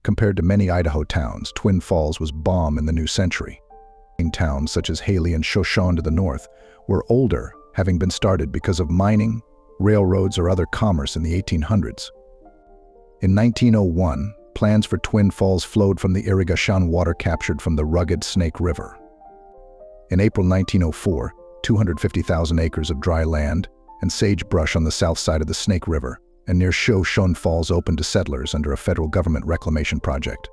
Compared to many Idaho towns, Twin Falls was bomb in the new century. Towns such as Haley and Shoshone to the north were older, having been started because of mining, railroads, or other commerce in the 1800s. In 1901, plans for Twin Falls flowed from the irrigation water captured from the rugged Snake River. In April 1904, 250,000 acres of dry land and sagebrush on the south side of the Snake River and near Shoshone Falls opened to settlers under a federal government reclamation project.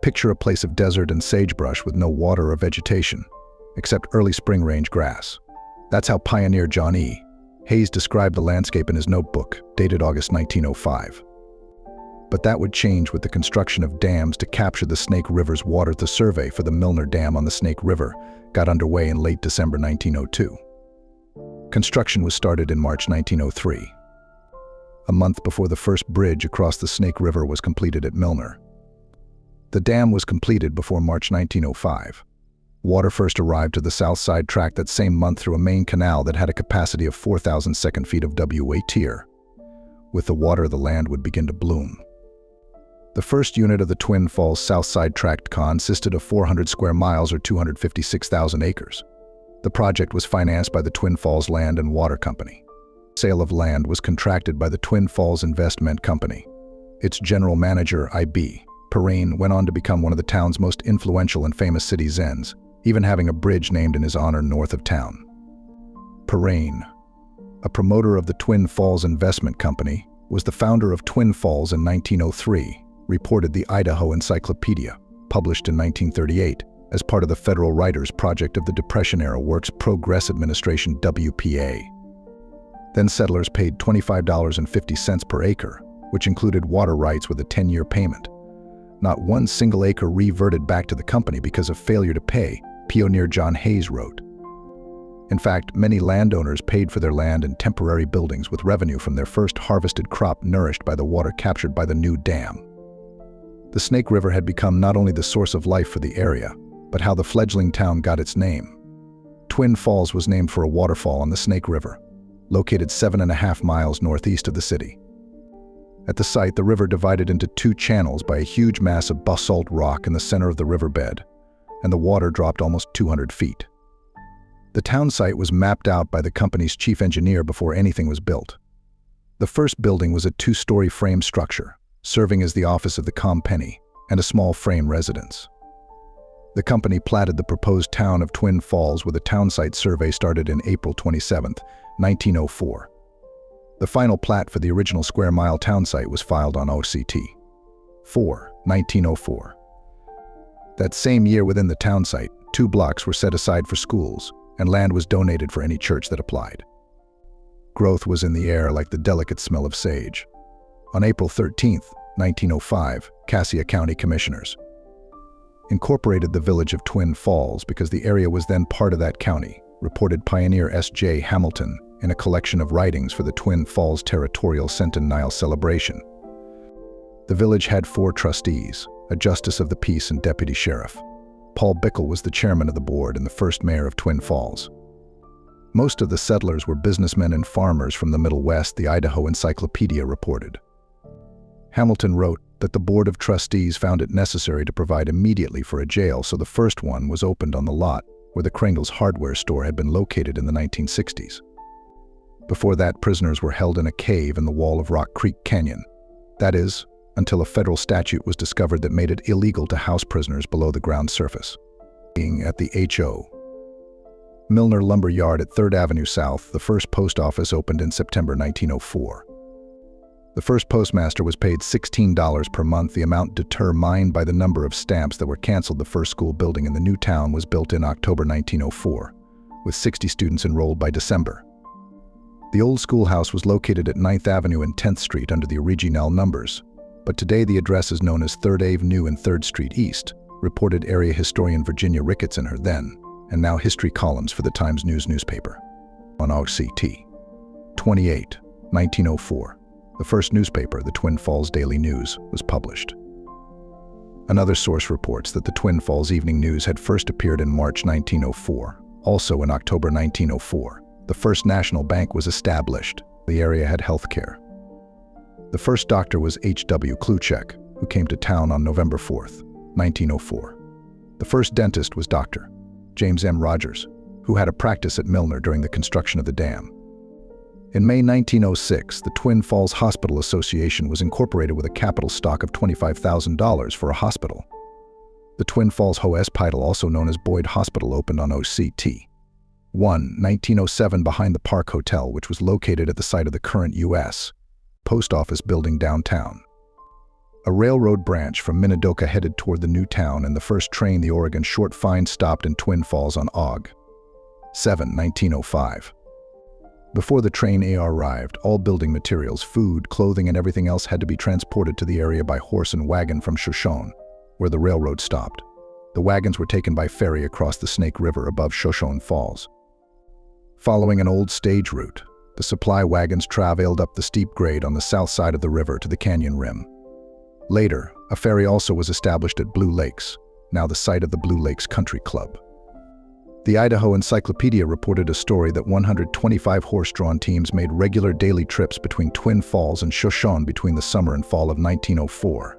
Picture a place of desert and sagebrush with no water or vegetation, except early spring range grass. That's how pioneer John E. Hayes described the landscape in his notebook, dated August 1905. But that would change with the construction of dams to capture the Snake River's water. The survey for the Milner Dam on the Snake River got underway in late December 1902. Construction was started in March 1903. A month before the first bridge across the Snake River was completed at Milner. The dam was completed before March 1905. Water first arrived to the south side tract that same month through a main canal that had a capacity of 4,000 second feet of water. With the water, the land would begin to bloom. The first unit of the Twin Falls South Side Tract consisted of 400 square miles or 256,000 acres. The project was financed by the Twin Falls Land and Water Company. Sale of land was contracted by the Twin Falls Investment Company. Its general manager, I.B. Perrine, went on to become one of the town's most influential and famous citizens, even having a bridge named in his honor north of town. Perrine, a promoter of the Twin Falls Investment Company, was the founder of Twin Falls in 1903, reported the Idaho Encyclopedia, published in 1938, as part of the Federal Writers Project of the Depression-era Works Progress Administration WPA. Then settlers paid $25.50 per acre, which included water rights with a 10-year payment. Not one single acre reverted back to the company because of failure to pay, pioneer John Hayes wrote. In fact, many landowners paid for their land and temporary buildings with revenue from their first harvested crop nourished by the water captured by the new dam. The Snake River had become not only the source of life for the area, but how the fledgling town got its name. Twin Falls was named for a waterfall on the Snake River, located 7.5 miles northeast of the city. At the site, the river divided into two channels by a huge mass of basalt rock in the center of the riverbed, and the water dropped almost 200 feet. The town site was mapped out by the company's chief engineer before anything was built. The first building was a 2-story frame structure, serving as the office of the company and a small frame residence. The company platted the proposed town of Twin Falls with a town site survey started in April 27, 1904. The final plat for the original square-mile town site was filed on OCT 1904. That same year, within the town site, 2 blocks were set aside for schools, and land was donated for any church that applied. Growth was in the air like the delicate smell of sage. On April 13, 1905, Cassia County Commissioners incorporated the village of Twin Falls because the area was then part of that county, reported pioneer S.J. Hamilton in a collection of writings for the Twin Falls Territorial Centennial Celebration. The village had 4 trustees, a justice of the peace and deputy sheriff. Paul Bickle was the chairman of the board and the first mayor of Twin Falls. Most of the settlers were businessmen and farmers from the Middle West, the Idaho Encyclopedia reported. Hamilton wrote that the Board of Trustees found it necessary to provide immediately for a jail, so the first one was opened on the lot where the Kringle's hardware store had been located in the 1960s. Before that, prisoners were held in a cave in the wall of Rock Creek Canyon. That is, until a federal statute was discovered that made it illegal to house prisoners below the ground surface. Being at the H.O. Milner Lumber Yard at 3rd Avenue South, the first post office opened in September 1904. The first postmaster was paid $16 per month, the amount determined by the number of stamps that were canceled. The first school building in the new town was built in October 1904, with 60 students enrolled by December. The old schoolhouse was located at 9th Avenue and 10th Street under the original numbers, but today the address is known as 3rd Avenue and 3rd Street East, reported area historian Virginia Ricketts in her then and now history columns for the Times News newspaper. On OCT 28, 1904, the first newspaper, the Twin Falls Daily News, was published. Another source reports that the Twin Falls Evening News had first appeared in March 1904. Also in October 1904, the first national bank was established. The area had health care. The first doctor was H.W. Kluchek, who came to town on November 4th, 1904. The first dentist was Dr. James M. Rogers, who had a practice at Milner during the construction of the dam. In May 1906, the Twin Falls Hospital Association was incorporated with a capital stock of $25,000 for a hospital. The Twin Falls Hospital, also known as Boyd Hospital, opened on OCT 1907 behind the Park Hotel, which was located at the site of the current U.S. Post Office building downtown. A railroad branch from Minidoka headed toward the new town, and the first train, the Oregon Short Fine, stopped in Twin Falls on Aug. 7, 1905. Before the train arrived, all building materials, food, clothing, and everything else had to be transported to the area by horse and wagon from Shoshone, where the railroad stopped. The wagons were taken by ferry across the Snake River above Shoshone Falls. Following an old stage route, the supply wagons traveled up the steep grade on the south side of the river to the canyon rim. Later, a ferry also was established at Blue Lakes, now the site of the Blue Lakes Country Club. The Idaho Encyclopedia reported a story that 125 horse-drawn teams made regular daily trips between Twin Falls and Shoshone between the summer and fall of 1904.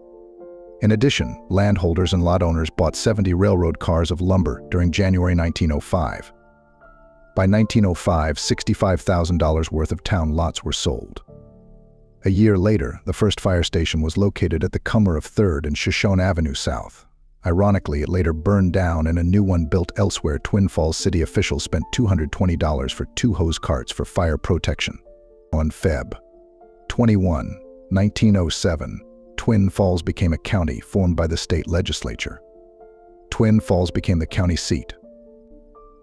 In addition, landholders and lot owners bought 70 railroad cars of lumber during January 1905. By 1905, $65,000 worth of town lots were sold. A year later, the first fire station was located at the corner of 3rd and Shoshone Avenue South. Ironically, it later burned down and a new one built elsewhere. Twin Falls city officials spent $220 for 2 hose carts for fire protection. On Feb. 21, 1907, Twin Falls became a county formed by the state legislature. Twin Falls became the county seat.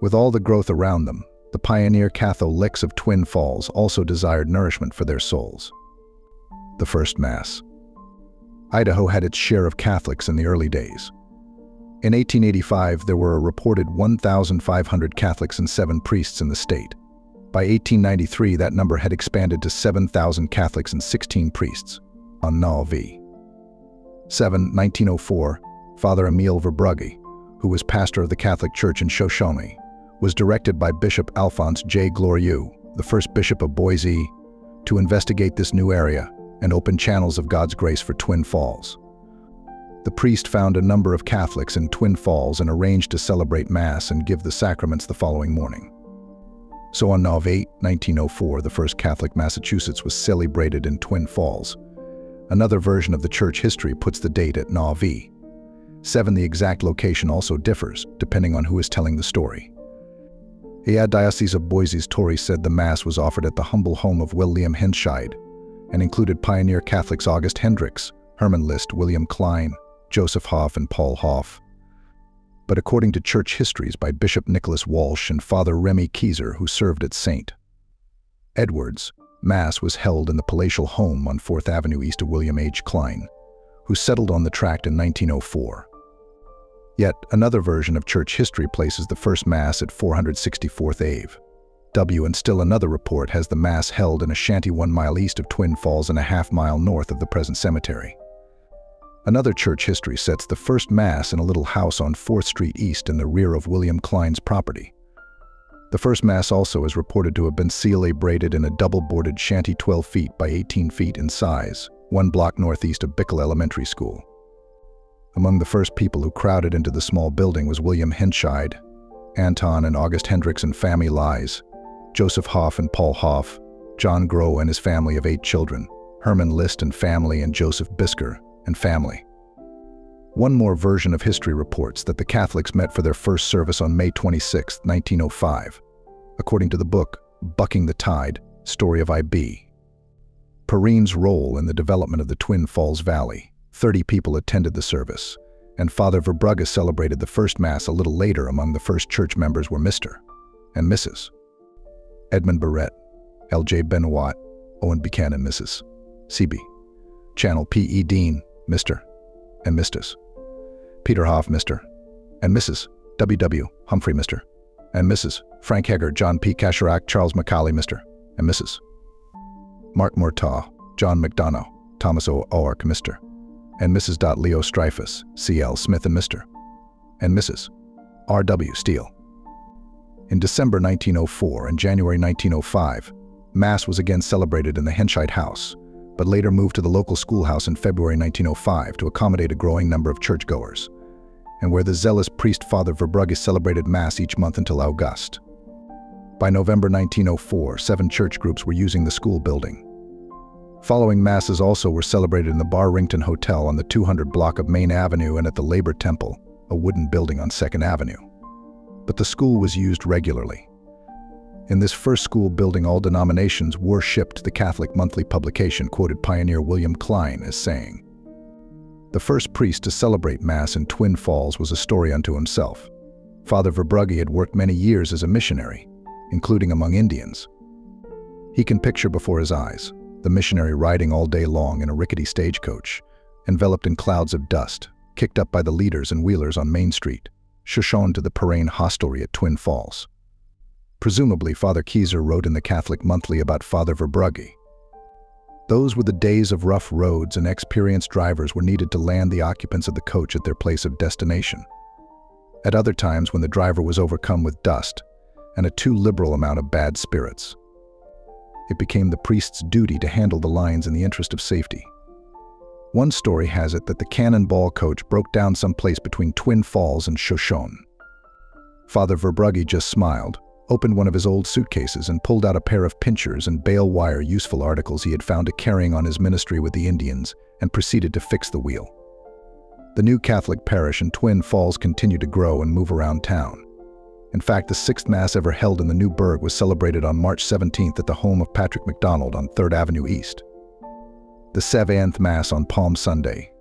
With all the growth around them, the pioneer Catholics of Twin Falls also desired nourishment for their souls. The first Mass. Idaho had its share of Catholics in the early days. In 1885, there were a reported 1,500 Catholics and 7 priests in the state. By 1893, that number had expanded to 7,000 Catholics and 16 priests. On Navi. 7, 1904, Father Emile Verbrugge, who was pastor of the Catholic Church in Shoshone, was directed by Bishop Alphonse J. Glorieux, the first bishop of Boise, to investigate this new area and open channels of God's grace for Twin Falls. The priest found a number of Catholics in Twin Falls and arranged to celebrate Mass and give the sacraments the following morning. So on Nov 8, 1904, the first Catholic Massachusetts was celebrated in Twin Falls. Another version of the church history puts the date at Nov 7. The exact location also differs, depending on who is telling the story. The Diocese of Boise's Tory said the Mass was offered at the humble home of William Henscheid and included pioneer Catholics August Hendricks, Herman List, William Klein, Joseph Hoff, and Paul Hoff. But according to church histories by Bishop Nicholas Walsh and Father Remy Keyser, who served at St. Edward's, Mass was held in the palatial home on 4th Avenue east of William H. Klein, who settled on the tract in 1904. Yet another version of church history places the first Mass at 464th Ave. And still another report has the Mass held in a shanty 1 mile east of Twin Falls and a half-mile north of the present cemetery. Another church history sets the first Mass in a little house on 4th Street East in the rear of William Klein's property. The first Mass also is reported to have been celebrated in a double-boarded shanty 12 feet by 18 feet in size, 1 block northeast of Bickle Elementary School. Among the first people who crowded into the small building was William Henscheid, Anton and August Hendricks and family Lies, Joseph Hoff and Paul Hoff, John Groh and his family of 8 children, Herman List and family, and Joseph Bisker and family. One more version of history reports that the Catholics met for their first service on May 26, 1905, according to the book Bucking the Tide, Story of I.B. Perrine's role in the development of the Twin Falls Valley. 30 people attended the service, and Father Verbrugge celebrated the first Mass a little later. Among the first church members were Mr. and Mrs. Edmund Barrett, L.J. Benoit, Owen Buchanan, Mrs. C.B. Channel P.E. Dean, Mr. and Mrs. Peter Hoff, Mr. and Mrs. W.W. Humphrey, Mr. and Mrs. Frank Heger, John P. Kasherak, Charles Macaulay, Mr. and Mrs. Mark Murtaugh, John McDonough, Thomas O. Oark, Mr. and Mrs. Leo Streifus, C.L. Smith, and Mr. and Mrs. R.W. Steele. In December 1904 and January 1905, Mass was again celebrated in the Henscheid House, but later moved to the local schoolhouse in February 1905 to accommodate a growing number of churchgoers, and where the zealous priest Father Verbrugge celebrated Mass each month until August. By November 1904, 7 church groups were using the school building. Following Masses also were celebrated in the Barrington Hotel on the 200 block of Main Avenue and at the Labor Temple, a wooden building on 2nd Avenue. But the school was used regularly. In this first school building, all denominations worshipped. The Catholic monthly publication quoted pioneer William Klein as saying, "The first priest to celebrate Mass in Twin Falls was a story unto himself. Father Verbrugge had worked many years as a missionary, including among Indians. He can picture before his eyes the missionary riding all day long in a rickety stagecoach, enveloped in clouds of dust, kicked up by the leaders and wheelers on Main Street, shoshone to the Parain hostelry at Twin Falls." Presumably, Father Keyser wrote in the Catholic Monthly about Father Verbrugge. Those were the days of rough roads, and experienced drivers were needed to land the occupants of the coach at their place of destination. At other times, when the driver was overcome with dust and a too liberal amount of bad spirits, it became the priest's duty to handle the lines in the interest of safety. One story has it that the Cannonball coach broke down someplace between Twin Falls and Shoshone. Father Verbrugge just smiled, opened one of his old suitcases, and pulled out a pair of pinchers and bale wire, useful articles he had found carrying on his ministry with the Indians, and proceeded to fix the wheel. The new Catholic parish in Twin Falls continued to grow and move around town. In fact, the 6th Mass ever held in the new burg was celebrated on March 17th at the home of Patrick MacDonald on 3rd Avenue East. The 7th Mass on Palm Sunday,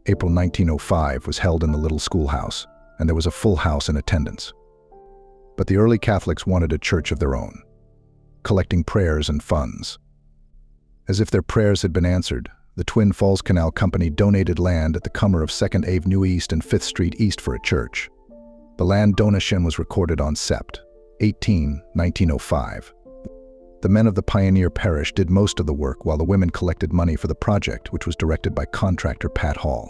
April 1905, was held in the little schoolhouse, and there was a full house in attendance. But the early Catholics wanted a church of their own, collecting prayers and funds. As if their prayers had been answered, the Twin Falls Canal Company donated land at the corner of 2nd Avenue East and 5th Street East for a church. The land donation was recorded on Sept. 18, 1905. The men of the pioneer parish did most of the work, while the women collected money for the project, which was directed by contractor Pat Hall.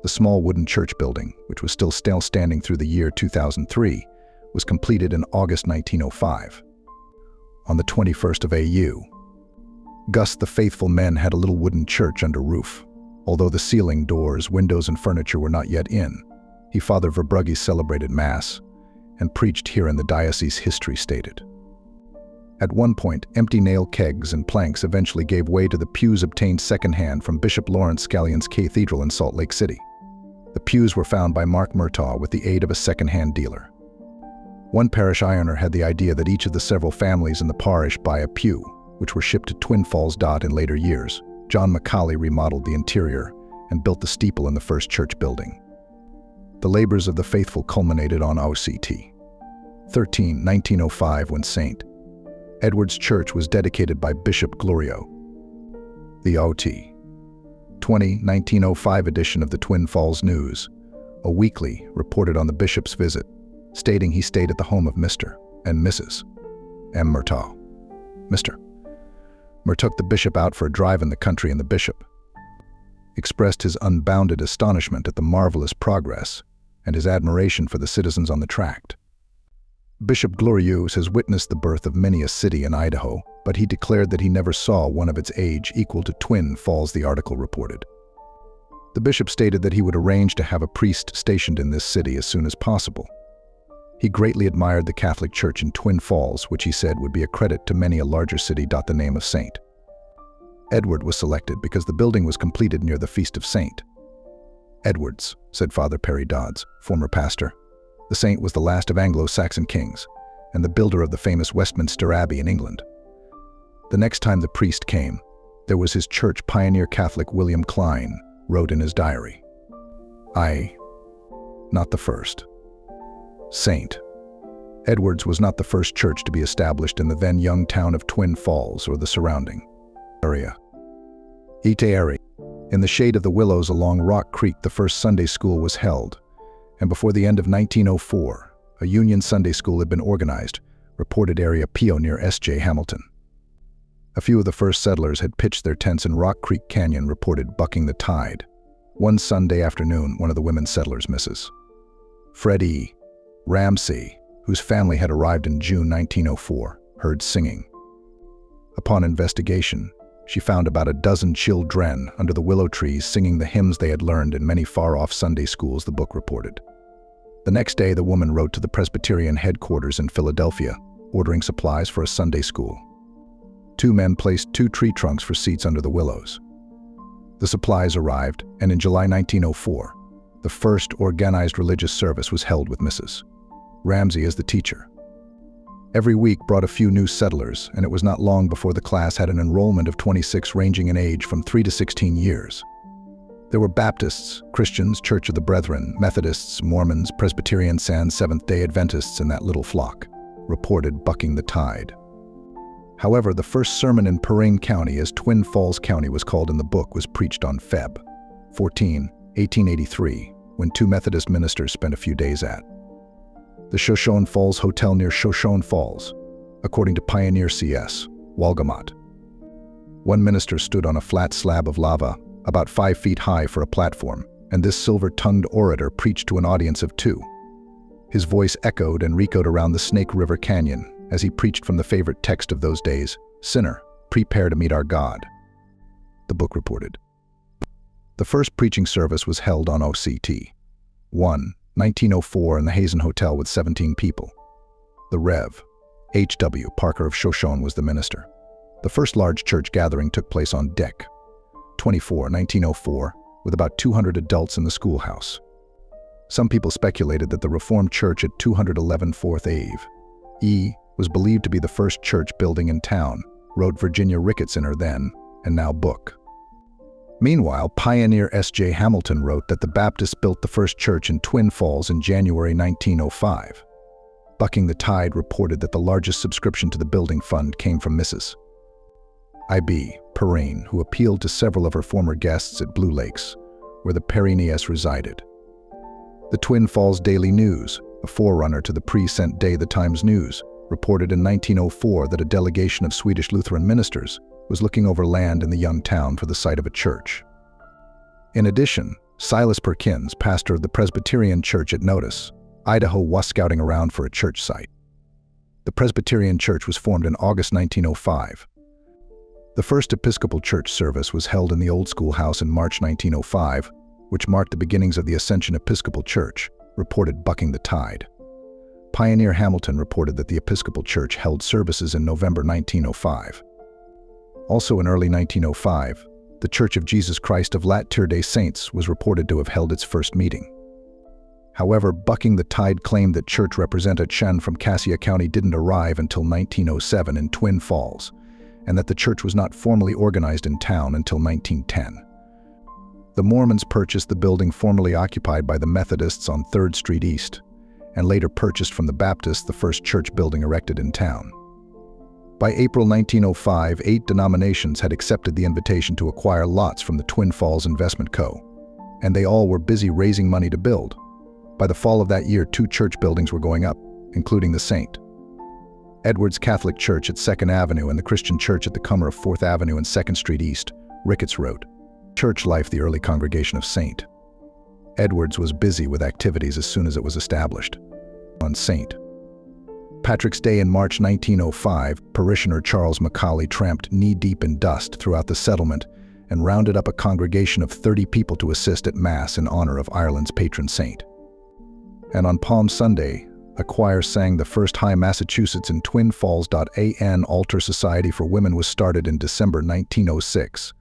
The small wooden church building, which was still standing through the year 2003, was completed in August 1905. On the 21st of AU, Gus the faithful men had a little wooden church under roof. Although the ceiling, doors, windows, and furniture were not yet in, Father Verbrugge celebrated Mass and preached here in the diocese, history stated. At one point, empty nail kegs and planks eventually gave way to the pews obtained secondhand from Bishop Lawrence Scallion's cathedral in Salt Lake City. The pews were found by Mark Murtaugh with the aid of a second-hand dealer. One parish ironer had the idea that each of the several families in the parish buy a pew, which were shipped to Twin Falls. In later years, John Macaulay remodeled the interior and built the steeple in the first church building. The labors of the faithful culminated on Oct. 13, 1905, when St. Edward's Church was dedicated by Bishop Glorio. The Ot. 20, 1905 edition of the Twin Falls News, a weekly, reported on the bishop's visit, stating he stayed at the home of Mr. and Mrs. M. Murtaugh. Mr. Mur took the bishop out for a drive in the country, and the bishop expressed his unbounded astonishment at the marvelous progress and his admiration for the citizens on the tract. Bishop Glorieux has witnessed the birth of many a city in Idaho, but he declared that he never saw one of its age equal to Twin Falls, the article reported. The bishop stated that he would arrange to have a priest stationed in this city as soon as possible. He greatly admired the Catholic Church in Twin Falls, which he said would be a credit to many a larger city. The name of St. Edward was selected because the building was completed near the feast of St. Edward's, said Father Perry Dodds, former pastor. The saint was the last of Anglo-Saxon kings and the builder of the famous Westminster Abbey in England. The next time the priest came, there was his church. Pioneer Catholic William Klein wrote in his diary, not the first. St. Edward's was not the first church to be established in the then young town of Twin Falls or the surrounding area. In the shade of the willows along Rock Creek, the first Sunday school was held, and before the end of 1904, a Union Sunday school had been organized, reported Area PO near S.J. Hamilton. A few of the first settlers had pitched their tents in Rock Creek Canyon, reported Bucking the Tide. One Sunday afternoon, one of the women settlers, Mrs. Fred E. Ramsey, whose family had arrived in June 1904, heard singing. Upon investigation, she found about a dozen children under the willow trees singing the hymns they had learned in many far-off Sunday schools, the book reported. The next day, the woman wrote to the Presbyterian headquarters in Philadelphia, ordering supplies for a Sunday school. 2 men placed 2 tree trunks for seats under the willows. The supplies arrived, and in July 1904, the first organized religious service was held with Mrs. Ramsey as the teacher. Every week brought a few new settlers, and it was not long before the class had an enrollment of 26 ranging in age from 3 to 16 years. There were Baptists, Christians, Church of the Brethren, Methodists, Mormons, Presbyterian and Seventh-day Adventists in that little flock, reported bucking the tide. However, the first sermon in Parish County, as Twin Falls County was called in the book, was preached on Feb. 14, 1883, when 2 Methodist ministers spent a few days at the Shoshone Falls Hotel near Shoshone Falls, according to Pioneer C.S. Walgamot. One minister stood on a flat slab of lava, about 5 feet high for a platform, and this silver-tongued orator preached to an audience of 2. His voice echoed and re-echoed around the Snake River Canyon as he preached from the favorite text of those days, "Sinner, prepare to meet our God," the book reported. The first preaching service was held on OCT 1, 1904 in the Hazen Hotel with 17 people. The Rev. H.W. Parker of Shoshone was the minister. The first large church gathering took place on Deck 24, 1904, with about 200 adults in the schoolhouse. Some people speculated that the Reformed Church at 211 4th Ave. E. was believed to be the first church building in town, wrote Virginia Ricketson then, and now book. Meanwhile, pioneer S.J. Hamilton wrote that the Baptists built the first church in Twin Falls in January 1905. Bucking the Tide reported that the largest subscription to the building fund came from Mrs. I.B. Perrine, who appealed to several of her former guests at Blue Lakes, where the Perrines resided. The Twin Falls Daily News, a forerunner to the pre-sent day The Times News, reported in 1904 that a delegation of Swedish Lutheran ministers was looking over land in the young town for the site of a church. In addition, Silas Perkins, pastor of the Presbyterian Church at Notice, Idaho, was scouting around for a church site. The Presbyterian Church was formed in August 1905. The first Episcopal Church service was held in the Old Schoolhouse in March 1905, which marked the beginnings of the Ascension Episcopal Church, reported Bucking the Tide. Pioneer Hamilton reported that the Episcopal Church held services in November 1905. Also in early 1905, the Church of Jesus Christ of Latter-day Saints was reported to have held its first meeting. However, Bucking the Tide claimed that church representative Chen from Cassia County didn't arrive until 1907 in Twin Falls, and that the church was not formally organized in town until 1910. The Mormons purchased the building formerly occupied by the Methodists on 3rd Street East, and later purchased from the Baptists the first church building erected in town. By April 1905, 8 denominations had accepted the invitation to acquire lots from the Twin Falls Investment Co., and they all were busy raising money to build. By the fall of that year, 2 church buildings were going up, including the St. Edward's Catholic Church at 2nd Avenue and the Christian Church at the corner of 4th Avenue and 2nd Street East, Ricketts wrote. Church life. The early congregation of St. Edward's was busy with activities as soon as it was established. On St. Patrick's Day in March 1905, parishioner Charles Macaulay tramped knee-deep in dust throughout the settlement and rounded up a congregation of 30 people to assist at Mass in honor of Ireland's patron saint. And on Palm Sunday, a choir sang the first High Massachusetts in Twin Falls. An Altar Society for Women was started in December 1906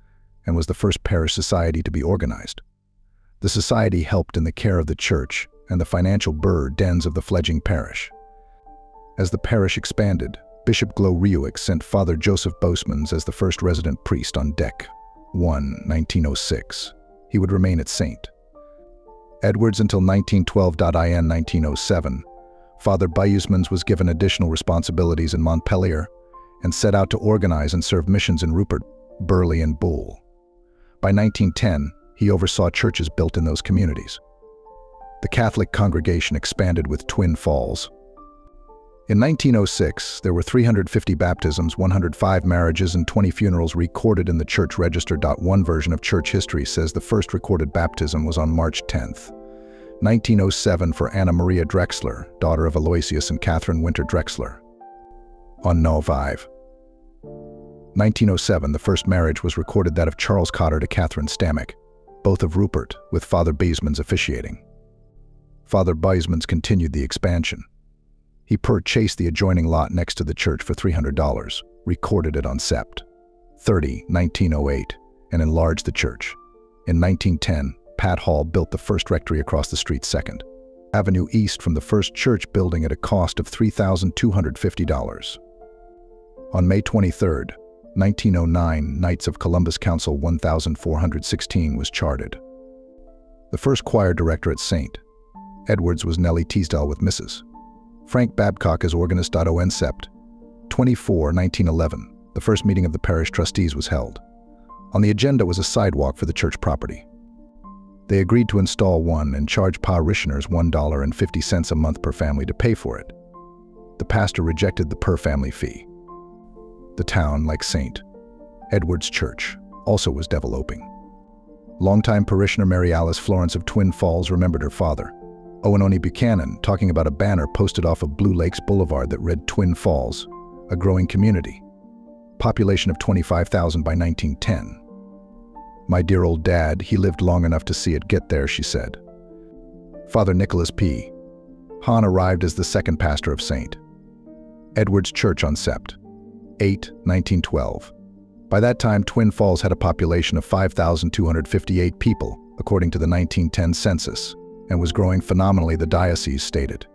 and was the first parish society to be organized. The society helped in the care of the church and the financial burdens of the fledgling parish. As the parish expanded, Bishop Glorieux sent Father Joseph Boesmans as the first resident priest on Deck 1, 1906. He would remain at St. Edward's until 1912. In 1907, Father Boesmans was given additional responsibilities in Montpelier and set out to organize and serve missions in Rupert, Burley, and Bull. By 1910, he oversaw churches built in those communities. The Catholic congregation expanded with Twin Falls. In 1906, there were 350 baptisms, 105 marriages, and 20 funerals recorded in the church register. One version of church history says the first recorded baptism was on March 10, 1907 for Anna Maria Drexler, daughter of Aloysius and Catherine Winter Drexler. On No. 5. 1907, the first marriage was recorded, that of Charles Cotter to Catherine Stammick, both of Rupert, with Father Basemans officiating. Father Basemans continued the expansion. He purchased the adjoining lot next to the church for $300, recorded it on Sept. 30, 1908, and enlarged the church. In 1910, Pat Hall built the first rectory across the street, 2nd Avenue East from the first church building at a cost of $3,250. On May 23, 1909, Knights of Columbus Council 1416 was charted. The first choir director at St. Edward's was Nellie Teasdale with Mrs. Frank Babcock as organist. On Sept. 24, 1911, the first meeting of the parish trustees was held. On the agenda was a sidewalk for the church property. They agreed to install one and charge parishioners $1.50 a month per family to pay for it. The pastor rejected the per-family fee. The town, like St. Edward's Church, also was developing. Longtime parishioner Mary Alice Florence of Twin Falls remembered her father, Owenoni Buchanan, talking about a banner posted off of Blue Lakes Boulevard that read Twin Falls, a growing community. Population of 25,000 by 1910. "My dear old dad, he lived long enough to see it get there," she said. Father Nicholas P. Hahn arrived as the second pastor of St. Edward's Church on Sept. 8, 1912. By that time, Twin Falls had a population of 5,258 people, according to the 1910 census, and was growing phenomenally, the diocese stated.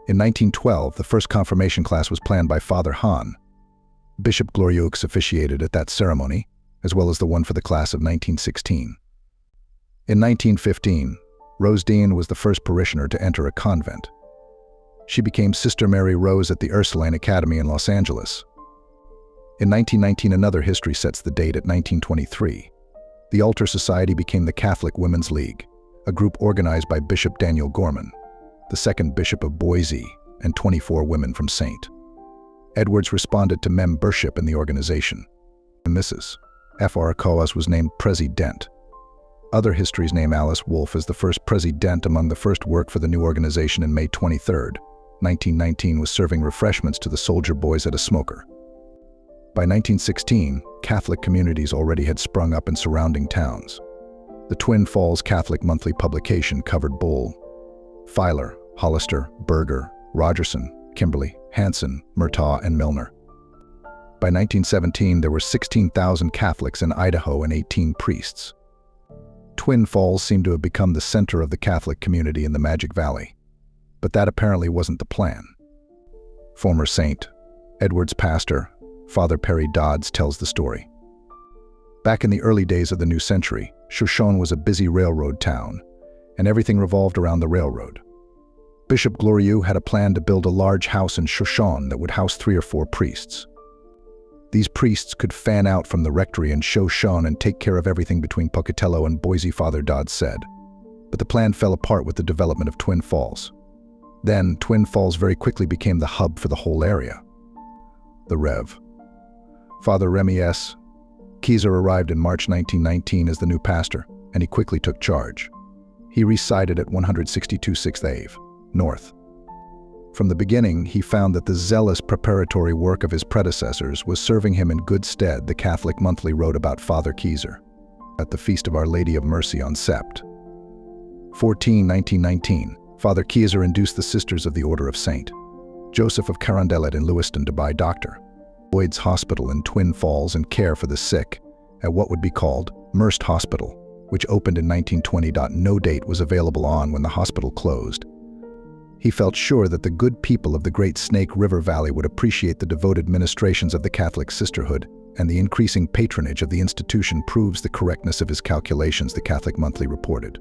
In 1912, the first confirmation class was planned by Father Hahn. Bishop Glorieux officiated at that ceremony, as well as the one for the class of 1916. In 1915, Rose Dean was the first parishioner to enter a convent. She became Sister Mary Rose at the Ursuline Academy in Los Angeles. In 1919, another history sets the date at 1923. The Altar Society became the Catholic Women's League, a group organized by Bishop Daniel Gorman, the second Bishop of Boise, and 24 women from St. Edward's responded to membership in the organization. Mrs. F.R. Coas was named President. Other histories name Alice Wolfe as the first President. Among the first work for the new organization in May 23, 1919 was serving refreshments to the soldier boys at a smoker. By 1916, Catholic communities already had sprung up in surrounding towns. The Twin Falls Catholic monthly publication covered Bull, Filer, Hollister, Berger, Rogerson, Kimberly, Hanson, Murtaugh, and Milner. By 1917, there were 16,000 Catholics in Idaho and 18 priests. Twin Falls seemed to have become the center of the Catholic community in the Magic Valley, but that apparently wasn't the plan. Former St. Edward's pastor, Father Perry Dodds, tells the story. Back in the early days of the new century, Shoshone was a busy railroad town, and everything revolved around the railroad. Bishop Glorieux had a plan to build a large house in Shoshone that would house 3 or 4 priests. These priests could fan out from the rectory in Shoshone and take care of everything between Pocatello and Boise, Father Dodds said. But the plan fell apart with the development of Twin Falls. Then, Twin Falls very quickly became the hub for the whole area. The Rev. Father Remy S. Keyser arrived in March 1919 as the new pastor, and he quickly took charge. He resided at 162 6th Ave, North. From the beginning, he found that the zealous preparatory work of his predecessors was serving him in good stead. The Catholic Monthly wrote about Father Keyser at the Feast of Our Lady of Mercy on Sept. 14, 1919, Father Keyser induced the Sisters of the Order of St. Joseph of Carondelet in Lewiston to buy Dr. Boyd's Hospital in Twin Falls and care for the sick at what would be called Merced Hospital, which opened in 1920. No date was available on when the hospital closed. He felt sure that the good people of the Great Snake River Valley would appreciate the devoted ministrations of the Catholic Sisterhood, and the increasing patronage of the institution proves the correctness of his calculations, the Catholic Monthly reported.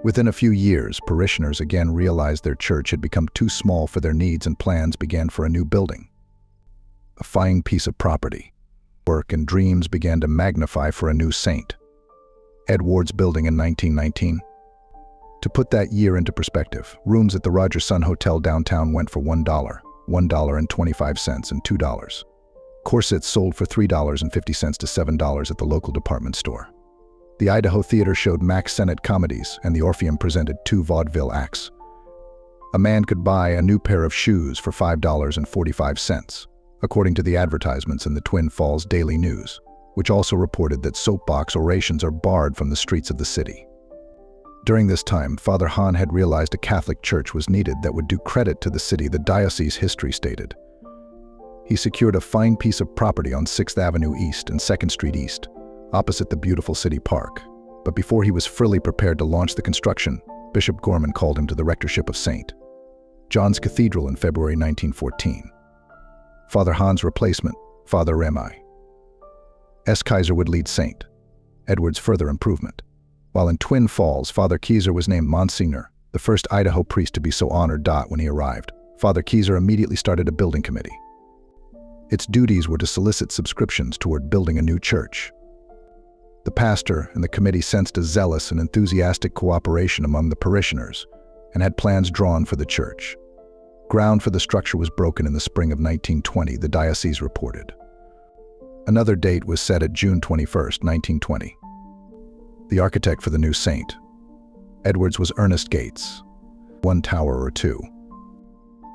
Within a few years, parishioners again realized their church had become too small for their needs, and plans began for a new building. A fine piece of property. Work and dreams began to magnify for a new St. Edward's building in 1919. To put that year into perspective, rooms at the Roger Sun Hotel downtown went for $1, $1.25, and $2. Corsets sold for $3.50 to $7 at the local department store. The Idaho Theater showed Max Sennett comedies, and the Orpheum presented 2 vaudeville acts. A man could buy a new pair of shoes for $5.45. according to the advertisements in the Twin Falls Daily News, which also reported that soapbox orations are barred from the streets of the city. During this time, Father Hahn had realized a Catholic church was needed that would do credit to the city the diocese history stated. He secured a fine piece of property on 6th Avenue East and 2nd Street East, opposite the beautiful city park. But before he was fully prepared to launch the construction, Bishop Gorman called him to the rectorship of St. John's Cathedral in February 1914. Father Hahn's replacement, Father Remy S. Kaiser, would lead St. Edward's further improvement. While in Twin Falls, Father Kaiser was named Monsignor, the first Idaho priest to be so honored. When he arrived, Father Kaiser immediately started a building committee. Its duties were to solicit subscriptions toward building a new church. The pastor and the committee sensed a zealous and enthusiastic cooperation among the parishioners and had plans drawn for the church. Ground for the structure was broken in the spring of 1920, the diocese reported. Another date was set at June 21, 1920. The architect for the new St. Edward's was Ernest Gates. 1 tower or 2.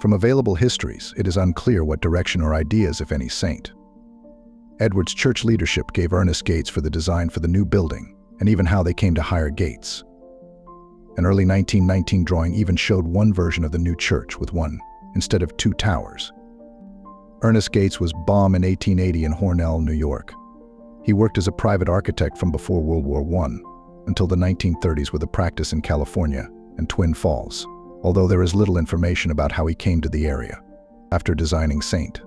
From available histories, it is unclear what direction or ideas, if any, St. Edward's church leadership gave Ernest Gates for the design for the new building, and even how they came to hire Gates. An early 1919 drawing even showed one version of the new church with 1, instead of 2 towers. Ernest Gates was born in 1880 in Hornell, New York. He worked as a private architect from before World War I until the 1930s with a practice in California and Twin Falls, although there is little information about how he came to the area. After designing St.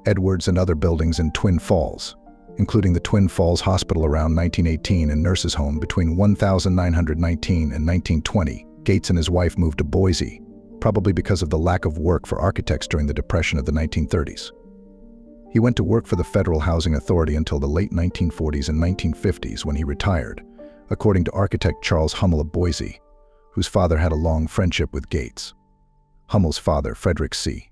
Edward's and other buildings in Twin Falls, including the Twin Falls Hospital around 1918 and nurses' home between 1919 and 1920, Gates and his wife moved to Boise, probably because of the lack of work for architects during the Depression of the 1930s. He went to work for the Federal Housing Authority until the late 1940s and 1950s when he retired, according to architect Charles Hummel of Boise, whose father had a long friendship with Gates. Hummel's father, Frederick C.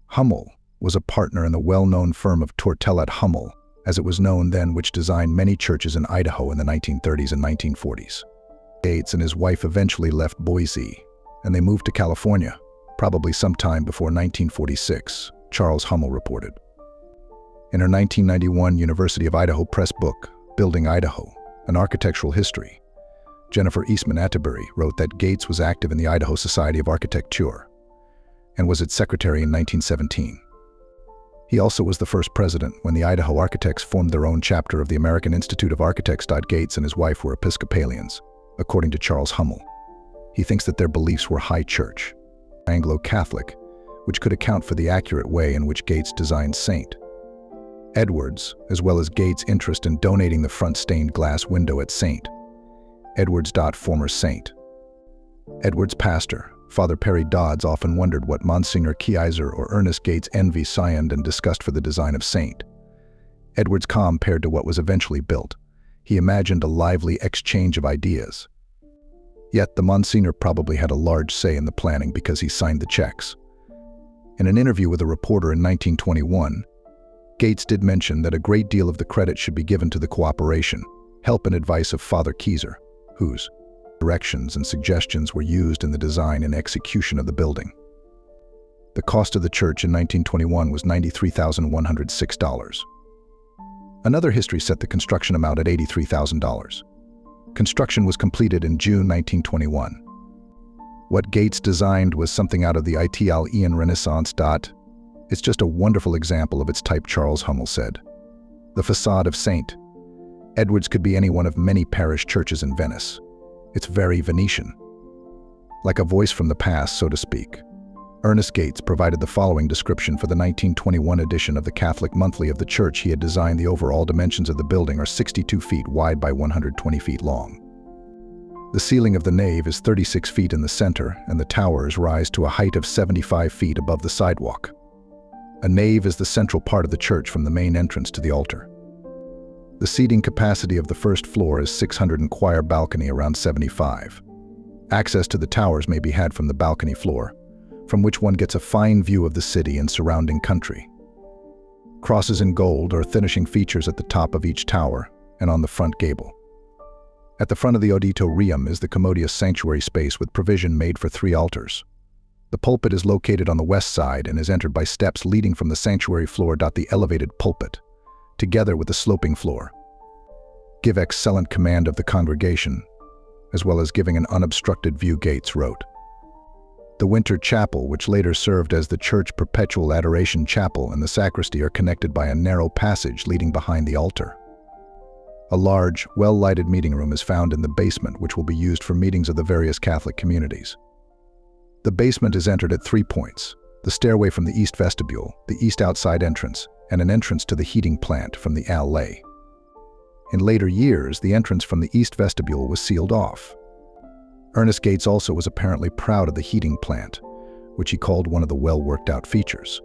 Hummel, was a partner in the well-known firm of Tortellat Hummel, as it was known then, which designed many churches in Idaho in the 1930s and 1940s. Gates and his wife eventually left Boise, and they moved to California, probably sometime before 1946, Charles Hummel reported. In her 1991 University of Idaho Press book, Building Idaho, An Architectural History, Jennifer Eastman Atterbury wrote that Gates was active in the Idaho Society of Architecture and was its secretary in 1917. He also was the first president when the Idaho architects formed their own chapter of the American Institute of Architects. Gates and his wife were Episcopalians, according to Charles Hummel. He thinks that their beliefs were high church, Anglo-Catholic, which could account for the accurate way in which Gates designed St. Edward's, as well as Gates' interest in donating the front stained glass window at St. Edward's. Former St. Edward's pastor, Father Perry Dodds, often wondered what Monsignor Kaiser or Ernest Gates' envy, science, and disgust for the design of St. Edward's compared to what was eventually built. He imagined a lively exchange of ideas. Yet the Monsignor probably had a large say in the planning because he signed the checks. In an interview with a reporter in 1921, Gates did mention that a great deal of the credit should be given to the cooperation, help and advice of Father Kaiser, whose directions and suggestions were used in the design and execution of the building. The cost of the church in 1921 was $93,106. Another history set the construction amount at $83,000. Construction was completed in June 1921. What Gates designed was something out of the Italian Renaissance. It's just a wonderful example of its type, Charles Hummel said. The facade of St. Edward's could be any one of many parish churches in Venice. It's very Venetian. Like a voice from the past, so to speak. Ernest Gates provided the following description for the 1921 edition of the Catholic Monthly of the church he had designed. The overall dimensions of the building are 62 feet wide by 120 feet long. The ceiling of the nave is 36 feet in the center, and the towers rise to a height of 75 feet above the sidewalk. A nave is the central part of the church from the main entrance to the altar. The seating capacity of the first floor is 600 and choir balcony around 75. Access to the towers may be had from the balcony floor, from which one gets a fine view of the city and surrounding country. Crosses in gold are finishing features at the top of each tower and on the front gable. At the front of the auditorium is the commodious sanctuary space with provision made for 3 altars. The pulpit is located on the west side and is entered by steps leading from the sanctuary floor. The elevated pulpit, together with the sloping floor, give excellent command of the congregation, as well as giving an unobstructed view. Gates wrote. The winter chapel, which later served as the church perpetual Adoration Chapel, and the sacristy are connected by a narrow passage leading behind the altar. A large, well-lighted meeting room is found in the basement, which will be used for meetings of the various Catholic communities. The basement is entered at 3 points: the stairway from the east vestibule, the east outside entrance, and an entrance to the heating plant from the alley. In later years, the entrance from the east vestibule was sealed off. Ernest Gates also was apparently proud of the heating plant, which he called one of the well-worked-out features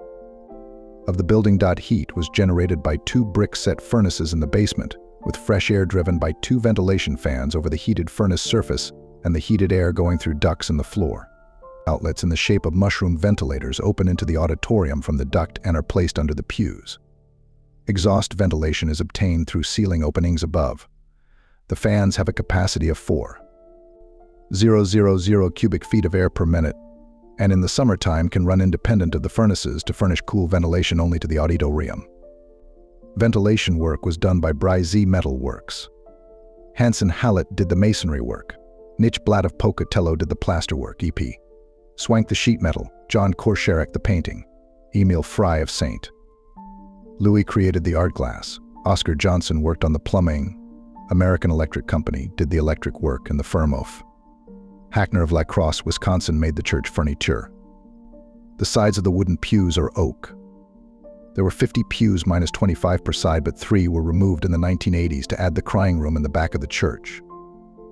of the building. Heat was generated by 2 brick-set furnaces in the basement, with fresh air driven by 2 ventilation fans over the heated furnace surface and the heated air going through ducts in the floor. Outlets in the shape of mushroom ventilators open into the auditorium from the duct and are placed under the pews. Exhaust ventilation is obtained through ceiling openings above. The fans have a capacity of 4,000 cubic feet of air per minute, and in the summertime can run independent of the furnaces to furnish cool ventilation only to the auditorium. Ventilation work was done by Bryzy Metal Works. Hansen Hallett did the masonry work. Nitch Blatt of Pocatello did the plaster work. E.P. Swank the sheet metal. John Korsherek the painting. Emil Fry of St. Louis created the art glass. Oscar Johnson worked on the plumbing. American Electric Company did the electric work and the firmof. Hackner of La Crosse, Wisconsin made the church furniture. The sides of the wooden pews are oak. There were 50 pews minus 25 per side, but 3 were removed in the 1980s to add the crying room in the back of the church.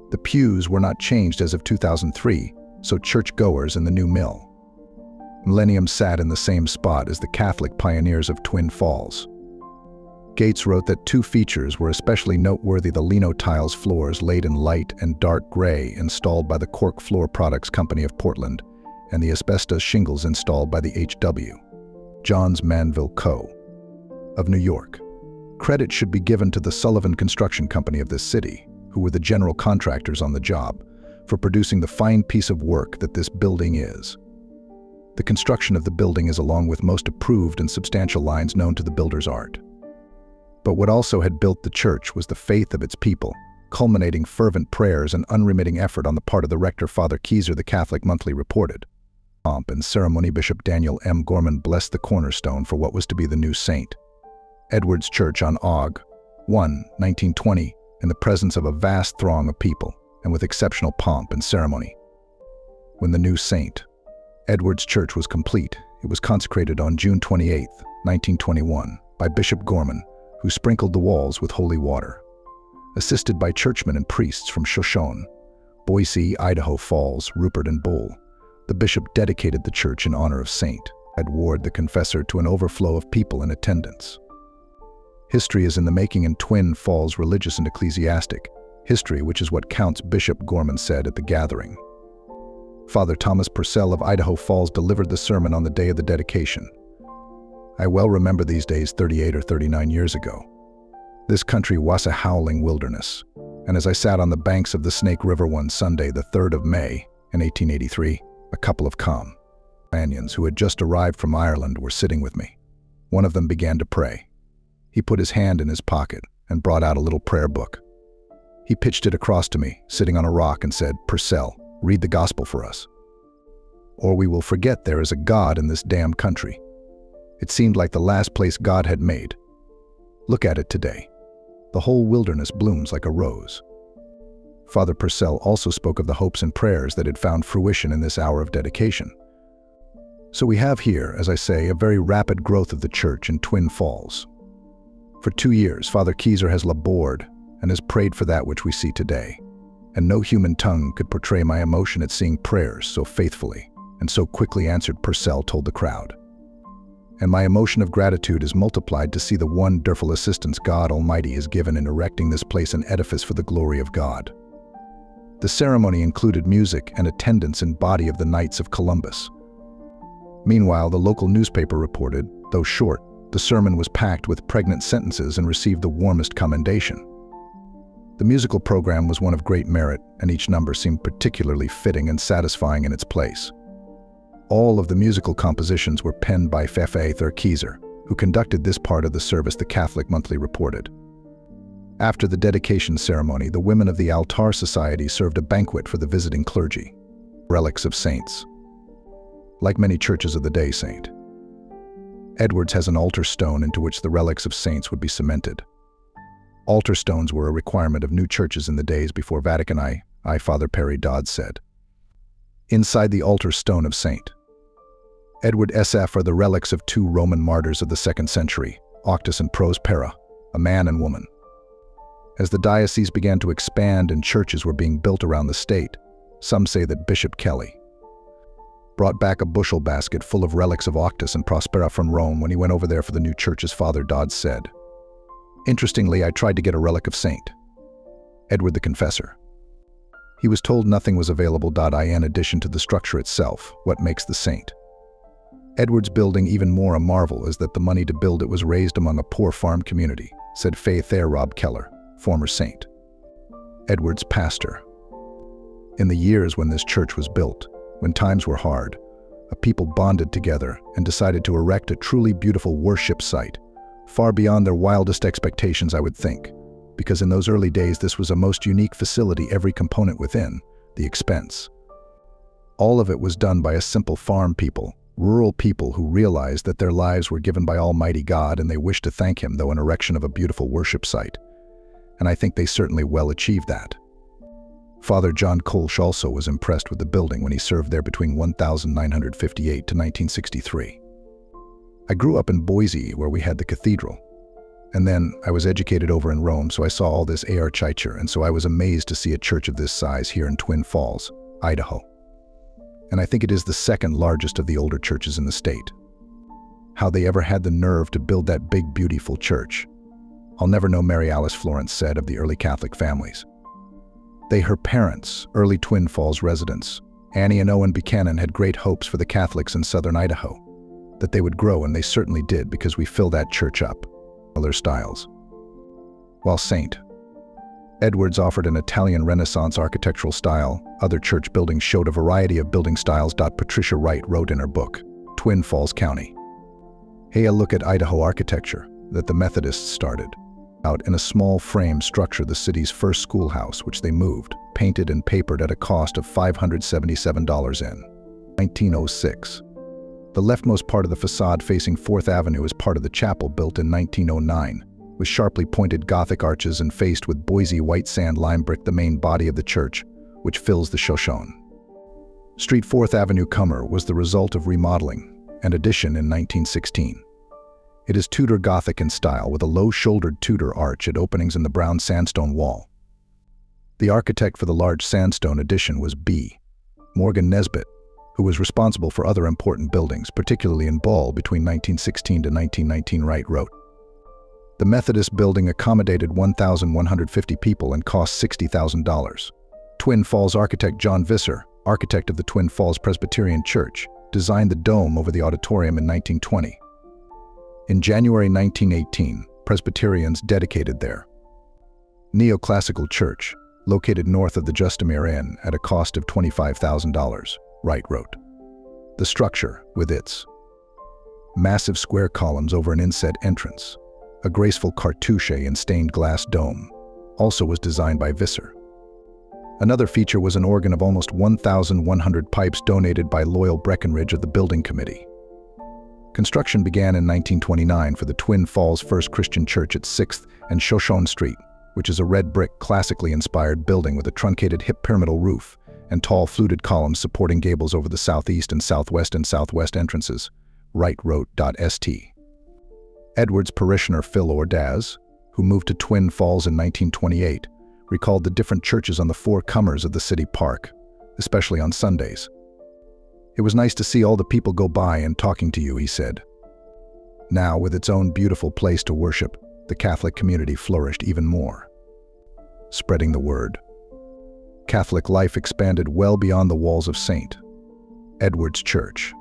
The pews were not changed as of 2003, so church-goers in the new mill. Millennium sat in the same spot as the Catholic pioneers of Twin Falls. Gates wrote that 2 features were especially noteworthy: the lino tiles floors laid in light and dark gray installed by the Cork Floor Products Company of Portland, and the asbestos shingles installed by the H.W. Johns Manville Co. of New York. Credit should be given to the Sullivan Construction Company of this city, who were the general contractors on the job, for producing the fine piece of work that this building is. The construction of the building is along with most approved and substantial lines known to the builder's art. But what also had built the church was the faith of its people, culminating fervent prayers and unremitting effort on the part of the rector, Father Keyser. The Catholic Monthly reported. Pomp and ceremony. Bishop Daniel M. Gorman blessed the cornerstone for what was to be the new saint. Edward's Church on Aug. 1, 1920, in the presence of a vast throng of people, and with exceptional pomp and ceremony. When the new St. Edward's Church was complete, it was consecrated on June 28, 1921, by Bishop Gorman, who sprinkled the walls with holy water. Assisted by churchmen and priests from Shoshone, Boise, Idaho Falls, Rupert, and Bull, the bishop dedicated the church in honor of St. Edward the Confessor to an overflow of people in attendance. History is in the making in Twin Falls, religious and ecclesiastic history, which is what Counts Bishop Gorman said at the gathering. Father Thomas Purcell of Idaho Falls delivered the sermon on the day of the dedication. I well remember these days 38 or 39 years ago. This country was a howling wilderness, and as I sat on the banks of the Snake River one Sunday, the 3rd of May, in 1883, a couple of companions who had just arrived from Ireland were sitting with me. One of them began to pray. He put his hand in his pocket and brought out a little prayer book. He pitched it across to me, sitting on a rock, and said, "Purcell, read the gospel for us, or we will forget there is a God in this damn country." It seemed like the last place God had made. Look at it today. The whole wilderness blooms like a rose. Father Purcell also spoke of the hopes and prayers that had found fruition in this hour of dedication. So we have here, as I say, a very rapid growth of the church in Twin Falls. For 2 years, Father Keyser has labored and has prayed for that which we see today, and no human tongue could portray my emotion at seeing prayers so faithfully and so quickly answered, Purcell told the crowd. And my emotion of gratitude is multiplied to see the wonderful assistance God Almighty has given in erecting this place an edifice for the glory of God. The ceremony included music and attendance in body of the Knights of Columbus. Meanwhile, the local newspaper reported, though short, the sermon was packed with pregnant sentences and received the warmest commendation. The musical program was one of great merit, and each number seemed particularly fitting and satisfying in its place. All of the musical compositions were penned by Fefe Thurkeezer, who conducted this part of the service, the Catholic Monthly reported. After the dedication ceremony, the women of the Altar Society served a banquet for the visiting clergy. Relics of saints. Like many churches of the day, St. Edward's has an altar stone into which the relics of saints would be cemented. Altar stones were a requirement of new churches in the days before Vatican I, Father Perry Dodd said. Inside the altar stone of St. Edward SF are the relics of two Roman martyrs of the 2nd century, Octus and Prospera, a man and woman. As the diocese began to expand and churches were being built around the state, some say that Bishop Kelly brought back a bushel basket full of relics of Octus and Prospera from Rome when he went over there for the new churches, Father Dodd said. Interestingly, I tried to get a relic of St. Edward the Confessor. He was told nothing was available. In addition to the structure itself, what makes the St. Edward's building even more a marvel is that the money to build it was raised among a poor farm community, said Faith Rob Keller, former St. Edward's pastor. In the years when this church was built, when times were hard, a people bonded together and decided to erect a truly beautiful worship site, far beyond their wildest expectations, I would think, because in those early days this was a most unique facility, every component within, the expense. All of it was done by a simple farm people, rural people who realized that their lives were given by Almighty God and they wished to thank Him, though an erection of a beautiful worship site. And I think they certainly well achieved that. Father John Kolsch also was impressed with the building when he served there between 1958 to 1963. I grew up in Boise, where we had the cathedral. And then I was educated over in Rome, so I saw all this architecture, and so I was amazed to see a church of this size here in Twin Falls, Idaho. And I think it is the second largest of the older churches in the state. How they ever had the nerve to build that big, beautiful church. I'll never know, Mary Alice Florence said of the early Catholic families. Her parents, early Twin Falls residents, Annie and Owen Buchanan, had great hopes for the Catholics in southern Idaho, that they would grow, and they certainly did, because we filled that church up. Other styles. While St. Edward's offered an Italian Renaissance architectural style, other church buildings showed a variety of building styles. Patricia Wright wrote in her book, Twin Falls County. A look at Idaho architecture that the Methodists started out in a small frame structure, the city's first schoolhouse, which they moved, painted and papered at a cost of $577 in 1906. The leftmost part of the facade facing 4th Avenue is part of the chapel, built in 1909, with sharply pointed Gothic arches and faced with Boise white sand lime brick. The main body of the church, which fills the Shoshone Street 4th Avenue Comer, was the result of remodeling and addition in 1916. It is Tudor Gothic in style, with a low-shouldered Tudor arch at openings in the brown sandstone wall. The architect for the large sandstone addition was B. Morgan Nesbitt, who was responsible for other important buildings, particularly in Ball between 1916 to 1919. Wright wrote, "The Methodist building accommodated 1,150 people and cost $60,000. Twin Falls architect John Visser, architect of the Twin Falls Presbyterian Church, designed the dome over the auditorium in 1920. In January 1918, Presbyterians dedicated their neoclassical church, located north of the Justimere Inn, at a cost of $25,000, Wright wrote. The structure, with its massive square columns over an inset entrance, a graceful cartouche and stained glass dome, also was designed by Visser. Another feature was an organ of almost 1,100 pipes donated by Loyal Breckenridge of the building committee. Construction began in 1929 for the Twin Falls First Christian Church at 6th and Shoshone Street, which is a red brick, classically inspired building with a truncated hip pyramidal roof and tall fluted columns supporting gables over the southeast and southwest entrances, Wright wrote. St. Edward's parishioner Phil Ordaz, who moved to Twin Falls in 1928, recalled the different churches on the 4 comers of the city park, especially on Sundays. "It was nice to see all the people go by and talking to you," he said. Now, with its own beautiful place to worship, the Catholic community flourished even more, spreading the word. Catholic life expanded well beyond the walls of St. Edward's Church.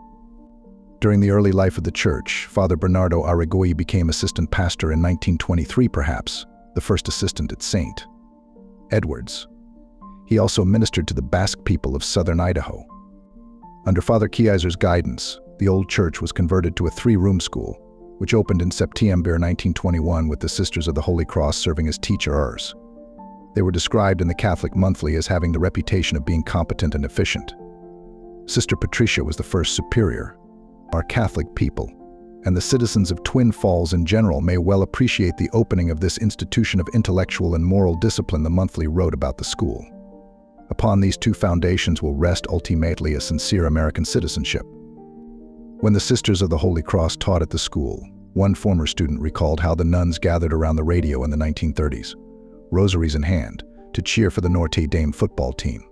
During the early life of the church, Father Bernardo Arrigoi became assistant pastor in 1923, perhaps the first assistant at St. Edward's. He also ministered to the Basque people of southern Idaho. Under Father Kiezer's guidance, the old church was converted to a 3-room school, which opened in September 1921 with the Sisters of the Holy Cross serving as teachers. They were described in the Catholic Monthly as having the reputation of being competent and efficient. Sister Patricia was the first superior. Our Catholic people, and the citizens of Twin Falls in general, may well appreciate the opening of this institution of intellectual and moral discipline. The Monthly wrote about the school. Upon these 2 foundations will rest ultimately a sincere American citizenship. When the Sisters of the Holy Cross taught at the school, one former student recalled how the nuns gathered around the radio in the 1930s, rosaries in hand, to cheer for the Notre Dame football team.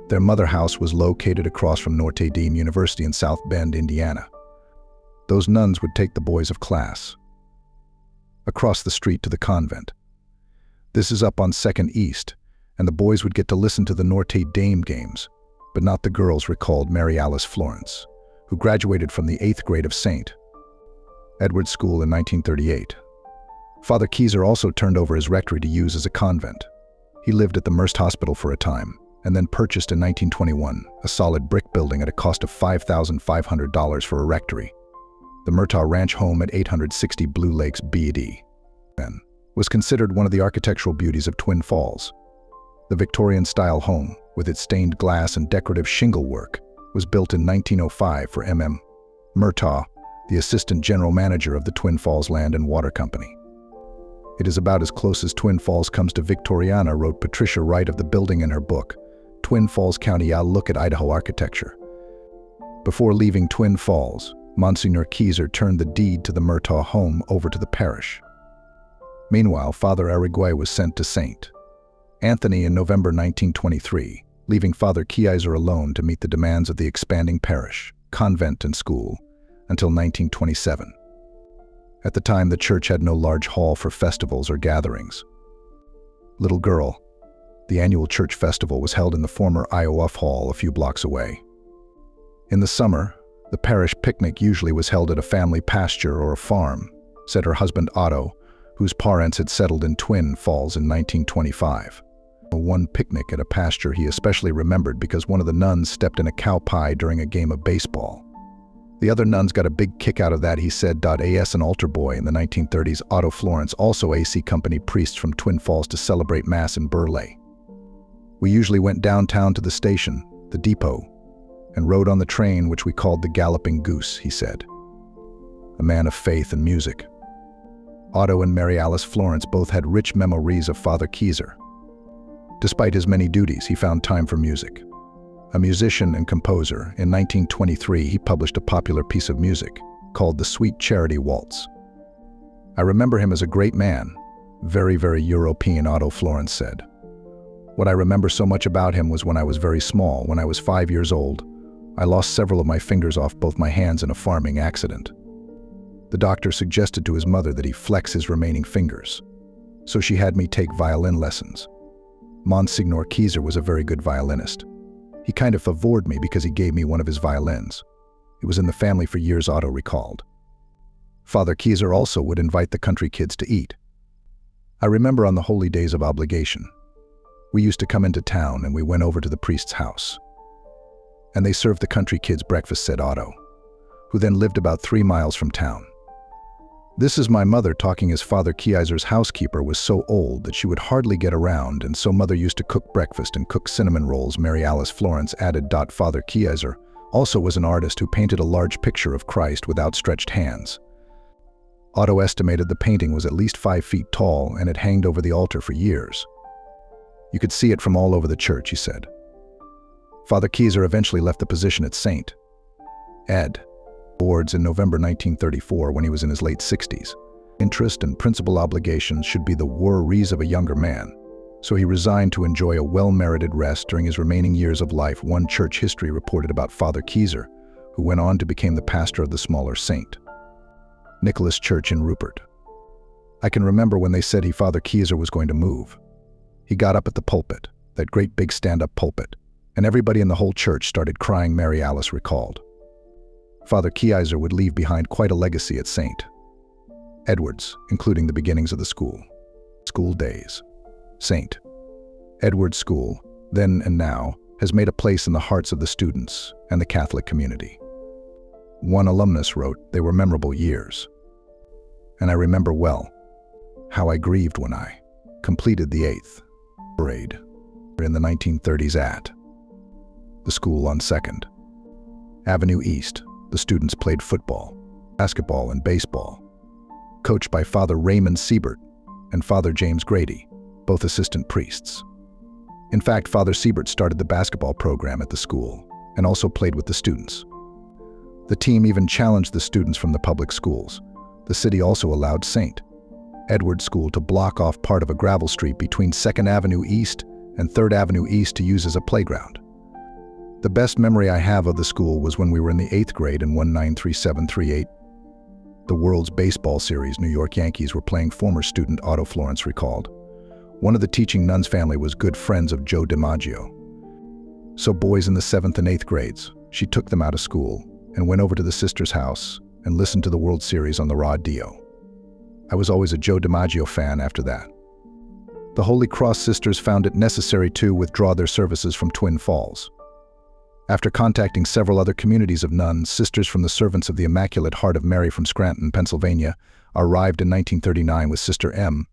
Their mother house was located across from Notre Dame University in South Bend, Indiana. Those nuns would take the boys of class across the street to the convent. This is up on 2nd East, and the boys would get to listen to the Notre Dame games, but not the girls, recalled Mary Alice Florence, who graduated from the 8th grade of St. Edward's School in 1938. Father Kieser also turned over his rectory to use as a convent. He lived at the Merced Hospital for a time, and then purchased in 1921 a solid brick building at a cost of $5,500 for a rectory. The Murtaugh Ranch home at 860 Blue Lakes, Piety, was considered one of the architectural beauties of Twin Falls. The Victorian-style home, with its stained glass and decorative shingle work, was built in 1905 for M.M. Murtaugh, the assistant general manager of the Twin Falls Land and Water Company. It is about as close as Twin Falls comes to Victoriana, wrote Patricia Wright of the building in her book, Twin Falls County: A Look at Idaho Architecture. Before leaving Twin Falls, Monsignor Kieser turned the deed to the Murtaugh home over to the parish. Meanwhile, Father Arigüey was sent to St. Anthony in November 1923, leaving Father Kieser alone to meet the demands of the expanding parish, convent, and school until 1927. At the time, the church had no large hall for festivals or gatherings. Little Girl, the annual church festival, was held in the former Iowa Hall a few blocks away. In the summer, the parish picnic usually was held at a family pasture or a farm, said her husband Otto, whose parents had settled in Twin Falls in 1925. One picnic at a pasture he especially remembered because one of the nuns stepped in a cow pie during a game of baseball. The other nuns got a big kick out of that, he said. As an altar boy in the 1930s, Otto Florence, also AC Company priests from Twin Falls, to celebrate Mass in Burleigh. We usually went downtown to the station, the depot, and rode on the train which we called the Galloping Goose, he said. A man of faith and music. Otto and Mary Alice Florence both had rich memories of Father Kieser. Despite his many duties, he found time for music. A musician and composer, in 1923 he published a popular piece of music called the Sweet Charity Waltz. I remember him as a great man, very, very European, Otto Florence said. What I remember so much about him was when I was very small, when I was 5 years old, I lost several of my fingers off both my hands in a farming accident. The doctor suggested to his mother that he flex his remaining fingers, so she had me take violin lessons. Monsignor Kieser was a very good violinist. He kind of favored me because he gave me one of his violins. It was in the family for years, Otto recalled. Father Kieser also would invite the country kids to eat. I remember on the holy days of obligation, we used to come into town and we went over to the priest's house. And they served the country kids breakfast, said Otto, who then lived about 3 miles from town. This is my mother talking, as Father Kieser's housekeeper was so old that she would hardly get around, and so mother used to cook breakfast and cook cinnamon rolls, Mary Alice Florence added. Father Kieser also was an artist who painted a large picture of Christ with outstretched hands. Otto estimated the painting was at least 5 feet tall and had hanged over the altar for years. You could see it from all over the church, he said. Father Kieser eventually left the position at St. Ed. Boards in November 1934 when he was in his late 60s. Interest and principal obligations should be the worries of a younger man, so he resigned to enjoy a well-merited rest during his remaining years of life. One church history reported about Father Kieser, who went on to become the pastor of the smaller St. Nicholas Church in Rupert. I can remember when they said Father Kieser was going to move. He got up at the pulpit, that great big stand-up pulpit, and everybody in the whole church started crying, Mary Alice recalled. Father Kieser would leave behind quite a legacy at St. Edward's, including the beginnings of the school. School days. St. Edward's School, then and now, has made a place in the hearts of the students and the Catholic community. One alumnus wrote, "They were memorable years. And I remember well how I grieved when I completed the 8th grade in the 1930s at the school on 2nd Avenue East. The students played football, basketball, and baseball, coached by Father Raymond Siebert and Father James Grady, both assistant priests. In fact, Father Siebert started the basketball program at the school and also played with the students. The team even challenged the students from the public schools. The city also allowed St. Edward's School to block off part of a gravel street between 2nd Avenue East and 3rd Avenue East to use as a playground. The best memory I have of the school was when we were in the 8th grade in 1937-38. The World's Baseball Series, New York Yankees were playing. Former student Otto Florence recalled. One of the teaching nun's family was good friends of Joe DiMaggio. So boys in the 7th and 8th grades, she took them out of school and went over to the sister's house and listened to the World Series on the radio. I was always a Joe DiMaggio fan after that. The Holy Cross sisters found it necessary to withdraw their services from Twin Falls. After contacting several other communities of nuns, sisters from the Servants of the Immaculate Heart of Mary from Scranton, Pennsylvania, arrived in 1939 with Sister M.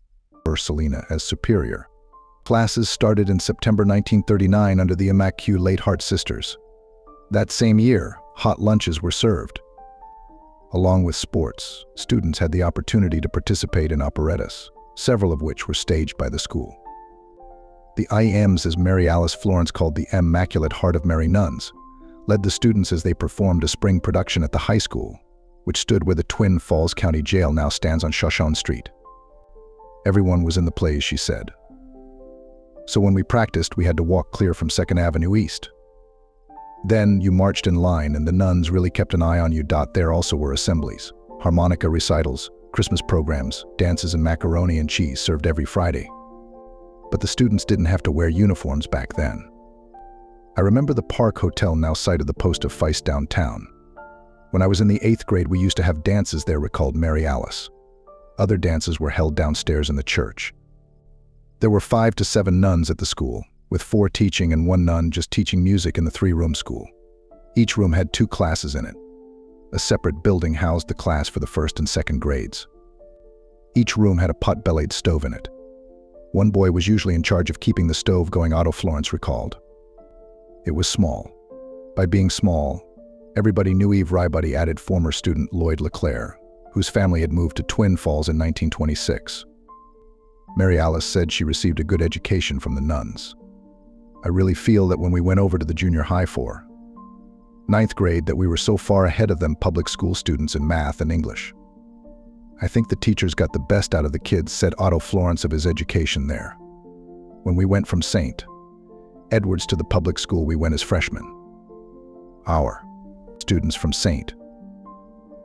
Ursulina as superior. Classes started in September 1939 under the Immaculate Heart Sisters. That same year, hot lunches were served. Along with sports, students had the opportunity to participate in operettas, several of which were staged by the school. The IMs, as Mary Alice Florence called the Immaculate Heart of Mary nuns, led the students as they performed a spring production at the high school, which stood where the Twin Falls County Jail now stands on Shoshone Street. Everyone was in the plays, she said. So when we practiced, we had to walk clear from 2nd Avenue East. Then you marched in line and the nuns really kept an eye on you. There also were assemblies, harmonica recitals, Christmas programs, dances, and macaroni and cheese served every Friday. But the students didn't have to wear uniforms back then. I remember the Park Hotel, now site of the Post of Feist downtown. When I was in the 8th grade, we used to have dances there, recalled Mary Alice. Other dances were held downstairs in the church. There were 5 to 7 nuns at the school, with 4 teaching and 1 nun just teaching music in the 3-room school. Each room had 2 classes in it. A separate building housed the class for the 1st and 2nd grades. Each room had a pot-bellied stove in it. One boy was usually in charge of keeping the stove going, Otto Florence recalled. It was small. By being small, everybody knew Eve Rybuddy, added former student Lloyd LeClaire, whose family had moved to Twin Falls in 1926. Mary Alice said she received a good education from the nuns. I really feel that when we went over to the junior high for 9th grade that we were so far ahead of them public school students in math and English. I think the teachers got the best out of the kids, said Otto Florence of his education there. When we went from St. Edward's to the public school, we went as freshmen. Our students from St.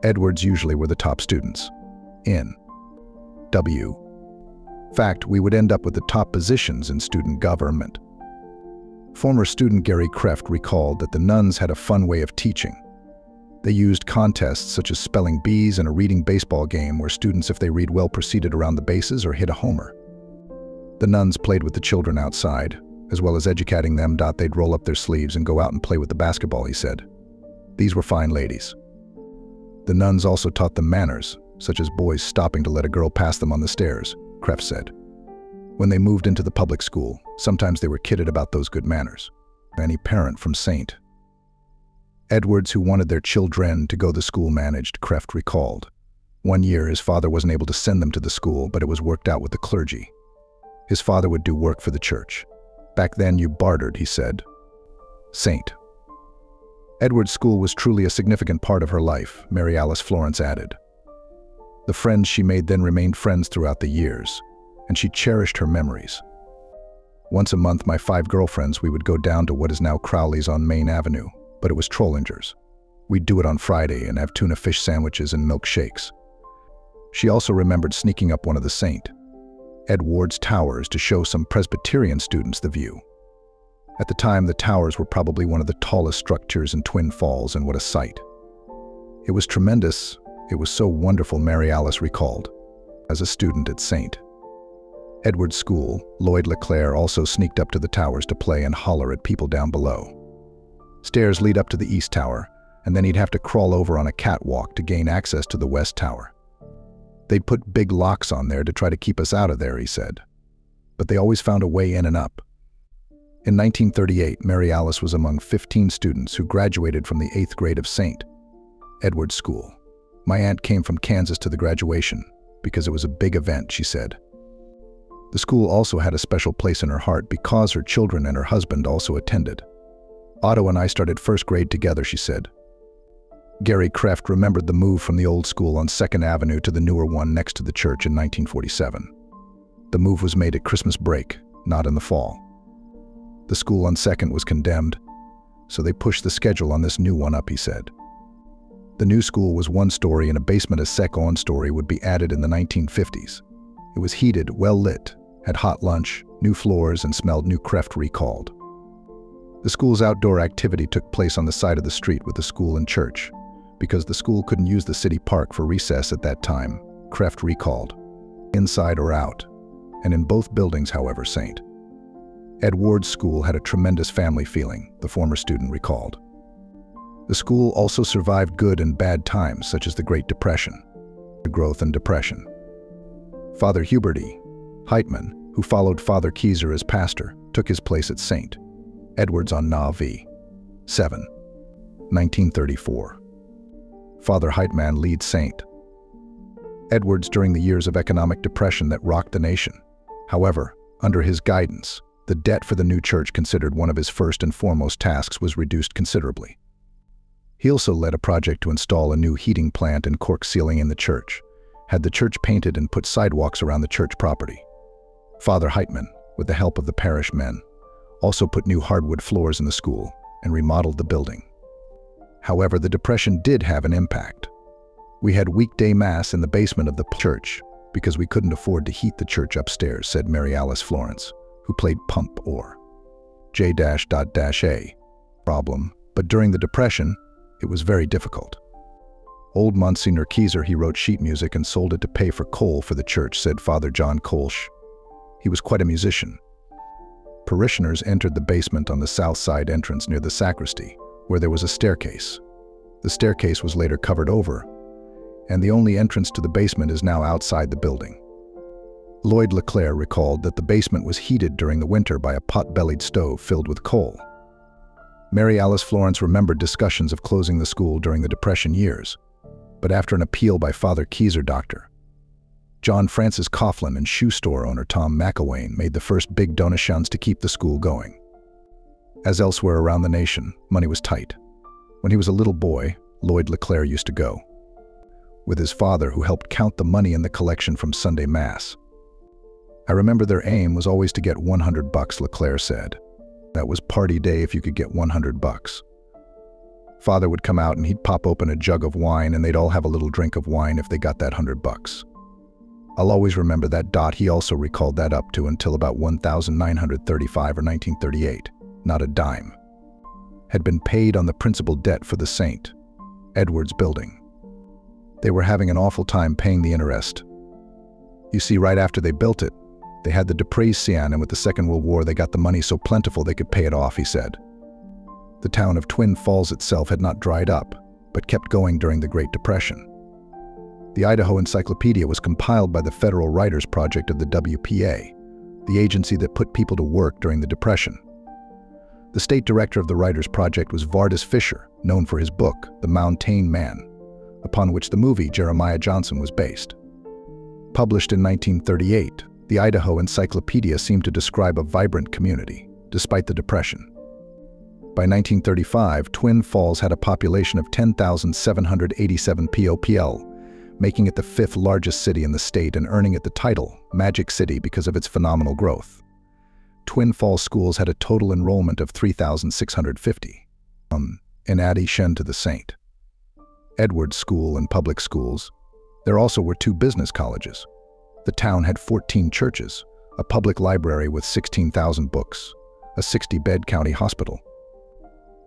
Edward's usually were the top students. In fact, we would end up with the top positions in student government. Former student Gary Kreft recalled that the nuns had a fun way of teaching. They used contests such as spelling bees and a reading baseball game where students, if they read well, proceeded around the bases or hit a homer. The nuns played with the children outside, as well as educating them. They'd roll up their sleeves and go out and play with the basketball, he said. These were fine ladies. The nuns also taught them manners, such as boys stopping to let a girl pass them on the stairs, Kreft said. When they moved into the public school, sometimes they were kidded about those good manners. Any parent from St. Edward's who wanted their children to go to school managed, Kreft recalled. One year, his father wasn't able to send them to the school, but it was worked out with the clergy. His father would do work for the church. Back then you bartered, he said. St. Edward's school was truly a significant part of her life, Mary Alice Florence added. The friends she made then remained friends throughout the years, and she cherished her memories. Once a month, my 5 girlfriends, we would go down to what is now Crowley's on Main Avenue, but it was Trollinger's. We'd do it on Friday and have tuna fish sandwiches and milkshakes. She also remembered sneaking up one of the St. Edward's towers to show some Presbyterian students the view. At the time, the towers were probably one of the tallest structures in Twin Falls, and what a sight. It was tremendous. It was so wonderful, Mary Alice recalled. As a student at St. Edward's school, Lloyd LeClaire, also sneaked up to the towers to play and holler at people down below. Stairs lead up to the East Tower, and then he'd have to crawl over on a catwalk to gain access to the West Tower. They'd put big locks on there to try to keep us out of there, he said. But they always found a way in and up. In 1938, Mary Alice was among 15 students who graduated from the 8th grade of St. Edward's School. My aunt came from Kansas to the graduation because it was a big event, she said. The school also had a special place in her heart because her children and her husband also attended. Otto and I started 1st grade together, she said. Gary Kreft remembered the move from the old school on 2nd Avenue to the newer one next to the church in 1947. The move was made at Christmas break, not in the fall. The school on 2nd was condemned, so they pushed the schedule on this new one up, he said. The new school was 1 story and a basement, a second story would be added in the 1950s. It was heated, well lit, had hot lunch, new floors, and smelled new. Kreft recalled. The school's outdoor activity took place on the side of the street with the school and church, because the school couldn't use the city park for recess at that time, Kreft recalled. Inside or out, and in both buildings, however, St. Edward's School had a tremendous family feeling, the former student recalled. The school also survived good and bad times, such as the Great Depression, growth and depression. Father Hubert E. Heitman, who followed Father Keyser as pastor, took his place at St. Edward's on Na v. 7, 1934. Father Heitman leads St. Edward's during the years of economic depression that rocked the nation. However, under his guidance, the debt for the new church, considered one of his first and foremost tasks, was reduced considerably. He also led a project to install a new heating plant and cork ceiling in the church, had the church painted and put sidewalks around the church property. Father Heitman, with the help of the parish men, also put new hardwood floors in the school and remodeled the building. However, the Depression did have an impact. We had weekday mass in the basement of the church because we couldn't afford to heat the church upstairs, said Mary Alice Florence, who played pump or J-A problem, but during the Depression, it was very difficult. Old Monsignor Keyser, he wrote sheet music and sold it to pay for coal for the church, said Father John Kolsch. He was quite a musician. Parishioners entered the basement on the south side entrance near the sacristy, where there was a staircase. The staircase was later covered over, and the only entrance to the basement is now outside the building. Lloyd LeClaire recalled that the basement was heated during the winter by a pot-bellied stove filled with coal. Mary Alice Florence remembered discussions of closing the school during the Depression years, but after an appeal by Father Keyser, Dr. John Francis Coughlin and shoe store owner Tom McElwain made the first big donations to keep the school going. As elsewhere around the nation, money was tight. When he was a little boy, Lloyd LeClaire used to go with his father, who helped count the money in the collection from Sunday Mass. I remember their aim was always to get $100, LeClaire said. That was party day if you could get $100. Father would come out and he'd pop open a jug of wine and they'd all have a little drink of wine if they got that $100. I'll always remember that. He also recalled that up to until about 1935 or 1938, not a dime had been paid on the principal debt for the St. Edward's building. They were having an awful time paying the interest. You see, right after they built it, they had the Depression, and with the Second World War they got the money so plentiful they could pay it off, he said. The town of Twin Falls itself had not dried up, but kept going during the Great Depression. The Idaho Encyclopedia was compiled by the Federal Writers Project of the WPA, the agency that put people to work during the Depression. The state director of the Writers Project was Vardis Fisher, known for his book, The Mountain Man, upon which the movie Jeremiah Johnson was based. Published in 1938, the Idaho Encyclopedia seemed to describe a vibrant community, despite the Depression. By 1935, Twin Falls had a population of 10,787 POPL, making it the 5th largest city in the state and earning it the title, Magic City, because of its phenomenal growth. Twin Falls schools had a total enrollment of 3,650. In addition to the St. Edward's School and public schools, there also were 2 business colleges. The town had 14 churches, a public library with 16,000 books, a 60-bed county hospital,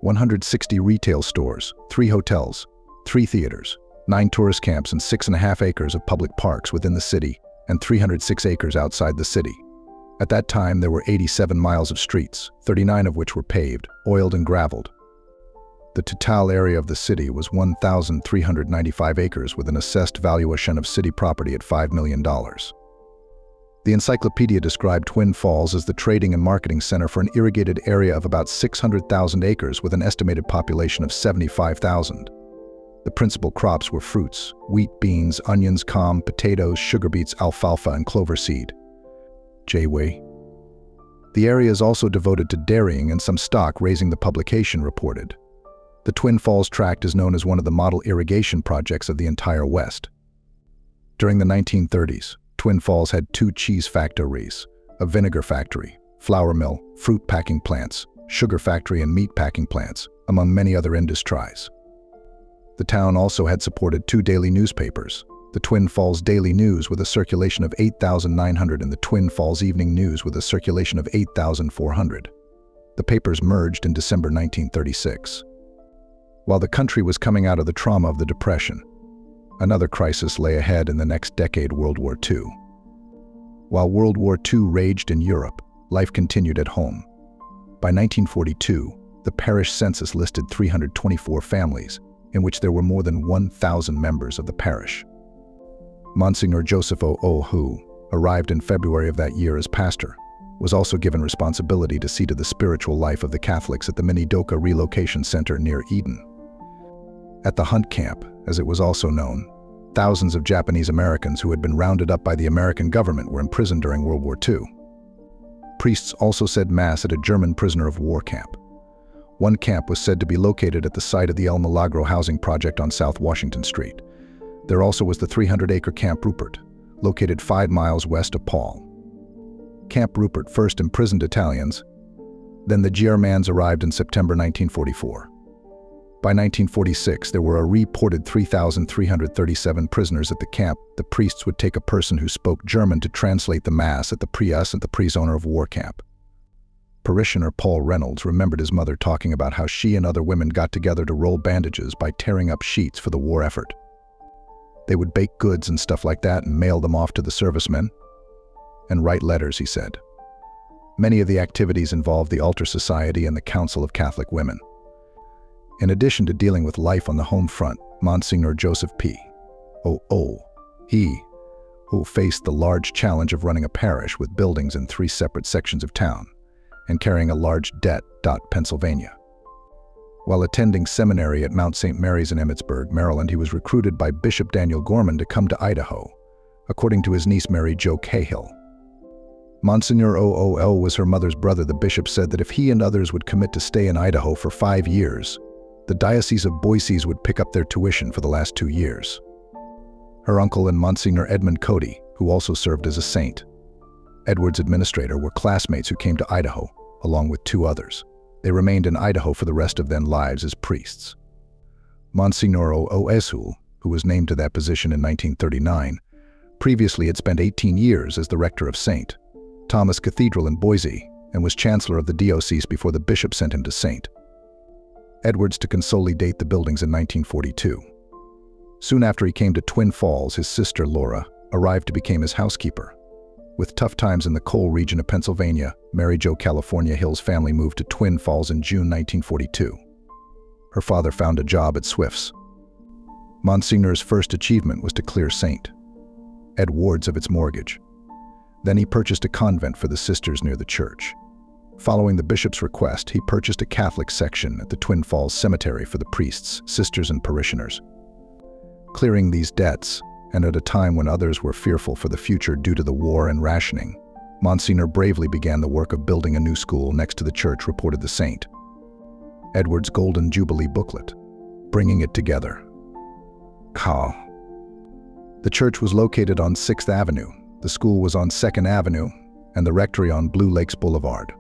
160 retail stores, 3 hotels, 3 theaters, 9 tourist camps, and 6.5 acres of public parks within the city, and 306 acres outside the city. At that time, there were 87 miles of streets, 39 of which were paved, oiled and graveled. The total area of the city was 1,395 acres with an assessed valuation of city property at $5 million. The encyclopedia described Twin Falls as the trading and marketing center for an irrigated area of about 600,000 acres with an estimated population of 75,000. The principal crops were fruits, wheat, beans, onions, palm, potatoes, sugar beets, alfalfa, and clover seed. J-Way. The area is also devoted to dairying and some stock raising, the publication reported. The Twin Falls tract is known as one of the model irrigation projects of the entire West. During the 1930s, Twin Falls had 2 cheese factories, a vinegar factory, flour mill, fruit packing plants, sugar factory, and meat packing plants, among many other industries. The town also had supported 2 daily newspapers, the Twin Falls Daily News with a circulation of 8,900 and the Twin Falls Evening News with a circulation of 8,400. The papers merged in December 1936. While the country was coming out of the trauma of the Depression, another crisis lay ahead in the next decade, World War II. While World War II raged in Europe, life continued at home. By 1942, the parish census listed 324 families, in which there were more than 1,000 members of the parish. Monsignor Joseph O. who arrived in February of that year as pastor, was also given responsibility to see to the spiritual life of the Catholics at the Minidoka Relocation Center near Eden. At the Hunt Camp, as it was also known, thousands of Japanese Americans who had been rounded up by the American government were imprisoned during World War II. Priests also said Mass at a German prisoner of war camp. One camp was said to be located at the site of the El Milagro housing project on South Washington Street. There also was the 300-acre Camp Rupert, located 5 miles west of Paul. Camp Rupert first imprisoned Italians, then the Germans arrived in September 1944. By 1946, there were a reported 3,337 prisoners at the camp. The priests would take a person who spoke German to translate the Mass at the prius and the prisoner of war camp. Parishioner Paul Reynolds remembered his mother talking about how she and other women got together to roll bandages by tearing up sheets for the war effort. They would bake goods and stuff like that and mail them off to the servicemen and write letters, he said. Many of the activities involved the Altar Society and the Council of Catholic Women. In addition to dealing with life on the home front, Monsignor Joseph P. He who faced the large challenge of running a parish with buildings in 3 separate sections of town and carrying a large debt. Pennsylvania. While attending seminary at Mount St. Mary's in Emmitsburg, Maryland, he was recruited by Bishop Daniel Gorman to come to Idaho, according to his niece Mary Jo Cahill. Monsignor OOL was her mother's brother. The bishop said that if he and others would commit to stay in Idaho for 5 years, the Diocese of Boise would pick up their tuition for the last 2 years. Her uncle and Monsignor Edmund Cody, who also served as a saint, Edward's administrator, were classmates who came to Idaho, along with 2 others. They remained in Idaho for the rest of their lives as priests. Monsignor Oesul, who was named to that position in 1939, previously had spent 18 years as the rector of St. Thomas Cathedral in Boise and was chancellor of the diocese before the bishop sent him to St. Edwards to consolidate the buildings in 1942. Soon after he came to Twin Falls, his sister Laura arrived to become his housekeeper. With tough times in the coal region of Pennsylvania, Mary Jo California Hill's family moved to Twin Falls in June 1942. Her father found a job at Swift's. Monsignor's first achievement was to clear St. Edwards of its mortgage. Then he purchased a convent for the sisters near the church. Following the bishop's request, he purchased a Catholic section at the Twin Falls Cemetery for the priests, sisters, and parishioners. Clearing these debts, and at a time when others were fearful for the future due to the war and rationing, Monsignor bravely began the work of building a new school next to the church, reported the St. Edward's Golden Jubilee booklet, bringing it together. The church was located on 6th Avenue, the school was on 2nd Avenue, and the rectory on Blue Lakes Boulevard.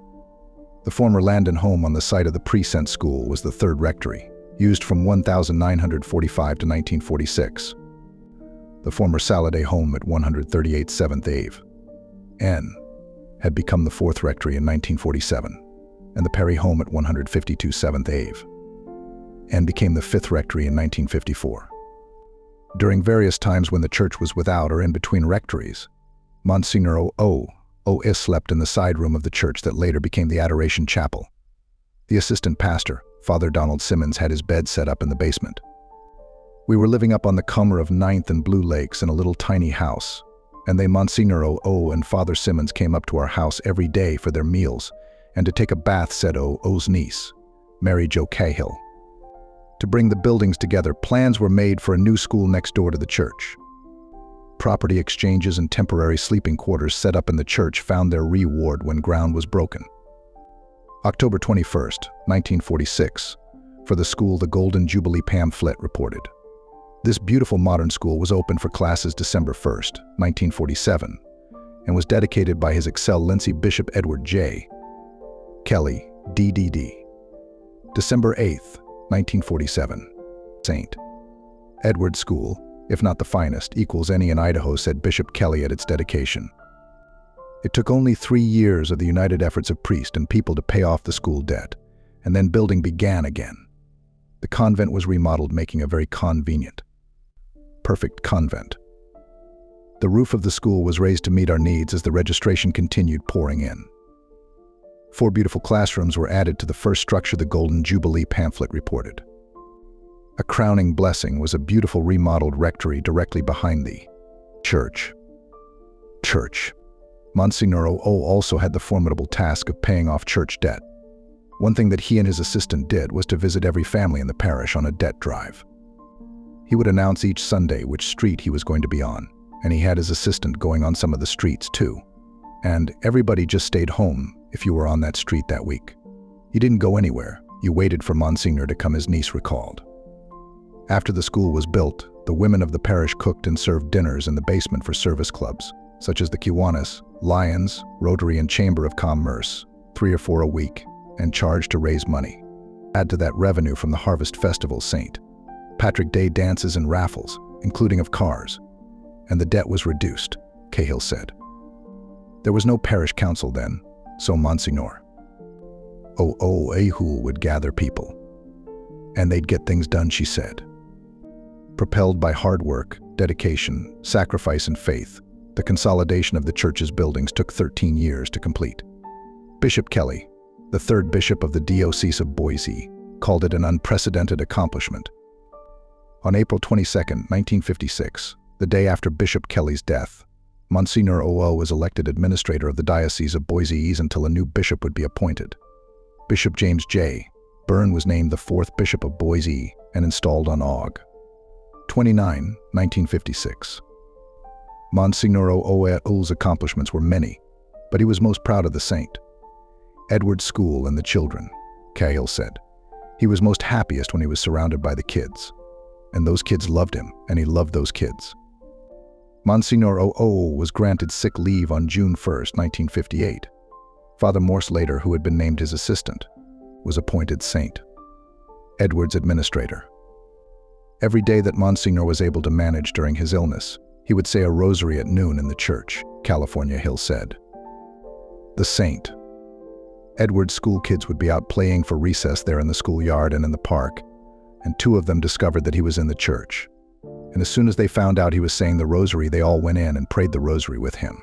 The former land and home on the site of the Precense School was the 3rd rectory, used from 1945 to 1946. The former Saladay home at 138 7th Ave. N. had become the 4th rectory in 1947, and the Perry home at 152 7th Ave. N became the 5th rectory in 1954. During various times when the church was without or in between rectories, Monsignor O. O.S. slept in the side room of the church that later became the Adoration Chapel. The assistant pastor, Father Donald Simmons, had his bed set up in the basement. We were living up on the corner of 9th and Blue Lakes in a little tiny house, and Monsignor O.O. and Father Simmons came up to our house every day for their meals and to take a bath, said O.O.'s niece, Mary Jo Cahill. To bring the buildings together, plans were made for a new school next door to the church. Property exchanges and temporary sleeping quarters set up in the church found their reward when ground was broken. October 21st, 1946, for the school, the Golden Jubilee pamphlet reported. This beautiful modern school was opened for classes December 1st, 1947, and was dedicated by His Excellency Bishop Edward J. Kelly, DDD. December 8th, 1947, St. Edward's School, if not the finest, equals any in Idaho, said Bishop Kelly at its dedication. It took only 3 years of the united efforts of priests and people to pay off the school debt, and then building began again. The convent was remodeled, making a very convenient, perfect convent. The roof of the school was raised to meet our needs as the registration continued pouring in. 4 beautiful classrooms were added to the first structure, the Golden Jubilee pamphlet reported. A crowning blessing was a beautiful remodeled rectory directly behind the church. Monsignor O.O. also had the formidable task of paying off church debt. One thing that he and his assistant did was to visit every family in the parish on a debt drive. He would announce each Sunday which street he was going to be on, and he had his assistant going on some of the streets too. And everybody just stayed home if you were on that street that week. You didn't go anywhere. You waited for Monsignor to come, his niece recalled. After the school was built, the women of the parish cooked and served dinners in the basement for service clubs, such as the Kiwanis, Lions, Rotary, and Chamber of Commerce, 3 or 4 a week, and charged to raise money. Add to that revenue from the Harvest Festival, St. Patrick Day dances and raffles, including of cars, and the debt was reduced, Cahill said. There was no parish council then, so Monsignor O.O. would gather people, and they'd get things done, she said. Propelled by hard work, dedication, sacrifice, and faith, the consolidation of the church's buildings took 13 years to complete. Bishop Kelly, the 3rd bishop of the Diocese of Boise, called it an unprecedented accomplishment. On April 22, 1956, the day after Bishop Kelly's death, Monsignor O.O. was elected administrator of the Diocese of Boise until a new bishop would be appointed. Bishop James J. Byrne was named the 4th bishop of Boise and installed on Aug. 29, 1956. Monsignor O.O.'s accomplishments were many, but he was most proud of the St. Edward's School and the children, Cahill said. He was most happiest when he was surrounded by the kids, and those kids loved him, and he loved those kids. Monsignor O.O. was granted sick leave on June 1, 1958. Father Morse later, who had been named his assistant, was appointed St. Edward's administrator. Every day that Monsignor was able to manage during his illness, he would say a rosary at noon in the church, California Hill said. The St. Edward's school kids would be out playing for recess there in the schoolyard and in the park, and 2 of them discovered that he was in the church. And as soon as they found out he was saying the rosary, they all went in and prayed the rosary with him.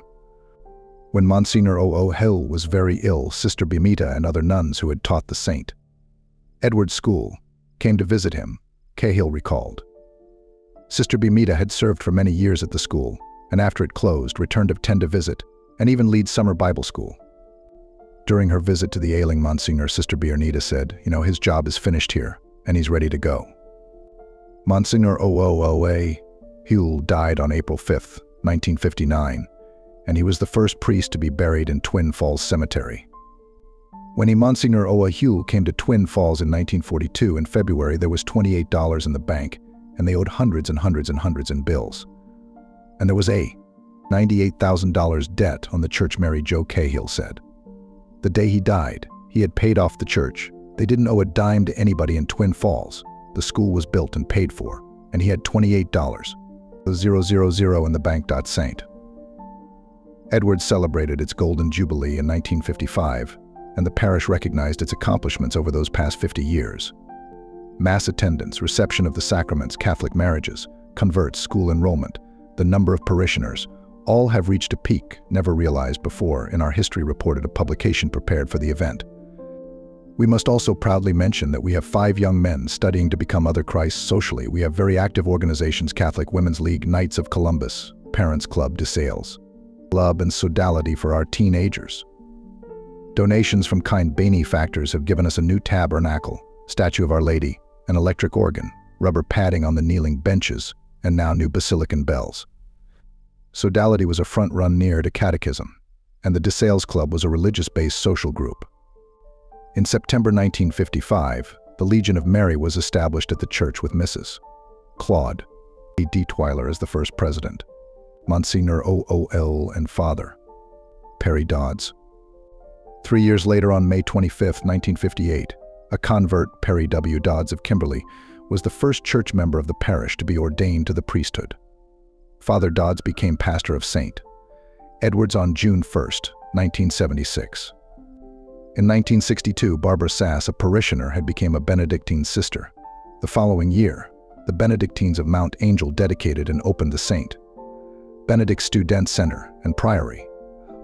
When Monsignor O.O. Hill was very ill, Sister Bimita and other nuns who had taught the St. Edward's School came to visit him, Cahill recalled. Sister Bimita had served for many years at the school, and after it closed, returned of 10 to visit, and even lead summer Bible school. During her visit to the ailing Monsignor, Sister Bernita said, his job is finished here, and he's ready to go. Monsignor O.O.A. Hill died on April 5, 1959, and he was the first priest to be buried in Twin Falls Cemetery. When Monsignor O.A. Hill came to Twin Falls in 1942, in February, there was $28 in the bank, and they owed hundreds and hundreds and hundreds in bills. And there was a $98,000 debt on the church, Mary Jo Cahill said. The day he died, he had paid off the church. They didn't owe a dime to anybody in Twin Falls. The school was built and paid for, and he had $28,000 in the bank. St. Edward celebrated its Golden Jubilee in 1955, and the parish recognized its accomplishments over those past 50 years. Mass attendance, reception of the sacraments, Catholic marriages, converts, school enrollment, the number of parishioners, All have reached a peak never realized before in our history, reported a publication prepared for the event. We must also proudly mention that we have 5 young men studying to become other Christs socially. We have very active organizations: Catholic Women's League, Knights of Columbus, Parents Club de Sales, Club and Sodality for our teenagers. Donations from kind benefactors have given us a new tabernacle, statue of Our Lady, an electric organ, rubber padding on the kneeling benches, and now new basilican bells. Sodality was a front run near to catechism, and the De Sales Club was a religious-based social group. In September 1955, the Legion of Mary was established at the church with Mrs. Claude E. Detweiler as the first president, Monsignor O.O.L. and Father Perry Dodds. 3 years later, on May 25, 1958, a convert, Perry W. Dodds of Kimberly, was the first church member of the parish to be ordained to the priesthood. Father Dodds became pastor of St. Edward's on June 1, 1976. In 1962, Barbara Sass, a parishioner, had become a Benedictine sister. The following year, the Benedictines of Mount Angel dedicated and opened the St. Benedict Student Center and Priory,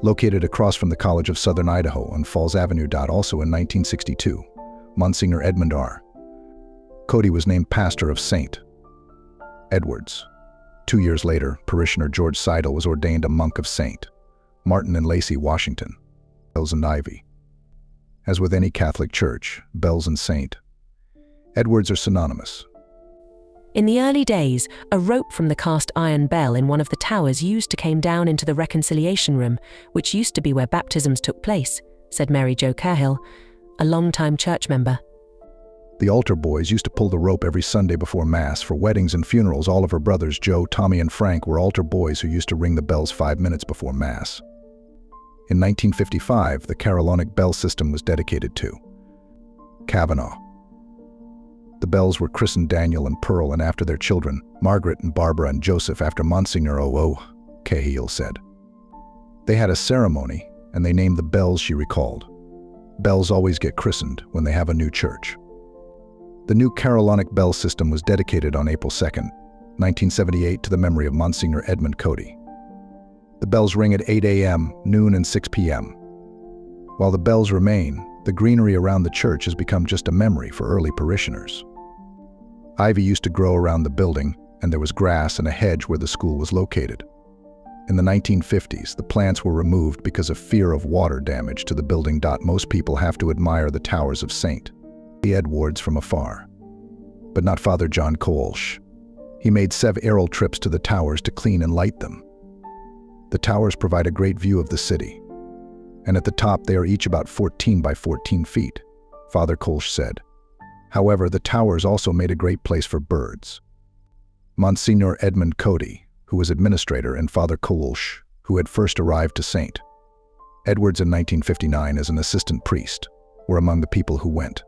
located across from the College of Southern Idaho on Falls Avenue. Also in 1962, Monsignor Edmund R. Cody was named pastor of St. Edward's. 2 years later, parishioner George Seidel was ordained a monk of St. Martin and Lacey, Washington. Bells and Ivy. As with any Catholic church, bells and St. Edward's are synonymous. In the early days, a rope from the cast iron bell in one of the towers came down into the reconciliation room, which used to be where baptisms took place, said Mary Jo Cahill, a longtime church member. The altar boys used to pull the rope every Sunday before Mass. For weddings and funerals, all of her brothers, Joe, Tommy, and Frank, were altar boys who used to ring the bells 5 minutes before Mass. In 1955, the Carolinic bell system was dedicated to Kavanaugh. The bells were christened Daniel and Pearl, and after their children, Margaret and Barbara and Joseph, after Monsignor O.O. Cahill said. They had a ceremony, and they named the bells, she recalled. Bells always get christened when they have a new church. The new Carolinic bell system was dedicated on April 2, 1978, to the memory of Monsignor Edmund Cody. The bells ring at 8 a.m., noon, and 6 p.m. While the bells remain, the greenery around the church has become just a memory for early parishioners. Ivy used to grow around the building, and there was grass and a hedge where the school was located. In the 1950s, the plants were removed because of fear of water damage to the building. Most people have to admire the towers of St. Edward's from afar. But not Father John Colsch. He made several trips to the towers to clean and light them. The towers provide a great view of the city, and at the top they are each about 14 by 14 feet, Father Colsch said. However, the towers also made a great place for birds. Monsignor Edmund Cody, who was administrator, and Father Colsch, who had first arrived to St. Edward's in 1959 as an assistant priest, were among the people who went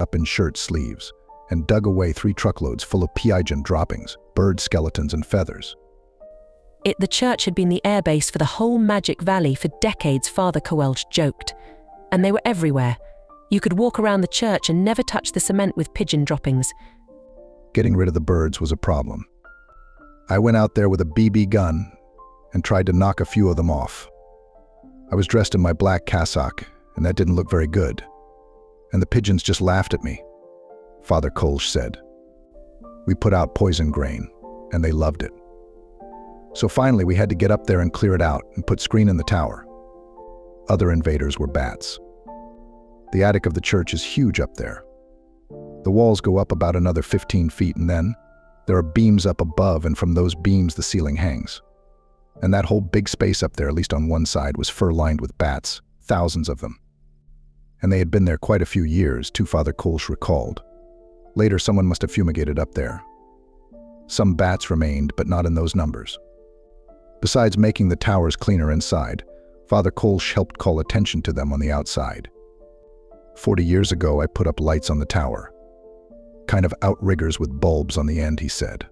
up in shirt sleeves and dug away 3 truckloads full of pigeon droppings, bird skeletons, and feathers. The church had been the airbase for the whole Magic Valley for decades, Father Colsch joked. And they were everywhere. You could walk around the church and never touch the cement with pigeon droppings. Getting rid of the birds was a problem. I went out there with a BB gun and tried to knock a few of them off. I was dressed in my black cassock, and that didn't look very good. And the pigeons just laughed at me, Father Colsch said. We put out poison grain, and they loved it. So finally, we had to get up there and clear it out and put screen in the tower. Other invaders were bats. The attic of the church is huge up there. The walls go up about another 15 feet, and then there are beams up above, and from those beams the ceiling hangs. And that whole big space up there, at least on one side, was fur-lined with bats, thousands of them. And they had been there quite a few years, too, Father Colsch recalled. Later, someone must have fumigated up there. Some bats remained, but not in those numbers. Besides making the towers cleaner inside, Father Colsch helped call attention to them on the outside. 40 years ago, I put up lights on the tower. Kind of outriggers with bulbs on the end, he said.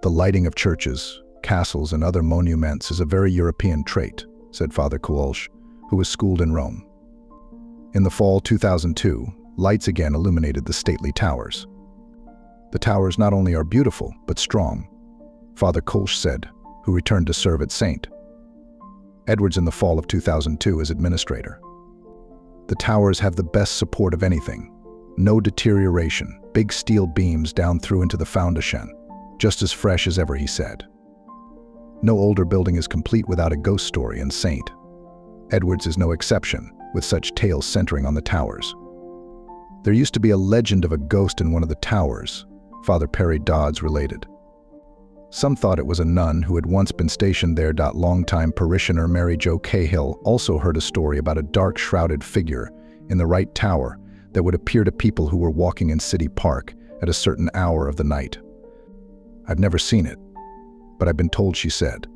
The lighting of churches, castles, and other monuments is a very European trait, said Father Colsch, who was schooled in Rome. In the fall 2002, lights again illuminated the stately towers. The towers not only are beautiful, but strong, Father Colsch said, who returned to serve at St. Edward's in the fall of 2002 as administrator. The towers have the best support of anything. No deterioration, big steel beams down through into the foundation, just as fresh as ever, he said. No older building is complete without a ghost story, and St. Edward's is no exception, with such tales centering on the towers. There used to be a legend of a ghost in one of the towers, Father Perry Dodds related. Some thought it was a nun who had once been stationed there. Longtime parishioner Mary Jo Cahill also heard a story about a dark shrouded figure in the right tower that would appear to people who were walking in City Park at a certain hour of the night. I've never seen it, but I've been told, she said.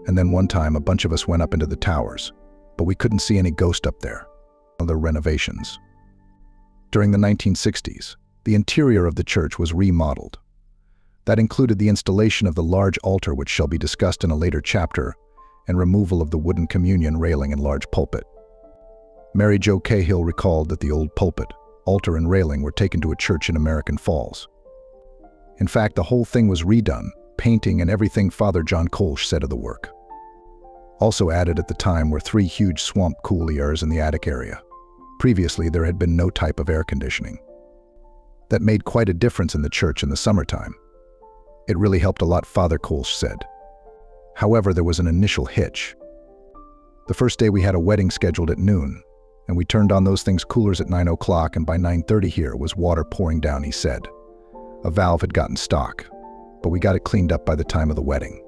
And then one time a bunch of us went up into the towers, but we couldn't see any ghost up there. Other renovations. During the 1960s, the interior of the church was remodeled. That included the installation of the large altar, which shall be discussed in a later chapter, and removal of the wooden communion railing and large pulpit. Mary Jo Cahill recalled that the old pulpit, altar, and railing were taken to a church in American Falls. In fact, the whole thing was redone, painting and everything. Father John Kolsch said of the work. Also added at the time were 3 huge swamp couloirs in the attic area. Previously, there had been no type of air conditioning. That made quite a difference in the church in the summertime. It really helped a lot, Father Kolsch said. However, there was an initial hitch. The first day we had a wedding scheduled at noon, and we turned on those things coolers at 9 o'clock, and by 9:30 here was water pouring down, he said. A valve had gotten stuck, but we got it cleaned up by the time of the wedding.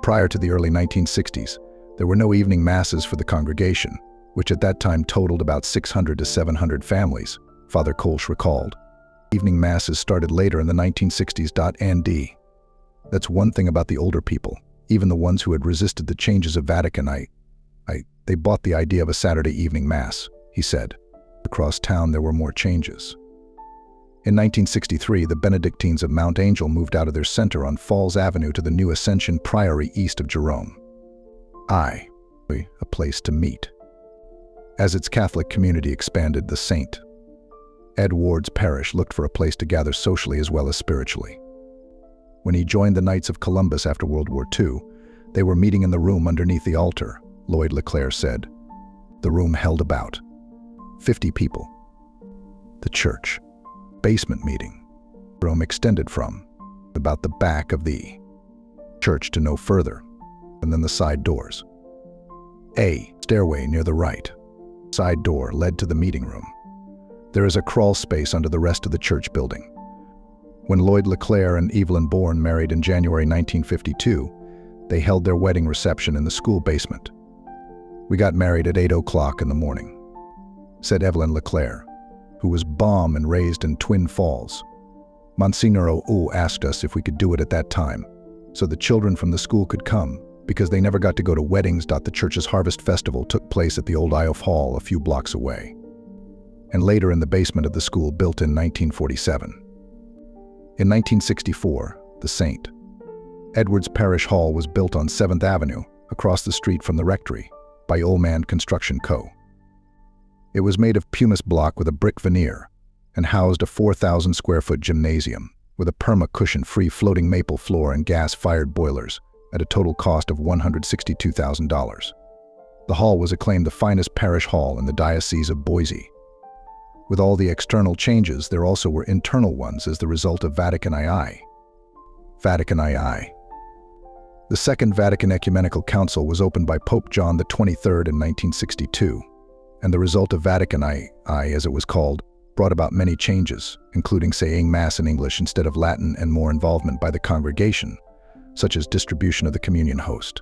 Prior to the early 1960s, there were no evening masses for the congregation, which at that time totaled about 600 to 700 families, Father Kolsch recalled. Evening masses started later in the 1960s. That's one thing about the older people, even the ones who had resisted the changes of Vatican they bought the idea of a Saturday evening mass, he said. Across town there were more changes. In 1963, the Benedictines of Mount Angel moved out of their center on Falls Avenue to the new Ascension Priory east of Jerome. A place to meet. As its Catholic community expanded, the St. Edward's Parish looked for a place to gather socially as well as spiritually. When he joined the Knights of Columbus after World War II, they were meeting in the room underneath the altar, Lloyd LeClaire said. The room held about 50 people. The church basement meeting room extended from about the back of the church to no further, and then the side doors. A stairway near the right side door led to the meeting room. There is a crawl space under the rest of the church building. When Lloyd LeClaire and Evelyn Bourne married in January 1952, they held their wedding reception in the school basement. We got married at 8 o'clock in the morning, said Evelyn LeClaire, who was born and raised in Twin Falls. Monsignor O asked us if we could do it at that time, so the children from the school could come, because they never got to go to weddings. The church's Harvest Festival took place at the old Iof Hall a few blocks away, and later in the basement of the school built in 1947. In 1964, the St. Edward's Parish Hall was built on 7th Avenue, across the street from the rectory, by Old Man Construction Co. It was made of pumice block with a brick veneer and housed a 4,000 square foot gymnasium with a perma-cushion-free floating maple floor and gas-fired boilers at a total cost of $162,000. The hall was acclaimed the finest parish hall in the Diocese of Boise. With all the external changes, there also were internal ones as the result of Vatican II. Vatican II. The Second Vatican Ecumenical Council was opened by Pope John XXIII in 1962, and the result of Vatican II, as it was called, brought about many changes, including saying Mass in English instead of Latin and more involvement by the congregation, such as distribution of the communion host.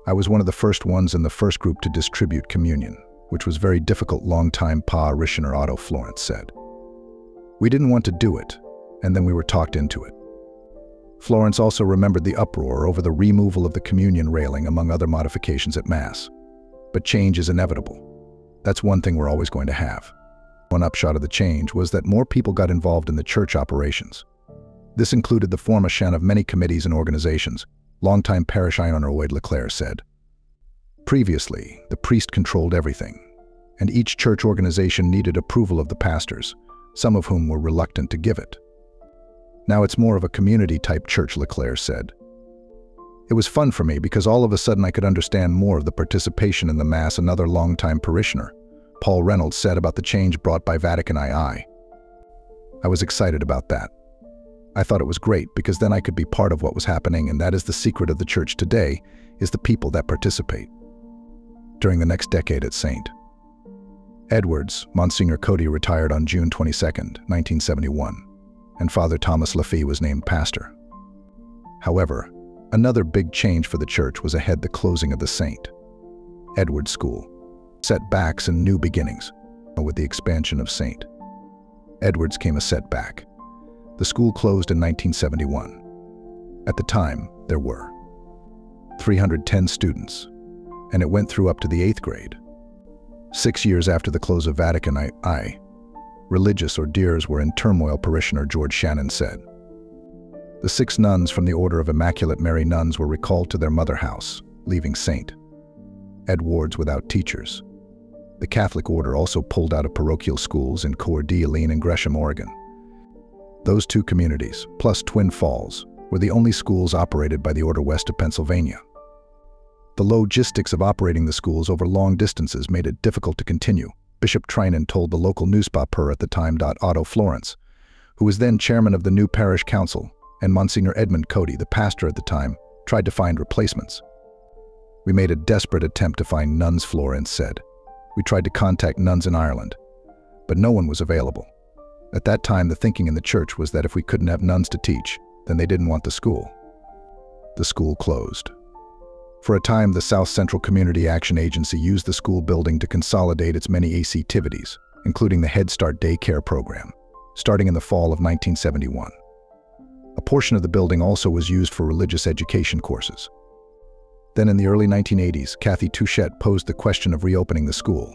I was one of the first ones in the first group to distribute communion, which was very difficult, longtime parishioner Otto Florence said. We didn't want to do it, and then we were talked into it. Florence also remembered the uproar over the removal of the communion railing among other modifications at Mass. But change is inevitable. That's one thing we're always going to have. One upshot of the change was that more people got involved in the church operations. This included the formation of many committees and organizations, longtime parish owner Lloyd LeClaire said. Previously, the priest controlled everything, and each church organization needed approval of the pastors, some of whom were reluctant to give it. Now it's more of a community-type church, LeClaire said. It was fun for me because all of a sudden I could understand more of the participation in the Mass another longtime parishioner, Paul Reynolds, said about the change brought by Vatican II. I was excited about that. I thought it was great because then I could be part of what was happening, and that is the secret of the Church today, is the people that participate. During the next decade at St. Edward's, Monsignor Cody retired on June 22, 1971, and Father Thomas Lafee was named pastor. However, another big change for the Church was ahead: the closing of the St. Edward's School. Setbacks and new beginnings. With the expansion of St. Edward's came a setback. The school closed in 1971. At the time, there were 310 students, and it went through up to the 8th grade. 6 years after the close of Vatican II, religious ordeers were in turmoil, parishioner George Shannon said. The 6 nuns from the Order of Immaculate Mary Nuns were recalled to their mother house, leaving St. Edward's without teachers. The Catholic order also pulled out of parochial schools in Coeur d'Alene and Gresham, Oregon. Those 2 communities, plus Twin Falls, were the only schools operated by the order west of Pennsylvania. The logistics of operating the schools over long distances made it difficult to continue, Bishop Trinan told the local newspaper at the time. Otto Florence, who was then chairman of the new parish council, and Monsignor Edmund Cody, the pastor at the time, tried to find replacements. "We made a desperate attempt to find nuns," Florence said. "We tried to contact nuns in Ireland, but no one was available. At that time, the thinking in the church was that if we couldn't have nuns to teach, then they didn't want the school." The school closed. For a time, the South Central Community Action Agency used the school building to consolidate its many activities, including the Head Start daycare program, starting in the fall of 1971. A portion of the building also was used for religious education courses. Then in the early 1980s, Kathy Touchette posed the question of reopening the school.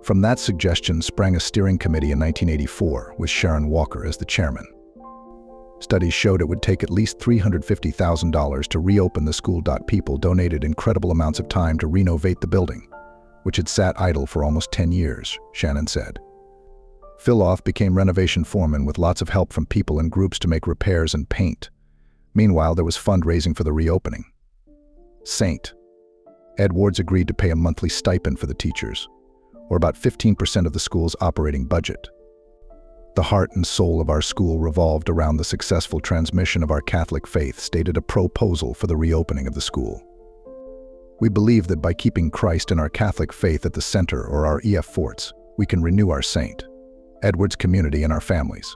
From that suggestion sprang a steering committee in 1984 with Sharon Walker as the chairman. Studies showed it would take at least $350,000 to reopen the school. People donated incredible amounts of time to renovate the building, which had sat idle for almost 10 years, Shannon said. Phil Off became renovation foreman with lots of help from people and groups to make repairs and paint. Meanwhile, there was fundraising for the reopening. St. Edward's agreed to pay a monthly stipend for the teachers, or about 15% of the school's operating budget. "The heart and soul of our school revolved around the successful transmission of our Catholic faith," stated a proposal for the reopening of the school. "We believe that by keeping Christ and our Catholic faith at the center, or our EF forts, we can renew our St. Edward's community and our families."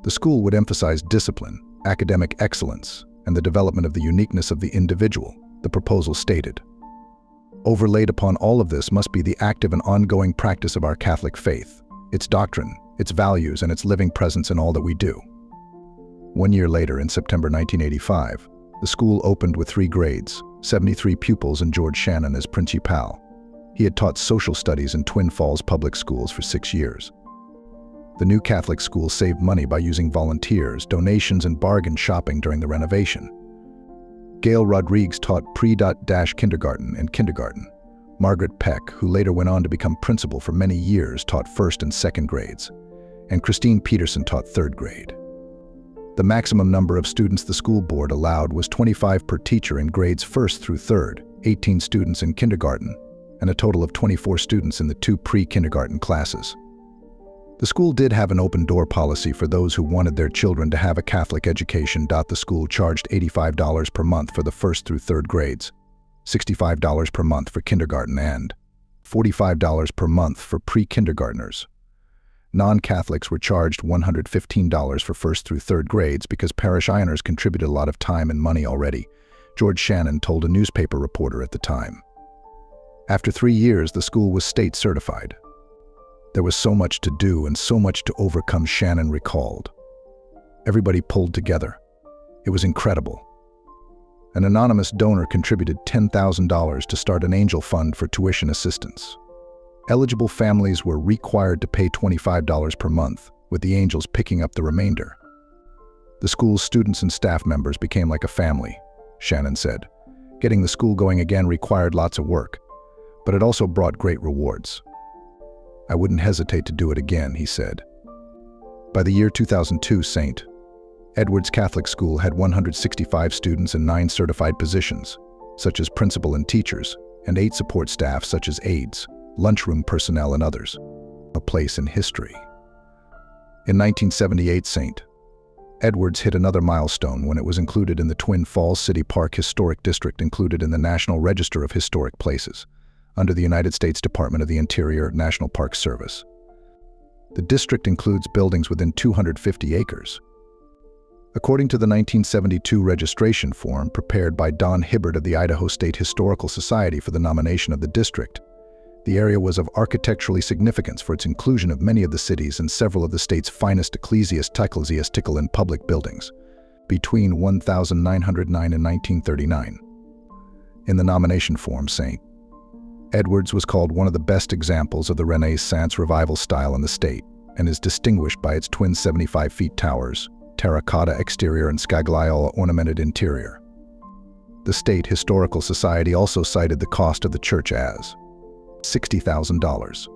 The school would emphasize discipline, academic excellence, and the development of the uniqueness of the individual, the proposal stated. "Overlaid upon all of this must be the active and ongoing practice of our Catholic faith, its doctrine, its values, and its living presence in all that we do." 1 year later, in September 1985, the school opened with 3 grades, 73 pupils, and George Shannon as principal. He had taught social studies in Twin Falls public schools for 6 years. The new Catholic school saved money by using volunteers, donations, and bargain shopping during the renovation. Gail Rodriguez taught pre-kindergarten and kindergarten. Margaret Peck, who later went on to become principal for many years, taught 1st and 2nd grades, and Christine Peterson taught 3rd grade. The maximum number of students the school board allowed was 25 per teacher in grades 1st through 3rd, 18 students in kindergarten, and a total of 24 students in the 2 pre-kindergarten classes. The school did have an open-door policy for those who wanted their children to have a Catholic education. The school charged $85 per month for the 1st through 3rd grades, $65 per month for kindergarten, and $45 per month for pre-kindergartners. Non-Catholics were charged $115 for 1st through 3rd grades because parish ironers contributed a lot of time and money already, George Shannon told a newspaper reporter at the time. After 3 years, the school was state certified. "There was so much to do and so much to overcome," Shannon recalled. "Everybody pulled together. It was incredible." An anonymous donor contributed $10,000 to start an angel fund for tuition assistance. Eligible families were required to pay $25 per month, with the angels picking up the remainder. "The school's students and staff members became like a family," Shannon said. "Getting the school going again required lots of work, but it also brought great rewards. I wouldn't hesitate to do it again," he said. By the year 2002, St. Edwards Catholic School had 165 students and 9 certified positions, such as principal and teachers, and 8 support staff such as aides, lunchroom personnel, and others. A place in history. In 1978, St. Edwards hit another milestone when it was included in the Twin Falls City Park Historic District, included in the National Register of Historic Places, under the United States Department of the Interior National Park Service. The district includes buildings within 250 acres. According to the 1972 registration form prepared by Don Hibbard of the Idaho State Historical Society for the nomination of the district, the area was of architecturally significance for its inclusion of many of the cities and several of the state's finest ecclesiastical and public buildings, between 1909 and 1939. In the nomination form, St. Edwards was called one of the best examples of the Renaissance revival style in the state, and is distinguished by its twin 75-feet towers, terracotta exterior, and scagliola-ornamented interior. The State Historical Society also cited the cost of the church as $60,000.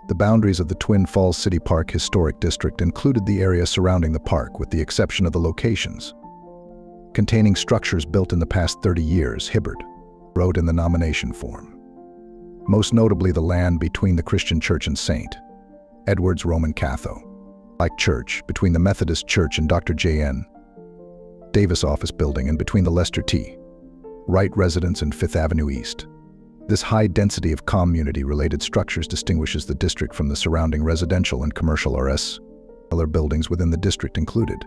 The boundaries of the Twin Falls City Park Historic District included the area surrounding the park, with the exception of the locations containing structures built in the past 30 years, Hibbard wrote in the nomination form. Most notably the land between the Christian Church and St. Edwards Roman Catholic Church, between the Methodist Church and Dr. J.N. Davis Office Building, and between the Lester T. Wright Residence and 5th Avenue East. This high density of community-related structures distinguishes the district from the surrounding residential and commercial RS. Other buildings within the district included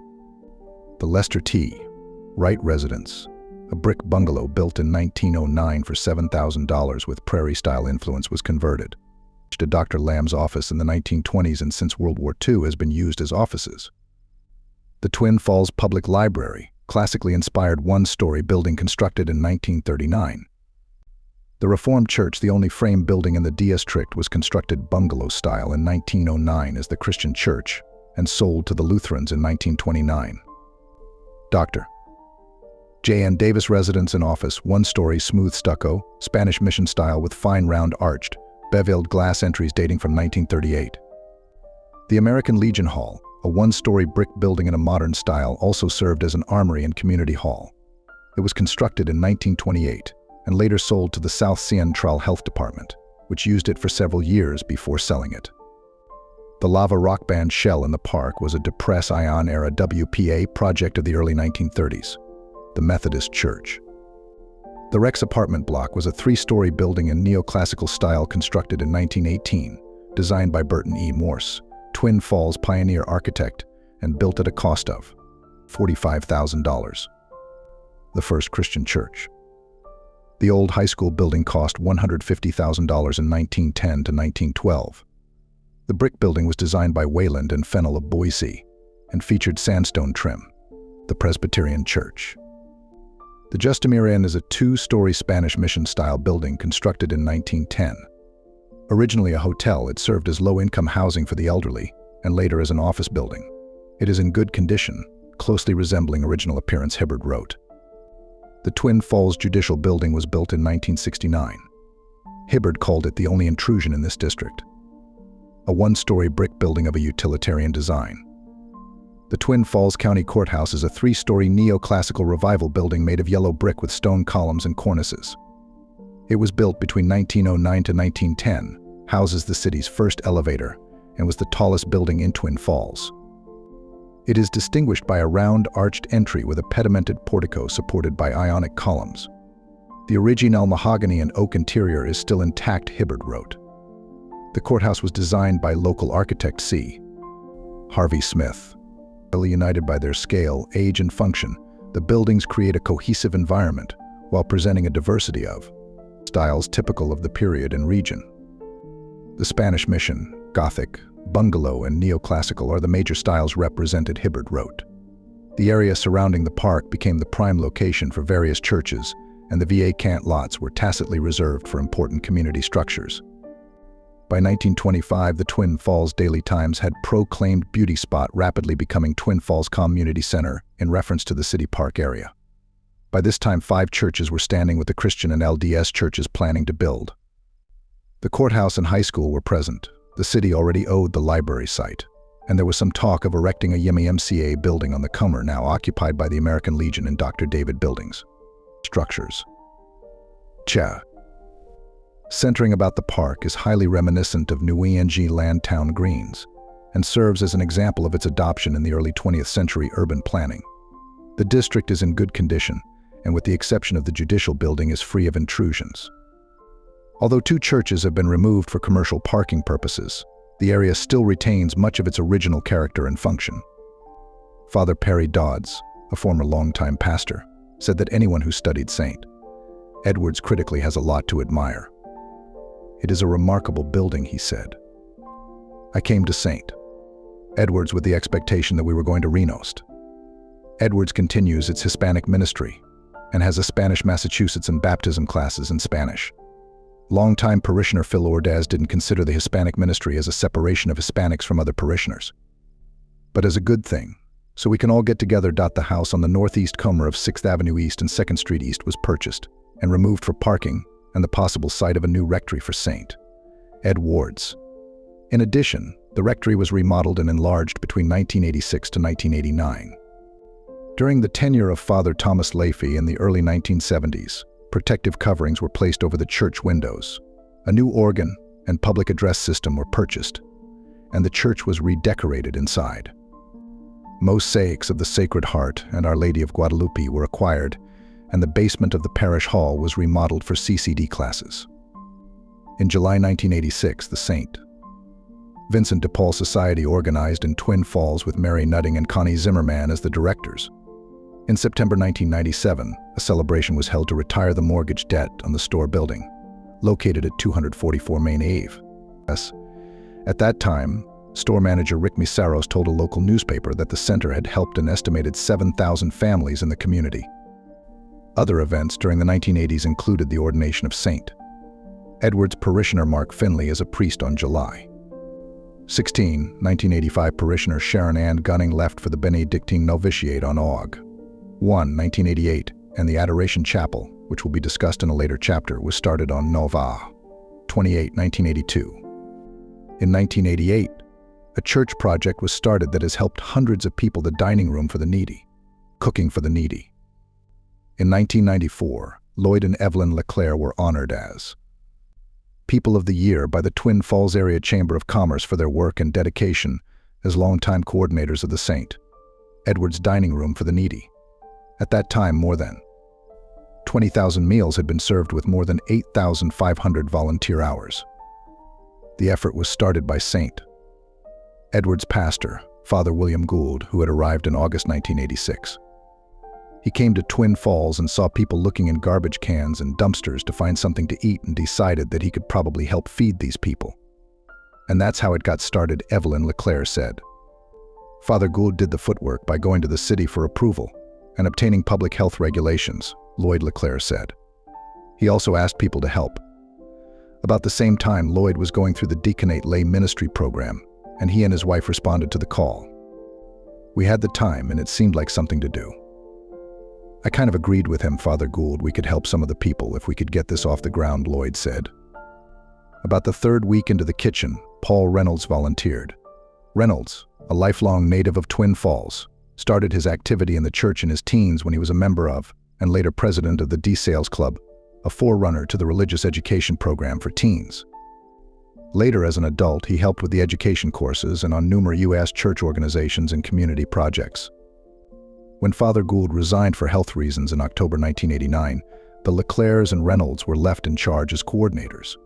the Lester T. Wright Residence, a brick bungalow built in 1909 for $7,000 with prairie-style influence, was converted to Dr. Lamb's office in the 1920s, and since World War II has been used as offices. The Twin Falls Public Library, classically inspired one-story building constructed in 1939. The Reformed Church, the only frame building in the district, was constructed bungalow style in 1909 as the Christian Church and sold to the Lutherans in 1929. Dr. J.N. Davis Residence and Office, one-story smooth stucco, Spanish Mission style with fine round arched, beveled glass entries dating from 1938. The American Legion Hall, a one-story brick building in a modern style, also served as an armory and community hall. It was constructed in 1928 and later sold to the South Central Health Department, which used it for several years before selling it. The lava rock band shell in the park was a Depress-Ion-era WPA project of the early 1930s. The Methodist Church. The Rex apartment block was a 3-story building in neoclassical style constructed in 1918, designed by Burton E. Morse, Twin Falls pioneer architect, and built at a cost of $45,000. The First Christian Church. The old high school building cost $150,000 in 1910 to 1912. The brick building was designed by Wayland and Fennell of Boise and featured sandstone trim. The Presbyterian Church. The Justimere Inn is a 2-story Spanish Mission-style building constructed in 1910. Originally a hotel, it served as low-income housing for the elderly and later as an office building. It is in good condition, closely resembling original appearance, Hibbard wrote. The Twin Falls Judicial Building was built in 1969. Hibbard called it the only intrusion in this district. A 1-story brick building of a utilitarian design. The Twin Falls County Courthouse is a 3-story neoclassical revival building made of yellow brick with stone columns and cornices. It was built between 1909 to 1910, houses the city's first elevator, and was the tallest building in Twin Falls. It is distinguished by a round arched entry with a pedimented portico supported by Ionic columns. The original mahogany and oak interior is still intact, Hibbard wrote. The courthouse was designed by local architect C. Harvey Smith. United by their scale, age, and function, the buildings create a cohesive environment while presenting a diversity of styles typical of the period and region. The Spanish Mission, Gothic, Bungalow, and Neoclassical are the major styles represented, Hibbard wrote. The area surrounding the park became the prime location for various churches, and the vacant lots were tacitly reserved for important community structures. By 1925, the Twin Falls Daily Times had proclaimed beauty spot, rapidly becoming Twin Falls Community Center in reference to the city park area. By this time, 5 churches were standing, with the Christian and LDS churches planning to build. The courthouse and high school were present. The city already owed the library site. and there was some talk of erecting a YMCA building on the Comer, now occupied by the American Legion and Dr. David Buildings. Structures. Centering about the park is highly reminiscent of New Eng land town greens and serves as an example of its adoption in the early 20th century urban planning. The district is in good condition, and with the exception of the judicial building, is free of intrusions. Although 2 churches have been removed for commercial parking purposes, the area still retains much of its original character and function. Father Perry Dodds, a former longtime pastor, said that anyone who studied St. Edward's critically has a lot to admire. "It is a remarkable building," he said. "I came to St. Edward's with the expectation that we were going to renost. Edward's continues its Hispanic ministry and has a Spanish Massachusetts and baptism classes in Spanish. Longtime parishioner Phil Ordaz didn't consider the Hispanic ministry as a separation of Hispanics from other parishioners, but as a good thing, so we can all get together. The house on the northeast corner of 6th Avenue East and 2nd Street East was purchased and removed for parking and the possible site of a new rectory for St. Edward's. In addition, the rectory was remodeled and enlarged between 1986 to 1989. During the tenure of Father Thomas Leahy in the early 1970s, protective coverings were placed over the church windows. A new organ and public address system were purchased, and the church was redecorated inside. Mosaics of the Sacred Heart and Our Lady of Guadalupe were acquired, and the basement of the parish hall was remodeled for CCD classes. In July 1986, the St. Vincent de Paul Society organized in Twin Falls with Mary Nutting and Connie Zimmerman as the directors. In September 1997, a celebration was held to retire the mortgage debt on the store building, located at 244 Main Ave. At that time, store manager Rick Misaros told a local newspaper that the center had helped an estimated 7,000 families in the community. Other events during the 1980s included the ordination of St. Edward's parishioner Mark Finley as a priest on July 16, 1985. Parishioner Sharon Ann Gunning left for the Benedictine novitiate on Aug. 1, 1988, and the Adoration Chapel, which will be discussed in a later chapter, was started on Nova 28, 1982. In 1988, a church project was started that has helped hundreds of people. The dining room for the needy, cooking for the needy. In 1994, Lloyd and Evelyn LeClaire were honored as People of the Year by the Twin Falls Area Chamber of Commerce for their work and dedication as longtime coordinators of the St. Edward's Dining Room for the Needy. At that time, more than 20,000 meals had been served with more than 8,500 volunteer hours. The effort was started by St. Edward's pastor, Father William Gould, who had arrived in August 1986. He came to Twin Falls and saw people looking in garbage cans and dumpsters to find something to eat and decided that he could probably help feed these people. And that's how it got started, Evelyn LeClaire said. Father Gould did the footwork by going to the city for approval and obtaining public health regulations, Lloyd LeClaire said. He also asked people to help. About the same time, Lloyd was going through the deaconate lay ministry program, and he and his wife responded to the call. We had the time, and it seemed like something to do. I kind of agreed with him, Father Gould. We could help some of the people if we could get this off the ground, Lloyd said. About the 3rd week into the kitchen, Paul Reynolds volunteered. Reynolds, a lifelong native of Twin Falls, started his activity in the church in his teens when he was a member of, and later president of the D-Sales Club, a forerunner to the religious education program for teens. Later, as an adult, he helped with the education courses and on numerous U.S. church organizations and community projects. When Father Gould resigned for health reasons in October 1989, the LeClaires and Reynolds were left in charge as coordinators.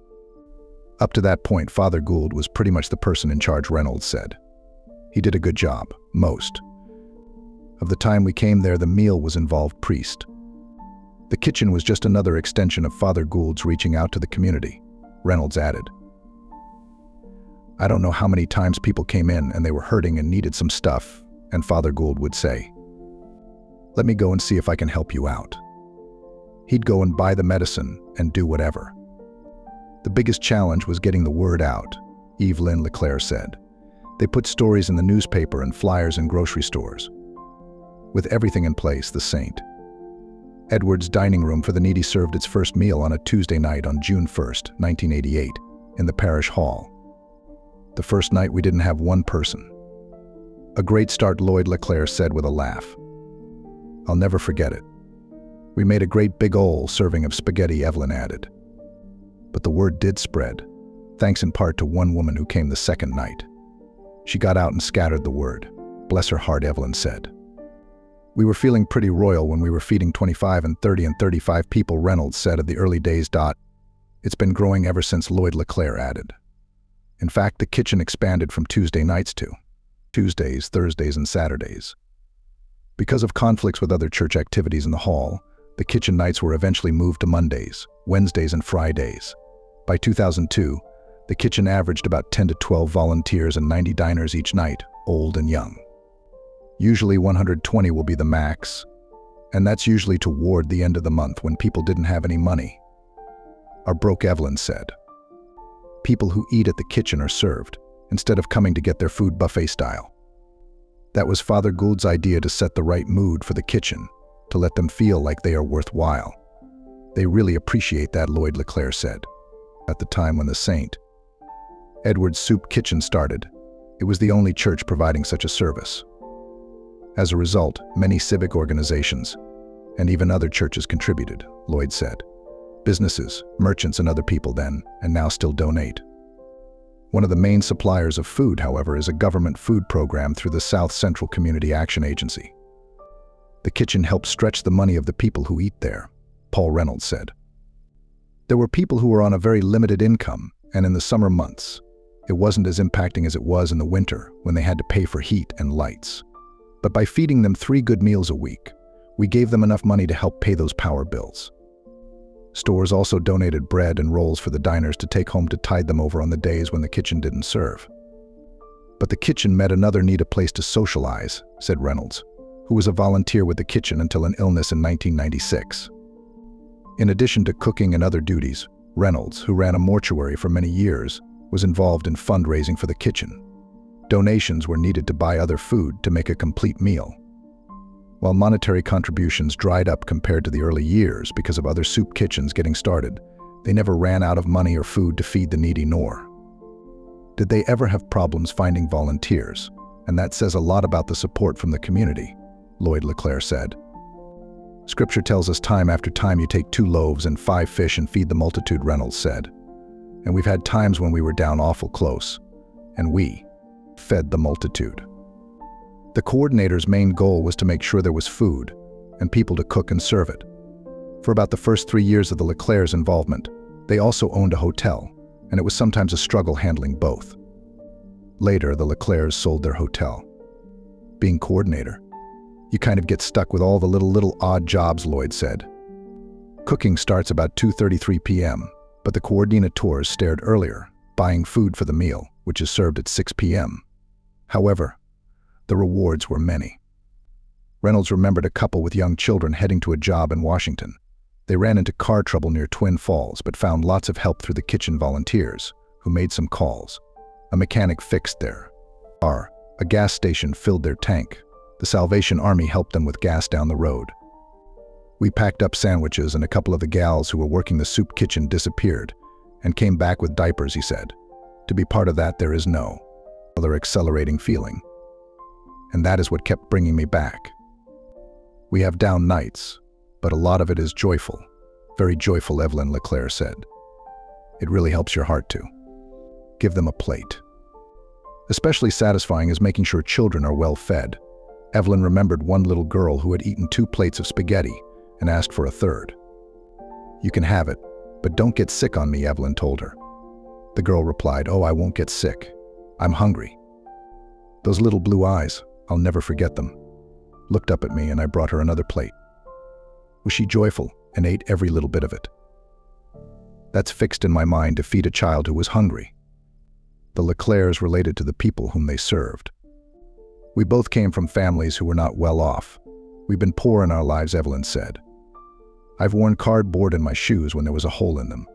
Up to that point, Father Gould was pretty much the person in charge, Reynolds said. He did a good job, most of the time we came there. The meal was involved priest. The kitchen was just another extension of Father Gould's reaching out to the community, Reynolds added. I don't know how many times people came in and they were hurting and needed some stuff, and Father Gould would say, "Let me go and see if I can help you out." He'd go and buy the medicine and do whatever. The biggest challenge was getting the word out, Evelyn LeClaire said. They put stories in the newspaper and flyers in grocery stores. With everything in place, the St. Edward's Dining Room for the Needy served its first meal on a Tuesday night on June 1st, 1988, in the parish hall. The first night we didn't have one person. A great start, Lloyd LeClaire said with a laugh. I'll never forget it. We made a great big ol' serving of spaghetti, Evelyn added. But the word did spread, thanks in part to one woman who came the second night. She got out and scattered the word. Bless her heart, Evelyn said. We were feeling pretty royal when we were feeding 25 and 30 and 35 people, Reynolds said of the early days. It's been growing ever since, Lloyd LeClaire added. In fact, the kitchen expanded from Tuesday nights to Tuesdays, Thursdays, and Saturdays. Because of conflicts with other church activities in the hall, the kitchen nights were eventually moved to Mondays, Wednesdays, and Fridays. By 2002, the kitchen averaged about 10 to 12 volunteers and 90 diners each night, old and young. Usually 120 will be the max, and that's usually toward the end of the month when people didn't have any money. Our broke Evelyn said. People who eat at the kitchen are served, instead of coming to get their food buffet style. That was Father Gould's idea to set the right mood for the kitchen, to let them feel like they are worthwhile. They really appreciate that, Lloyd LeClaire said. At the time when the St. Edward's Soup Kitchen started, it was the only church providing such a service. As a result, many civic organizations, and even other churches contributed, Lloyd said. Businesses, merchants, and other people then, and now still donate. One of the main suppliers of food, however, is a government food program through the South Central Community Action Agency. The kitchen helps stretch the money of the people who eat there, Paul Reynolds said. There were people who were on a very limited income, and in the summer months, it wasn't as impacting as it was in the winter when they had to pay for heat and lights. But by feeding them 3 good meals a week, we gave them enough money to help pay those power bills. Stores also donated bread and rolls for the diners to take home to tide them over on the days when the kitchen didn't serve. But the kitchen met another need, a place to socialize, said Reynolds, who was a volunteer with the kitchen until an illness in 1996. In addition to cooking and other duties, Reynolds, who ran a mortuary for many years, was involved in fundraising for the kitchen. Donations were needed to buy other food to make a complete meal. While monetary contributions dried up compared to the early years because of other soup kitchens getting started, they never ran out of money or food to feed the needy, nor did they ever have problems finding volunteers, and that says a lot about the support from the community, Lloyd LeClaire said. Scripture tells us time after time you take 2 loaves and 5 fish and feed the multitude, Reynolds said. And we've had times when we were down awful close, and we fed the multitude. The coordinator's main goal was to make sure there was food and people to cook and serve it. For about the first 3 years of the LeClaire's involvement, they also owned a hotel, and it was sometimes a struggle handling both. Later, the LeClaire's sold their hotel. Being coordinator, you kind of get stuck with all the little odd jobs, Lloyd said. Cooking starts about 2:33 p.m., but the coordinators started earlier, buying food for the meal, which is served at 6 p.m. However, the rewards were many. Reynolds remembered a couple with young children heading to a job in Washington. They ran into car trouble near Twin Falls, but found lots of help through the kitchen volunteers, who made some calls. A mechanic fixed their car. A gas station filled their tank. The Salvation Army helped them with gas down the road. We packed up sandwiches, and a couple of the gals who were working the soup kitchen disappeared and came back with diapers, he said. To be part of that, there is no other accelerating feeling. And that is what kept bringing me back. We have down nights, but a lot of it is joyful. Very joyful, Evelyn LeClaire said. It really helps your heart to give them a plate. Especially satisfying is making sure children are well fed. Evelyn remembered one little girl who had eaten 2 plates of spaghetti and asked for a third. You can have it, but don't get sick on me, Evelyn told her. The girl replied, oh, I won't get sick. I'm hungry. Those little blue eyes, I'll never forget them, looked up at me, and I brought her another plate. Was she joyful and ate every little bit of it? That's fixed in my mind to feed a child who was hungry. The LeClaire's related to the people whom they served. We both came from families who were not well off. We've been poor in our lives, Evelyn said. I've worn cardboard in my shoes when there was a hole in them.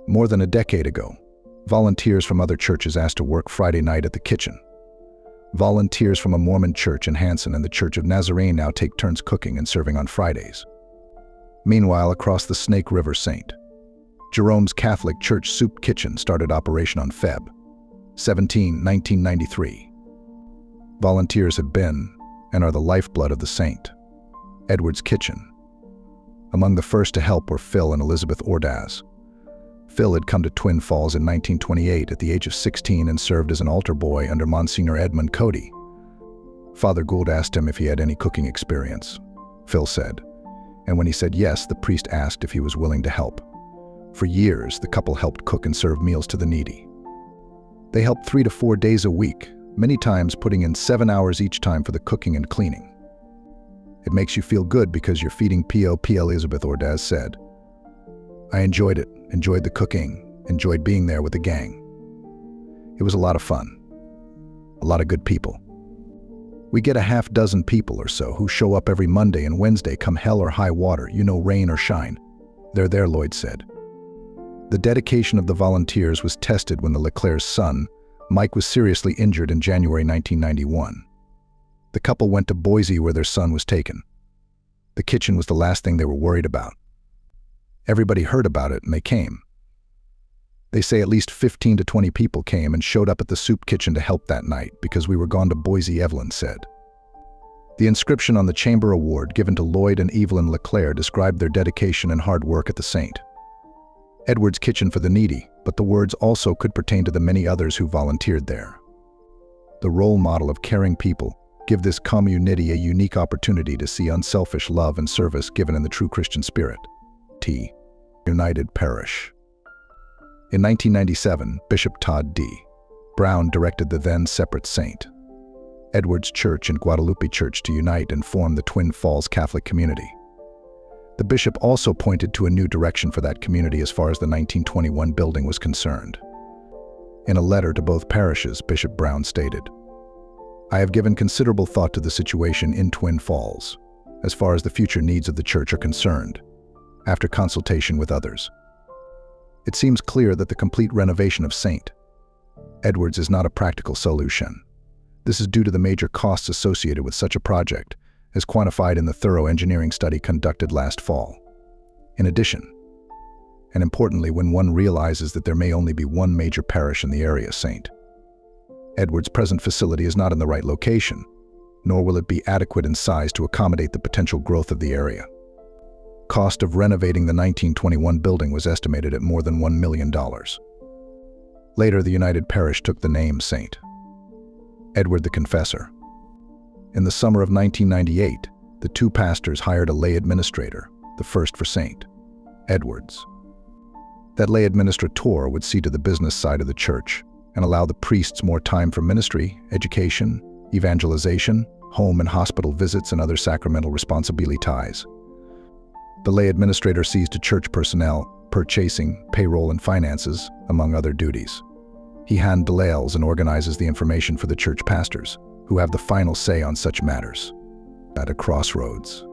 More than a decade ago, volunteers from other churches asked to work Friday night at the kitchen. Volunteers from a Mormon church in Hanson and the Church of Nazarene now take turns cooking and serving on Fridays. Meanwhile, across the Snake River, St. Jerome's Catholic Church Soup Kitchen started operation on Feb. 17, 1993. Volunteers have been, and are the lifeblood of the saint. Edward's kitchen. Among the first to help were Phil and Elizabeth Ordaz. Phil had come to Twin Falls in 1928 at the age of 16 and served as an altar boy under Monsignor Edmund Cody. Father Gould asked him if he had any cooking experience. Phil said, and when he said yes, the priest asked if he was willing to help. For years, the couple helped cook and serve meals to the needy. They helped 3 to 4 days a week, many times putting in 7 hours each time for the cooking and cleaning. It makes you feel good because you're feeding POP, Elizabeth Ordaz said. I enjoyed it, enjoyed the cooking, enjoyed being there with the gang. It was a lot of fun. A lot of good people. We get a half dozen people or so who show up every Monday and Wednesday come hell or high water, rain or shine. They're there, Lloyd said. The dedication of the volunteers was tested when the Leclerc's son, Mike, was seriously injured in January 1991. The couple went to Boise where their son was taken. The kitchen was the last thing they were worried about. Everybody heard about it and they came. They say at least 15 to 20 people came and showed up at the soup kitchen to help that night because we were gone to Boise, Evelyn said. The inscription on the Chamber Award given to Lloyd and Evelyn Leclerc described their dedication and hard work at the Saint. Edward's kitchen for the needy, but the words also could pertain to the many others who volunteered there. The role model of caring people give this community a unique opportunity to see unselfish love and service given in the true Christian spirit. T. United Parish. In 1997, Bishop Todd D. Brown directed the then separate St. Edward's Church and Guadalupe Church to unite and form the Twin Falls Catholic community. The bishop also pointed to a new direction for that community as far as the 1921 building was concerned. In a letter to both parishes, Bishop Brown stated, I have given considerable thought to the situation in Twin Falls, as far as the future needs of the church are concerned, after consultation with others. It seems clear that the complete renovation of St. Edward's is not a practical solution. This is due to the major costs associated with such a project, as quantified in the thorough engineering study conducted last fall. In addition, and importantly when one realizes that there may only be one major parish in the area, St. Edward's present facility is not in the right location, nor will it be adequate in size to accommodate the potential growth of the area. Cost of renovating the 1921 building was estimated at more than $1 million. Later, the United Parish took the name St. Edward the Confessor. In the summer of 1998, the two pastors hired a lay administrator, the first for St. Edward's. That lay administrator would see to the business side of the church and allow the priests more time for ministry, education, evangelization, home and hospital visits, and other sacramental responsibilities. The lay administrator sees to church personnel, purchasing, payroll, and finances, among other duties. He handles and organizes the information for the church pastors, who have the final say on such matters. At a crossroads.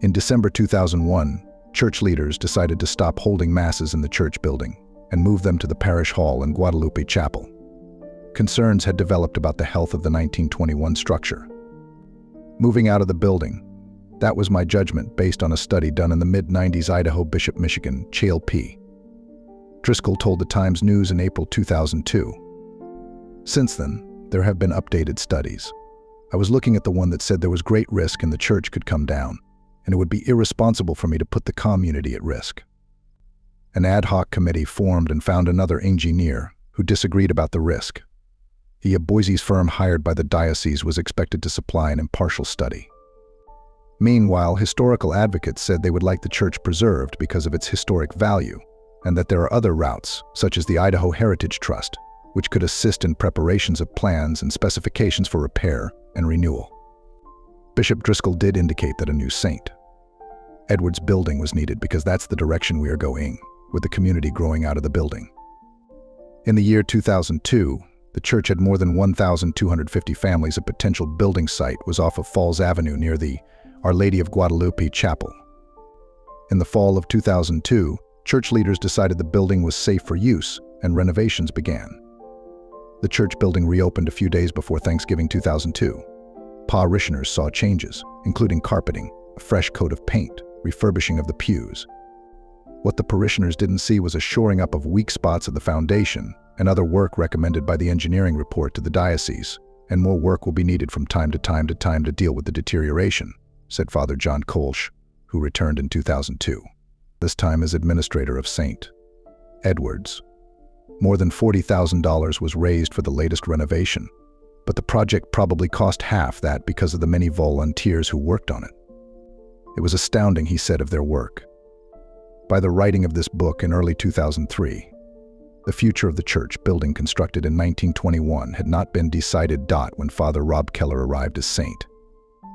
In December 2001, church leaders decided to stop holding masses in the church building and move them to the parish hall in Guadalupe Chapel. Concerns had developed about the health of the 1921 structure. Moving out of the building, that was my judgment based on a study done in the mid-90s Idaho Bishop, Michigan, Chale P. Driscoll told the Times News in April 2002. Since then, there have been updated studies. I was looking at the one that said there was great risk and the church could come down, and it would be irresponsible for me to put the community at risk. An ad hoc committee formed and found another engineer who disagreed about the risk. A Boise's firm hired by the diocese was expected to supply an impartial study. Meanwhile, historical advocates said they would like the church preserved because of its historic value, and that there are other routes, such as the Idaho Heritage Trust, which could assist in preparations of plans and specifications for repair and renewal. Bishop Driscoll did indicate that a new St. Edward's building was needed because that's the direction we are going, with the community growing out of the building. In the year 2002, the church had more than 1,250 families. A potential building site was off of Falls Avenue near the Our Lady of Guadalupe Chapel. In the fall of 2002, church leaders decided the building was safe for use, and renovations began. The church building reopened a few days before Thanksgiving 2002. Parishioners saw changes, including carpeting, a fresh coat of paint, refurbishing of the pews. What the parishioners didn't see was a shoring up of weak spots of the foundation and other work recommended by the engineering report to the diocese, and more work will be needed from time to time to deal with the deterioration, said Father John Kolsch, who returned in 2002, this time as administrator of St. Edward's. More than $40,000 was raised for the latest renovation, but the project probably cost half that because of the many volunteers who worked on it. It was astounding, he said, of their work. By the writing of this book in early 2003, the future of the church building constructed in 1921 had not been decided. When Father Rob Keller arrived as St.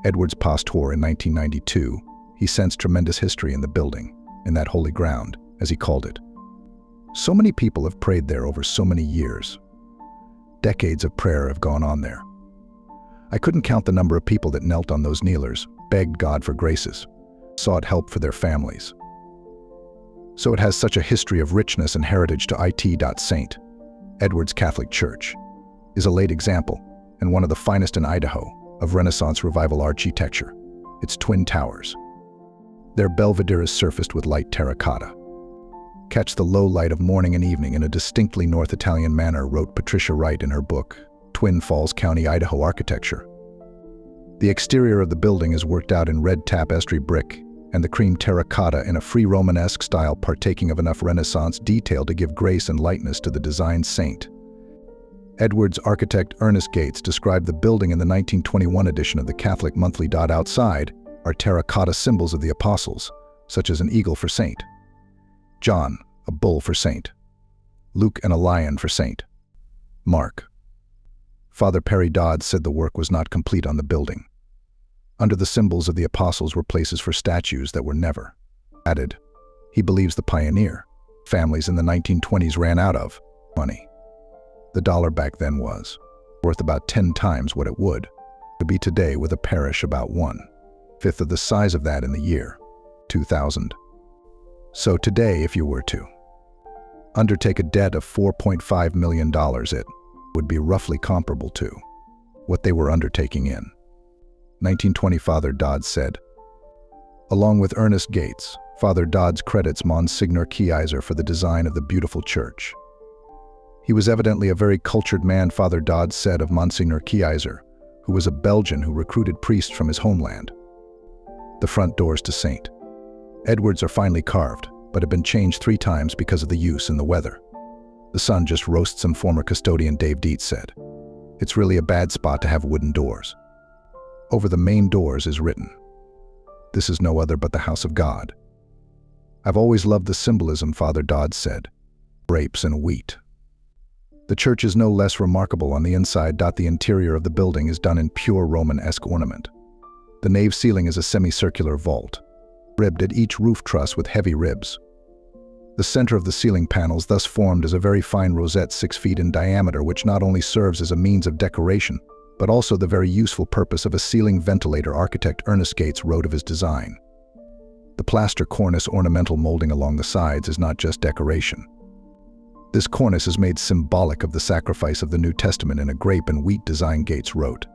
Edward's pastor in 1992, he sensed tremendous history in the building, in that holy ground, as he called it. So many people have prayed there over so many years. Decades of prayer have gone on there. I couldn't count the number of people that knelt on those kneelers, begged God for graces, sought help for their families. So it has such a history of richness and heritage to it. St. Edward's Catholic Church is a late example, and one of the finest in Idaho, of Renaissance Revival architecture. Its twin towers. Their belvedere is surfaced with light terracotta. Catch the low light of morning and evening in a distinctly North Italian manner, wrote Patricia Wright in her book, Twin Falls County, Idaho Architecture. The exterior of the building is worked out in red tapestry brick and the cream terracotta in a free Romanesque style, partaking of enough Renaissance detail to give grace and lightness to the design. St. Edward's architect Ernest Gates described the building in the 1921 edition of the Catholic Monthly. Outside are terracotta symbols of the apostles, such as an eagle for St. John, a bull for St. Luke, and a lion for St. Mark. Father Perry Dodds said the work was not complete on the building. Under the symbols of the apostles were places for statues that were never added. He believes the pioneer families in the 1920s ran out of money. The dollar back then was worth about 10 times what it would to be today, with a parish about 1/5 of the size of that in the year 2000. So today, if you were to undertake a debt of $4.5 million, it would be roughly comparable to what they were undertaking in 1920, Father Dodds said. Along with Ernest Gates, Father Dodds credits Monsignor Keiser for the design of the beautiful church. He was evidently a very cultured man, Father Dodds said of Monsignor Keiser, who was a Belgian who recruited priests from his homeland. The front doors to St. Edward's are finely carved, but have been changed 3 times because of the use and the weather. The sun just roasts them, former custodian Dave Dietz said. It's really a bad spot to have wooden doors. Over the main doors is written, "This is no other but the house of God." I've always loved the symbolism, Father Dodds said. Grapes and wheat. The church is no less remarkable on the inside. The interior of the building is done in pure Romanesque ornament. The nave ceiling is a semicircular vault, ribbed at each roof truss with heavy ribs. The center of the ceiling panels thus formed as a very fine rosette 6 feet in diameter, which not only serves as a means of decoration, but also the very useful purpose of a ceiling ventilator. Architect Ernest Gates wrote of his design. The plaster cornice ornamental molding along the sides is not just decoration. This cornice is made symbolic of the sacrifice of the New Testament in a grape and wheat design, Gates wrote.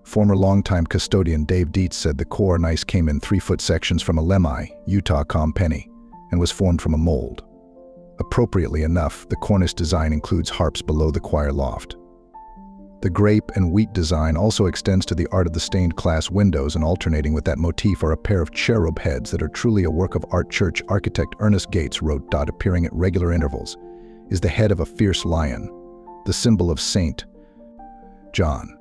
Former longtime custodian Dave Dietz said the cornice came in 3-foot sections from a Lemhi, Utah penny, and was formed from a mold. Appropriately enough, the cornice design includes harps below the choir loft. The grape and wheat design also extends to the art of the stained glass windows, and alternating with that motif are a pair of cherub heads that are truly a work of art. Church architect Ernest Gates wrote, appearing at regular intervals is the head of a fierce lion, the symbol of St. John.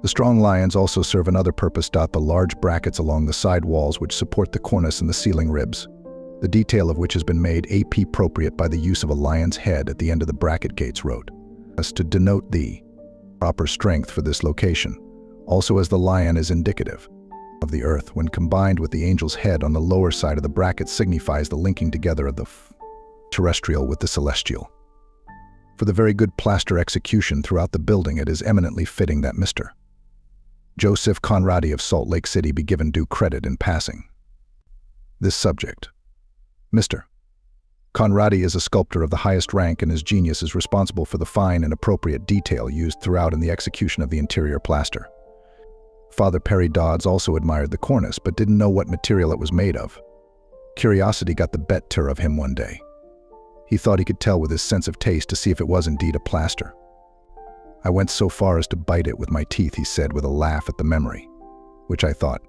The strong lions also serve another purpose. The large brackets along the side walls which support the cornice and the ceiling ribs, the detail of which has been made appropriate by the use of a lion's head at the end of the bracket, Gates wrote, as to denote the proper strength for this location, also as the lion is indicative of the earth when combined with the angel's head on the lower side of the bracket signifies the linking together of the terrestrial with the celestial. For the very good plaster execution throughout the building, it is eminently fitting that Mr. Joseph Conradi of Salt Lake City be given due credit in passing this subject. Mr. Conradi is a sculptor of the highest rank, and his genius is responsible for the fine and appropriate detail used throughout in the execution of the interior plaster. Father Perry Dodds also admired the cornice, but didn't know what material it was made of. Curiosity got the better of him one day. He thought he could tell with his sense of taste to see if it was indeed a plaster. I went so far as to bite it with my teeth, he said with a laugh at the memory, which I thought,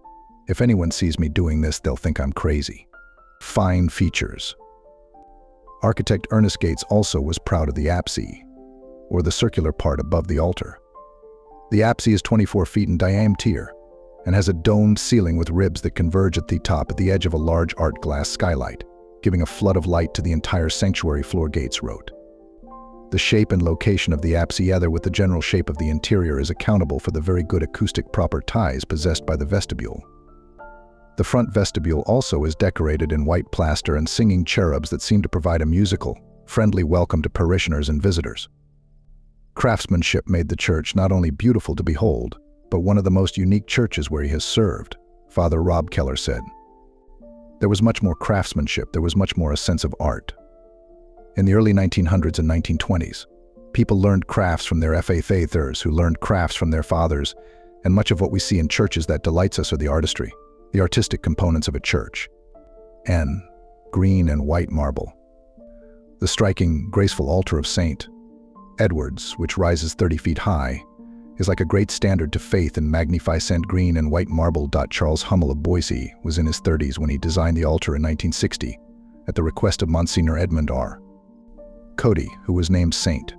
if anyone sees me doing this, they'll think I'm crazy. Fine features. Architect Ernest Gates also was proud of the apse, or the circular part above the altar. The apse is 24 feet in diameter and has a domed ceiling with ribs that converge at the top at the edge of a large art glass skylight, giving a flood of light to the entire sanctuary floor, Gates wrote. The shape and location of the apse, together with the general shape of the interior, is accountable for the very good acoustic properties possessed by the vestibule. The front vestibule also is decorated in white plaster and singing cherubs that seem to provide a musical, friendly welcome to parishioners and visitors. Craftsmanship made the church not only beautiful to behold, but one of the most unique churches where he has served, Father Rob Keller said. There was much more craftsmanship, there was much more a sense of art. In the early 1900s and 1920s, people learned crafts from their fathers who learned crafts from their fathers, and much of what we see in churches that delights us are the artistry, the artistic components of a church. Green and white marble. The striking, graceful altar of St. Edward's, which rises 30 feet high, is like a great standard to faith and magnificent green and white marble. Charles Hummel of Boise was in his 30s when he designed the altar in 1960 at the request of Monsignor Edmund R. Cody, who was named St.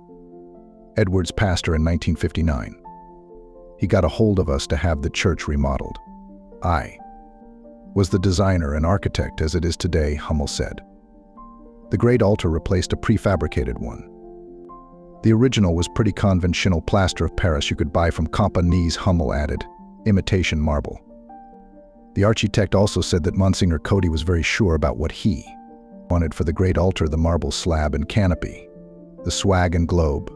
Edward's pastor in 1959. He got a hold of us to have the church remodeled. I was the designer and architect as it is today, Hummel said. The great altar replaced a prefabricated one. The original was pretty conventional plaster of Paris you could buy from compagnies, Hummel added, imitation marble. The architect also said that Monsignor Cody was very sure about what he wanted for the great altar: the marble slab and canopy, the swag and globe.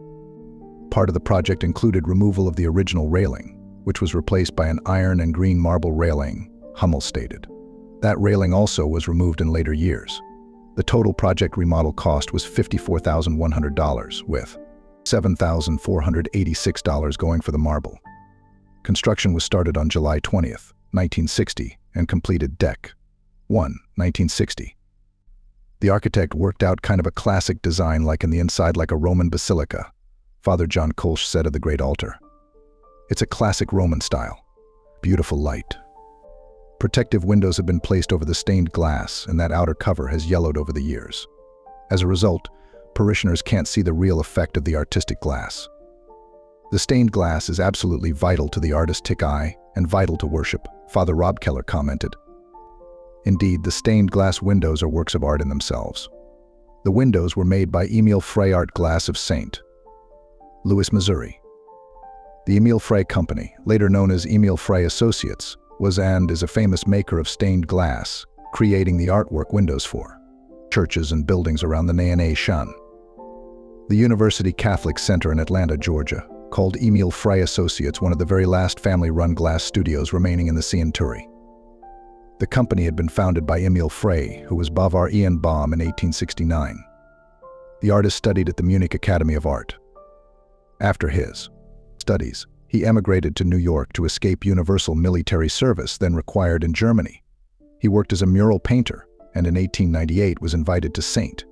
Part of the project included removal of the original railing, which was replaced by an iron and green marble railing, Hummel stated. That railing also was removed in later years. The total project remodel cost was $54,100, with $7,486 going for the marble. Construction was started on July 20th, 1960, and completed Dec. 1, 1960. The architect worked out kind of a classic design, like in the inside like a Roman basilica, Father John Kolsch said of the great altar. It's a classic Roman style. Beautiful light. Protective windows have been placed over the stained glass, and that outer cover has yellowed over the years. As a result, parishioners can't see the real effect of the artistic glass. The stained glass is absolutely vital to the artistic eye and vital to worship, Father Rob Keller commented. Indeed, the stained glass windows are works of art in themselves. The windows were made by Emile Frey Art Glass of St. Louis, Missouri. The Emile Frey Company, later known as Emile Frey Associates, was and is a famous maker of stained glass, creating the artwork windows for churches and buildings around the nation. The University Catholic Center in Atlanta, Georgia, called Emile Frey Associates one of the very last family-run glass studios remaining in the Century. The company had been founded by Emile Frey, who was Bavarian Baum in 1869. The artist studied at the Munich Academy of Art. After his studies, he emigrated to New York to escape universal military service then required in Germany. He worked as a mural painter, and in 1898 was invited to St.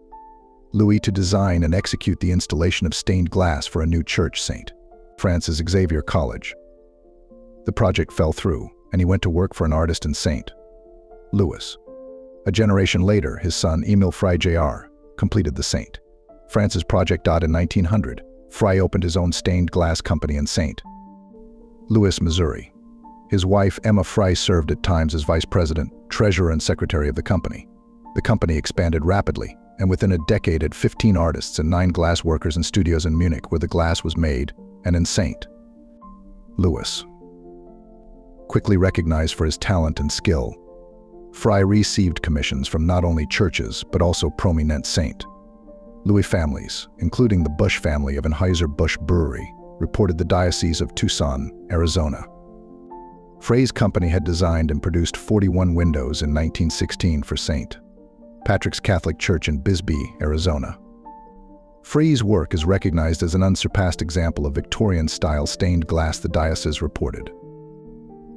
Louis to design and execute the installation of stained glass for a new church, St. Francis Xavier College. The project fell through, and he went to work for an artist in St. Louis. A generation later, his son, Emile Frey Jr., completed the St. Francis project. In 1900, Frey opened his own stained glass company in St. Louis, Missouri. His wife, Emma Frey, served at times as vice president, treasurer, and secretary of the company. The company expanded rapidly, and within a decade had 15 artists and 9 glass workers in studios in Munich where the glass was made, and in St. Louis. Quickly recognized for his talent and skill, Frey received commissions from not only churches but also prominent St. Louis families, including the Bush family of Anheuser-Busch Brewery, reported the Diocese of Tucson, Arizona. Frey's company had designed and produced 41 windows in 1916 for St. Patrick's Catholic Church in Bisbee, Arizona. Frey's work is recognized as an unsurpassed example of Victorian-style stained glass, the diocese reported.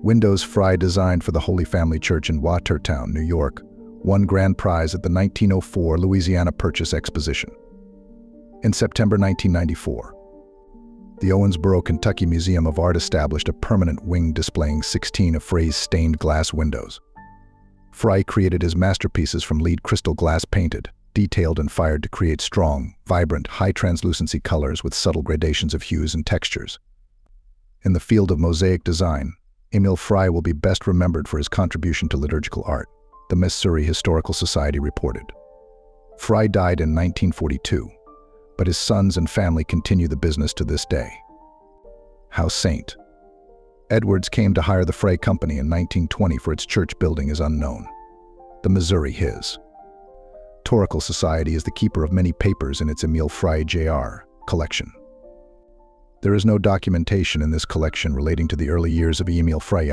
Windows Frey designed for the Holy Family Church in Watertown, New York, won grand prize at the 1904 Louisiana Purchase Exposition. In September 1994, The Owensboro, Kentucky Museum of Art established a permanent wing displaying 16 of Frey's stained glass windows. Frey created his masterpieces from lead crystal glass painted, detailed and fired to create strong, vibrant, high-translucency colors with subtle gradations of hues and textures. In the field of mosaic design, Emil Frey will be best remembered for his contribution to liturgical art, the Missouri Historical Society reported. Frey died in 1942, but his sons and family continue the business to this day. How St. Edwards came to hire the Frey Company in 1920 for its church building is unknown. The Missouri His. Historical Society is the keeper of many papers in its Emil Frey Jr. collection. There is no documentation in this collection relating to the early years of Emil Frey.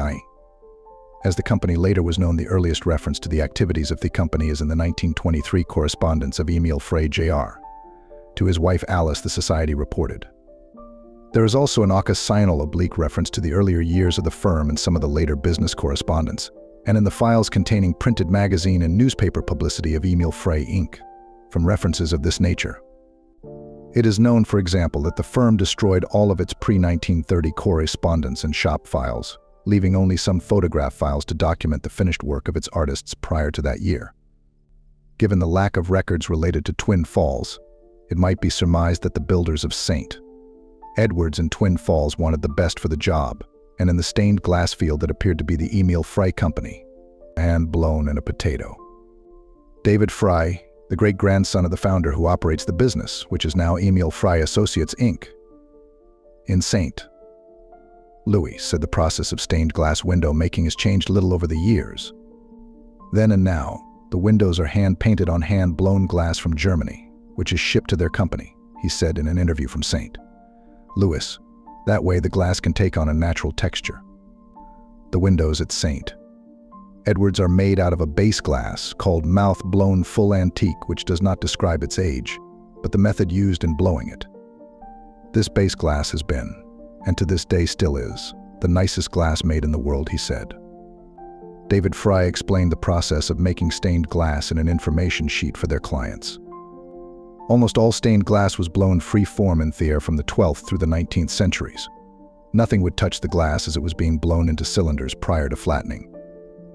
As the company later was known, the earliest reference to the activities of the company is in the 1923 correspondence of Emil Frey Jr. To his wife Alice, the society reported. There is also an occasional oblique reference to the earlier years of the firm in some of the later business correspondence, and in the files containing printed magazine and newspaper publicity of Emil Frey Inc. from references of this nature. It is known, for example, that the firm destroyed all of its pre-1930 correspondence and shop files, leaving only some photograph files to document the finished work of its artists prior to that year. Given the lack of records related to Twin Falls, it might be surmised that the builders of St. Edwards and Twin Falls wanted the best for the job, and in the stained glass field that appeared to be the Emil Frey Company, hand blown in a potato. David Frey, the great-grandson of the founder who operates the business, which is now Emil Frey Associates, Inc. In St. Louis, said the process of stained glass window making has changed little over the years. Then and now, the windows are hand-painted on hand-blown glass from Germany, which is shipped to their company, he said in an interview from St. Louis. That way the glass can take on a natural texture. The windows at St. Edwards are made out of a base glass called mouth-blown full antique, which does not describe its age, but the method used in blowing it. This base glass has been, and to this day still is, the nicest glass made in the world, he said. David Frey explained the process of making stained glass in an information sheet for their clients. Almost all stained glass was blown free-form in the air from the 12th through the 19th centuries. Nothing would touch the glass as it was being blown into cylinders prior to flattening.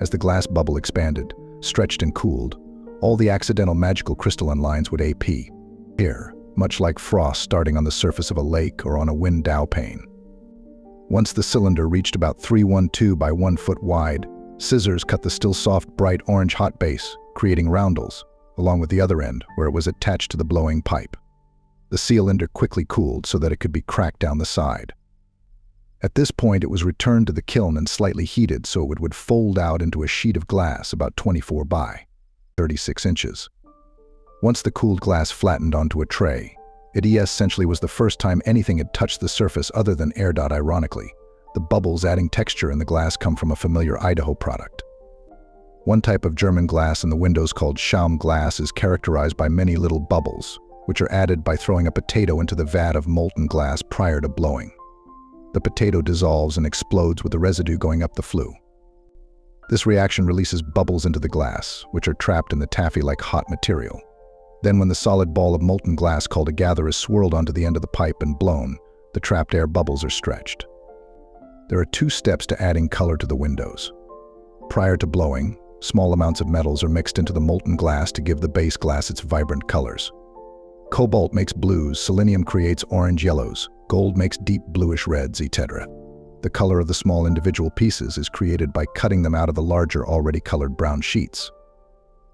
As the glass bubble expanded, stretched and cooled, all the accidental magical crystalline lines would appear, much like frost starting on the surface of a lake or on a wind dow pane. Once the cylinder reached about 312 by 1 foot wide, scissors cut the still soft, bright orange hot base, creating roundels, along with the other end, where it was attached to the blowing pipe. The cylinder quickly cooled so that it could be cracked down the side. At this point, it was returned to the kiln and slightly heated so it would fold out into a sheet of glass about 24 by 36 inches. Once the cooled glass flattened onto a tray, it essentially was the first time anything had touched the surface other than air. Ironically, the bubbles adding texture in the glass come from a familiar Idaho product. One type of German glass in the windows called Schaum glass is characterized by many little bubbles, which are added by throwing a potato into the vat of molten glass prior to blowing. The potato dissolves and explodes with the residue going up the flue. This reaction releases bubbles into the glass, which are trapped in the taffy like hot material. Then when the solid ball of molten glass called a gather is swirled onto the end of the pipe and blown, the trapped air bubbles are stretched. There are 2 steps to adding color to the windows. Prior to blowing, small amounts of metals are mixed into the molten glass to give the base glass its vibrant colors. Cobalt makes blues, selenium creates orange yellows, gold makes deep bluish reds, etc. The color of the small individual pieces is created by cutting them out of the larger already colored brown sheets.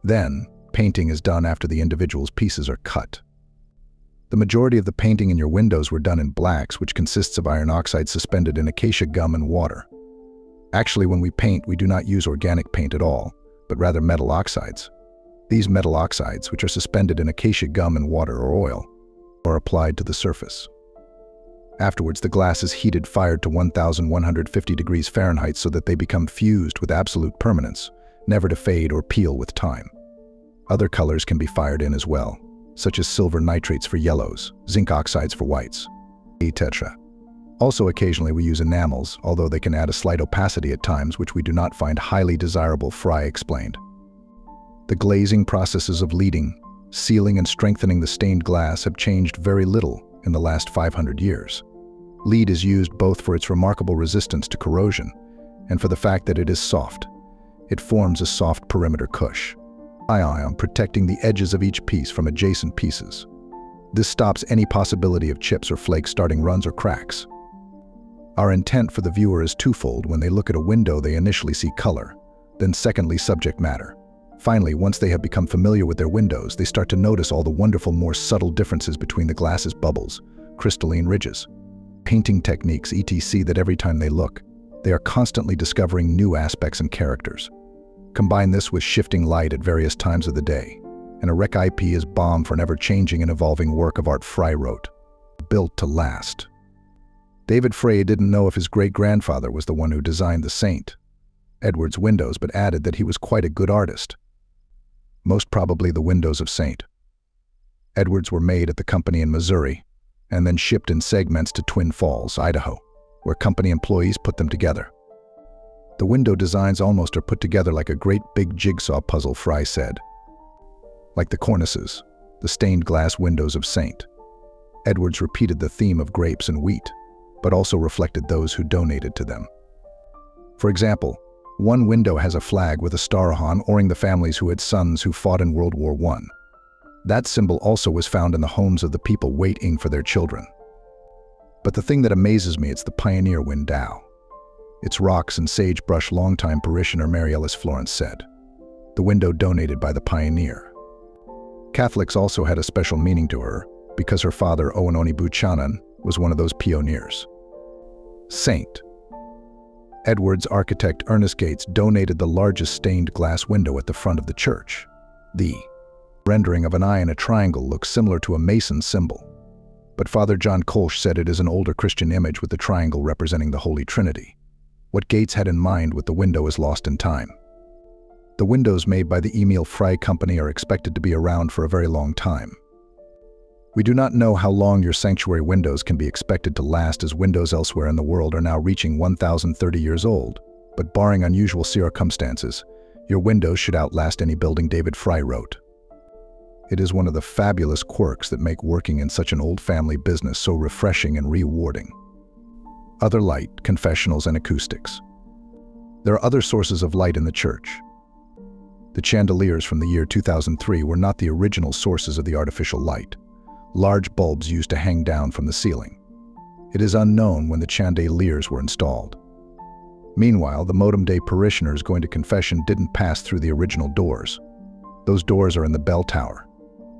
Then, painting is done after the individual pieces are cut. The majority of the painting in your windows were done in blacks, which consists of iron oxide suspended in acacia gum and water. Actually, when we paint, we do not use organic paint at all, but rather metal oxides. These metal oxides, which are suspended in acacia gum and water or oil, are applied to the surface. Afterwards, the glass is heated, fired to 1,150 degrees Fahrenheit so that they become fused with absolute permanence, never to fade or peel with time. Other colors can be fired in as well, such as silver nitrates for yellows, zinc oxides for whites, etc. Also, occasionally we use enamels, although they can add a slight opacity at times, which we do not find highly desirable, Frey explained. The glazing processes of leading, sealing and strengthening the stained glass have changed very little in the last 500 years. Lead is used both for its remarkable resistance to corrosion and for the fact that it is soft. It forms a soft perimeter cush, protecting the edges of each piece from adjacent pieces. This stops any possibility of chips or flakes starting runs or cracks. Our intent for the viewer is twofold. When they look at a window, they initially see color, then secondly, subject matter. Finally, once they have become familiar with their windows, they start to notice all the wonderful, more subtle differences between the glass's bubbles, crystalline ridges, painting techniques, etc. that every time they look, they are constantly discovering new aspects and characters. Combine this with shifting light at various times of the day, and a Rec IP is balm for an ever-changing and evolving work of art. Fry wrote, "Built to last." David Frey didn't know if his great-grandfather was the one who designed the St. Edward's windows, but added that he was quite a good artist. Most probably the windows of St. Edward's were made at the company in Missouri, and then shipped in segments to Twin Falls, Idaho, where company employees put them together. The window designs almost are put together like a great big jigsaw puzzle, Fry said. Like the cornices, the stained glass windows of St. Edward's repeated the theme of grapes and wheat, but also reflected those who donated to them. For example, one window has a flag with a star honoring the families who had sons who fought in World War I. That symbol also was found in the homes of the people waiting for their children. But the thing that amazes me, it's the Pioneer window. It's rocks and sagebrush. Longtime parishioner Mary Ellis Florence said. The window donated by the Pioneer. Catholics also had a special meaning to her because her father, Owen Onibuchanan, was one of those pioneers. St. Edward's architect Ernest Gates donated the largest stained glass window at the front of the church. The rendering of an eye in a triangle looks similar to a Mason symbol, but Father John Kolsch said it is an older Christian image with the triangle representing the Holy Trinity. What Gates had in mind with the window is lost in time. The windows made by the Emil Frey Company are expected to be around for a very long time. We do not know how long your sanctuary windows can be expected to last, as windows elsewhere in the world are now reaching 1,030 years old, but barring unusual circumstances, your windows should outlast any building, David Frey wrote. It is one of the fabulous quirks that make working in such an old family business so refreshing and rewarding. Other light, confessionals, and acoustics. There are other sources of light in the church. The chandeliers from the year 2003 were not the original sources of the artificial light. Large bulbs used to hang down from the ceiling. It is unknown when the chandeliers were installed. Meanwhile, the modern-day parishioners going to confession didn't pass through the original doors. Those doors are in the bell tower.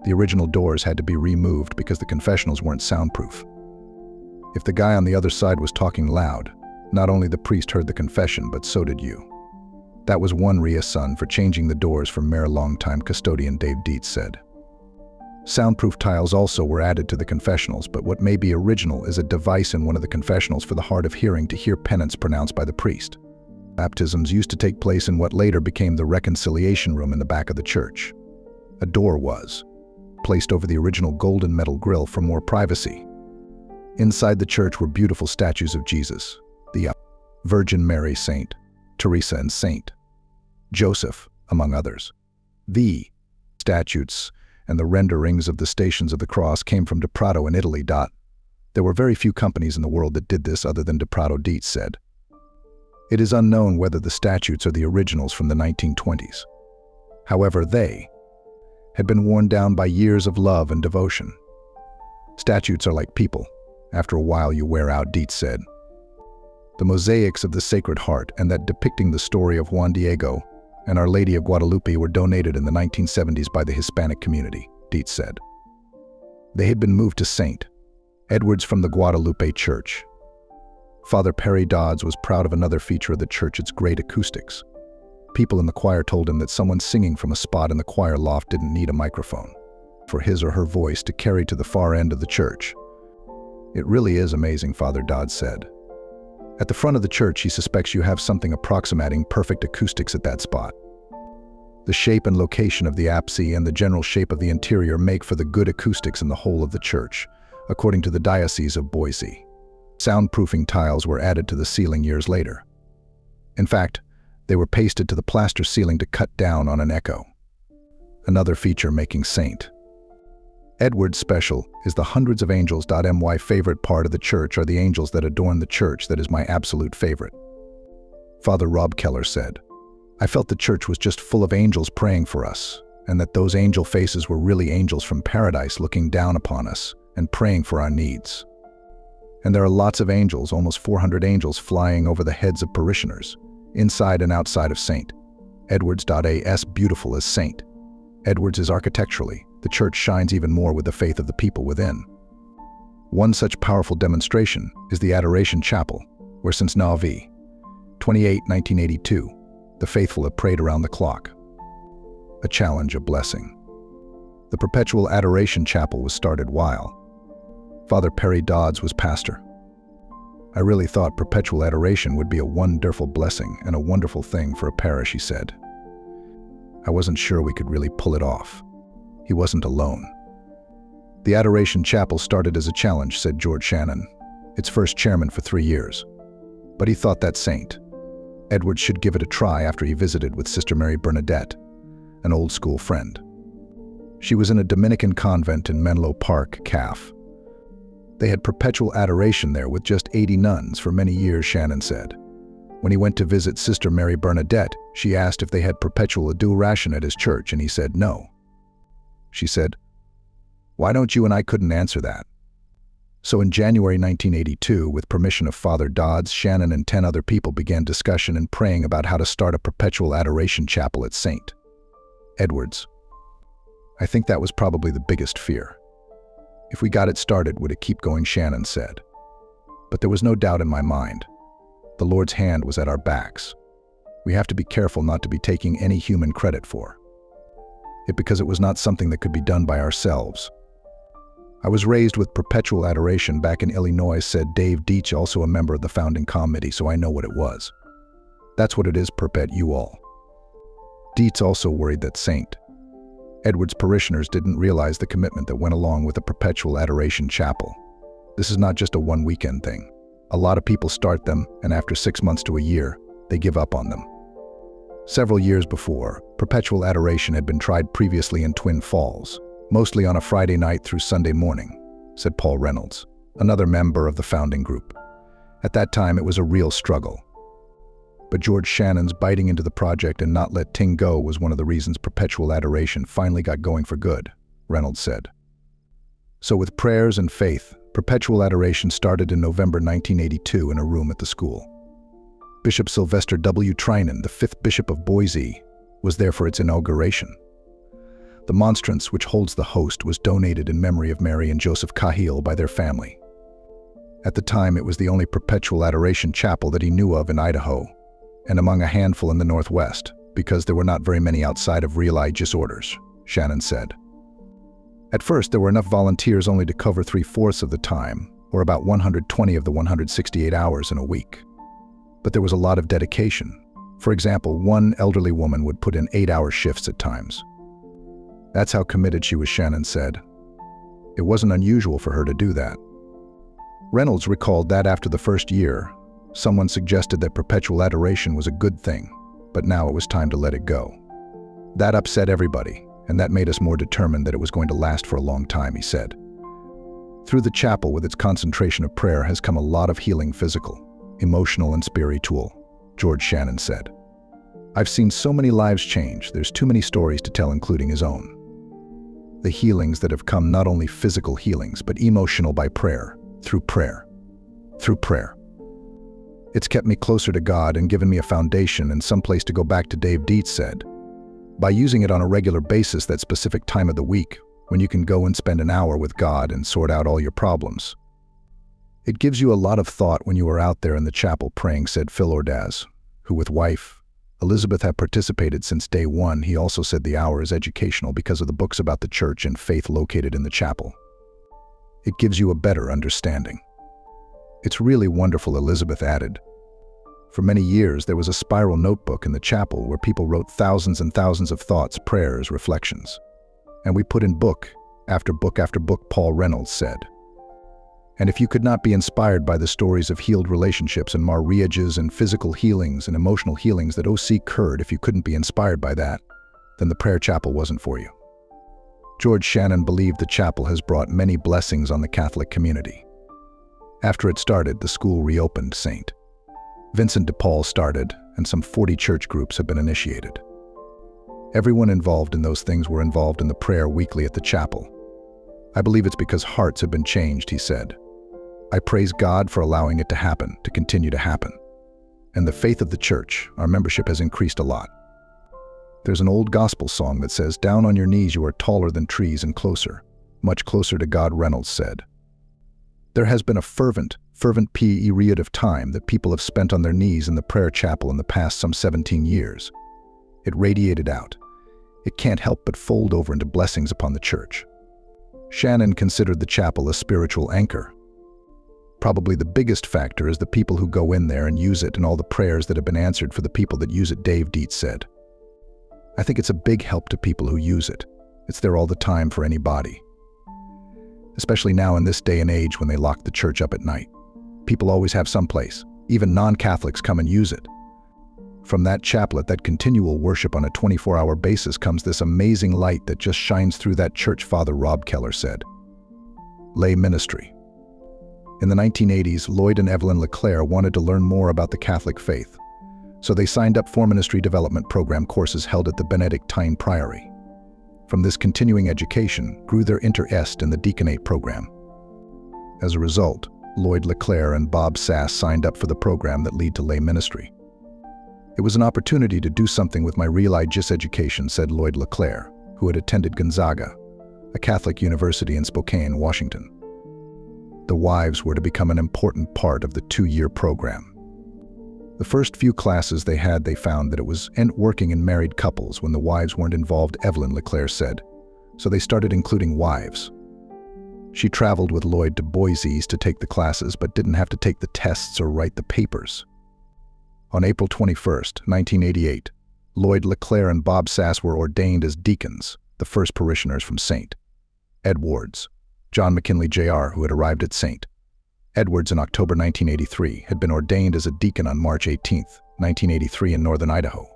The original doors had to be removed because the confessionals weren't soundproof. If the guy on the other side was talking loud, not only the priest heard the confession, but so did you. That was one reason for changing the doors from Mayor longtime custodian Dave Dietz said. Soundproof tiles also were added to the confessionals, but what may be original is a device in one of the confessionals for the hard of hearing to hear penance pronounced by the priest. Baptisms used to take place in what later became the reconciliation room in the back of the church. A door was placed over the original golden metal grill for more privacy. Inside the church were beautiful statues of Jesus, the Virgin Mary, Saint Teresa, and Saint Joseph, among others. The statues and the renderings of the Stations of the Cross came from De Prato in Italy. There were very few companies in the world that did this other than De Prato. Dietz said. It is unknown whether the statues are the originals from the 1920s. However, they had been worn down by years of love and devotion. Statues are like people. After a while you wear out, Dietz said. The mosaics of the Sacred Heart and that depicting the story of Juan Diego and Our Lady of Guadalupe were donated in the 1970s by the Hispanic community, Dietz said. They had been moved to St. Edward's from the Guadalupe Church. Father Perry Dodds was proud of another feature of the church, its great acoustics. People in the choir told him that someone singing from a spot in the choir loft didn't need a microphone for his or her voice to carry to the far end of the church. It really is amazing, Father Dodds said. At the front of the church, he suspects you have something approximating perfect acoustics at that spot. The shape and location of the apse and the general shape of the interior make for the good acoustics in the whole of the church, according to the Diocese of Boise. Soundproofing tiles were added to the ceiling years later. In fact, they were pasted to the plaster ceiling to cut down on an echo. Another feature making St. Edward's special is the hundreds of angels. My favorite part of the church are the angels that adorn the church. That is my absolute favorite. Father Rob Keller said, I felt the church was just full of angels praying for us, and that those angel faces were really angels from paradise looking down upon us and praying for our needs. And there are lots of angels, almost 400 angels flying over the heads of parishioners, inside and outside of St. Edward's. As beautiful as St. Edward's is architecturally, the church shines even more with the faith of the people within. One such powerful demonstration is the Adoration Chapel, where since Nov. 28, 1982, the faithful have prayed around the clock. A challenge, a blessing. The Perpetual Adoration Chapel was started while Father Perry Dodds was pastor. I really thought perpetual adoration would be a wonderful blessing and a wonderful thing for a parish, he said. I wasn't sure we could really pull it off. He wasn't alone. The Adoration Chapel started as a challenge, said George Shannon, its first chairman for 3 years. But he thought that St. Edward should give it a try after he visited with Sister Mary Bernadette, an old school friend. She was in a Dominican convent in Menlo Park, CAF. They had perpetual adoration there with just 80 nuns for many years, Shannon said. When he went to visit Sister Mary Bernadette, she asked if they had perpetual adoration at his church, and he said no. She said, "Why don't you?" And I couldn't answer that. So in January 1982, with permission of Father Dodds, Shannon and 10 other people began discussion and praying about how to start a perpetual adoration chapel at St. Edward's. I think that was probably the biggest fear. If we got it started, would it keep going, Shannon said. But there was no doubt in my mind. The Lord's hand was at our backs. We have to be careful not to be taking any human credit for it, because it was not something that could be done by ourselves. I was raised with perpetual adoration back in Illinois, said Dave Deach, also a member of the founding committee, so I know what it was. That's what it is, perpetual. Deach also worried that St. Edward's parishioners didn't realize the commitment that went along with a perpetual adoration chapel. This is not just a one-weekend thing. A lot of people start them, and after 6 months to a year, they give up on them. Several years before, perpetual adoration had been tried previously in Twin Falls, mostly on a Friday night through Sunday morning, said Paul Reynolds, another member of the founding group. At that time, it was a real struggle. But George Shannon's biting into the project and not let Ting go was one of the reasons perpetual adoration finally got going for good, Reynolds said. So with prayers and faith, perpetual adoration started in November 1982 in a room at the school. Bishop Sylvester W. Trinan, the 5th Bishop of Boise, was there for its inauguration. The monstrance which holds the host was donated in memory of Mary and Joseph Cahill by their family. At the time, it was the only perpetual adoration chapel that he knew of in Idaho, and among a handful in the Northwest, because there were not very many outside of religious orders, Shannon said. At first, there were enough volunteers only to cover 3/4 of the time, or about 120 of the 168 hours in a week. But there was a lot of dedication. For example, one elderly woman would put in 8-hour shifts at times. That's how committed she was, Shannon said. It wasn't unusual for her to do that. Reynolds recalled that after the first year, someone suggested that perpetual adoration was a good thing, but now it was time to let it go. That upset everybody, and that made us more determined that it was going to last for a long time, he said. Through the chapel, with its concentration of prayer, has come a lot of healing, physical, emotional, and spiritual, George Shannon said. I've seen so many lives change, there's too many stories to tell, including his own. The healings that have come, not only physical healings, but emotional by prayer, through prayer. Through prayer. It's kept me closer to God and given me a foundation and some place to go back to, Dave Dietz said. By using it on a regular basis, that specific time of the week, when you can go and spend an hour with God and sort out all your problems. It gives you a lot of thought when you are out there in the chapel praying, said Phil Ordaz, who with wife Elizabeth have participated since day one. He also said the hour is educational because of the books about the church and faith located in the chapel. It gives you a better understanding. It's really wonderful, Elizabeth added. For many years, there was a spiral notebook in the chapel where people wrote thousands and thousands of thoughts, prayers, reflections. And we put in book after book after book, Paul Reynolds said. And if you could not be inspired by the stories of healed relationships and marriages and physical healings and emotional healings that O.C. occurred, if you couldn't be inspired by that, then the prayer chapel wasn't for you. George Shannon believed the chapel has brought many blessings on the Catholic community. After it started, the school reopened St. Vincent de Paul started, and some 40 church groups have been initiated. Everyone involved in those things were involved in the prayer weekly at the chapel. I believe it's because hearts have been changed, he said. I praise God for allowing it to happen, to continue to happen. And the faith of the church, our membership has increased a lot. There's an old gospel song that says, "Down on your knees you are taller than trees and closer, much closer to God," Reynolds said. There has been a fervent period of time that people have spent on their knees in the prayer chapel in the past some 17 years. It radiated out. It can't help but fold over into blessings upon the church. Shannon considered the chapel a spiritual anchor. Probably the biggest factor is the people who go in there and use it and all the prayers that have been answered for the people that use it, Dave Dietz said. I think it's a big help to people who use it. It's there all the time for anybody. Especially now in this day and age when they lock the church up at night. People always have some place. Even non-Catholics come and use it. From that chaplet, that continual worship on a 24-hour basis, comes this amazing light that just shines through that church, Father Rob Keller said. Lay ministry. In the 1980s, Lloyd and Evelyn LeClaire wanted to learn more about the Catholic faith, so they signed up for ministry development program courses held at the Benedictine Priory. From this continuing education grew their interest in the deaconate program. As a result, Lloyd LeClaire and Bob Sass signed up for the program that led to lay ministry. It was an opportunity to do something with my religious education, said Lloyd LeClaire, who had attended Gonzaga, a Catholic university in Spokane, Washington. The wives were to become an important part of the 2-year program. The first few classes they found that it was working in married couples when the wives weren't involved, Evelyn LeClaire said, so they started including wives. She traveled with Lloyd to Boise to take the classes but didn't have to take the tests or write the papers. On April 21st, 1988, Lloyd LeClaire and Bob Sass were ordained as deacons, the first parishioners from St. Edward's. John McKinley Jr., who had arrived at St. Edward's in October 1983, had been ordained as a deacon on March 18, 1983 in northern Idaho.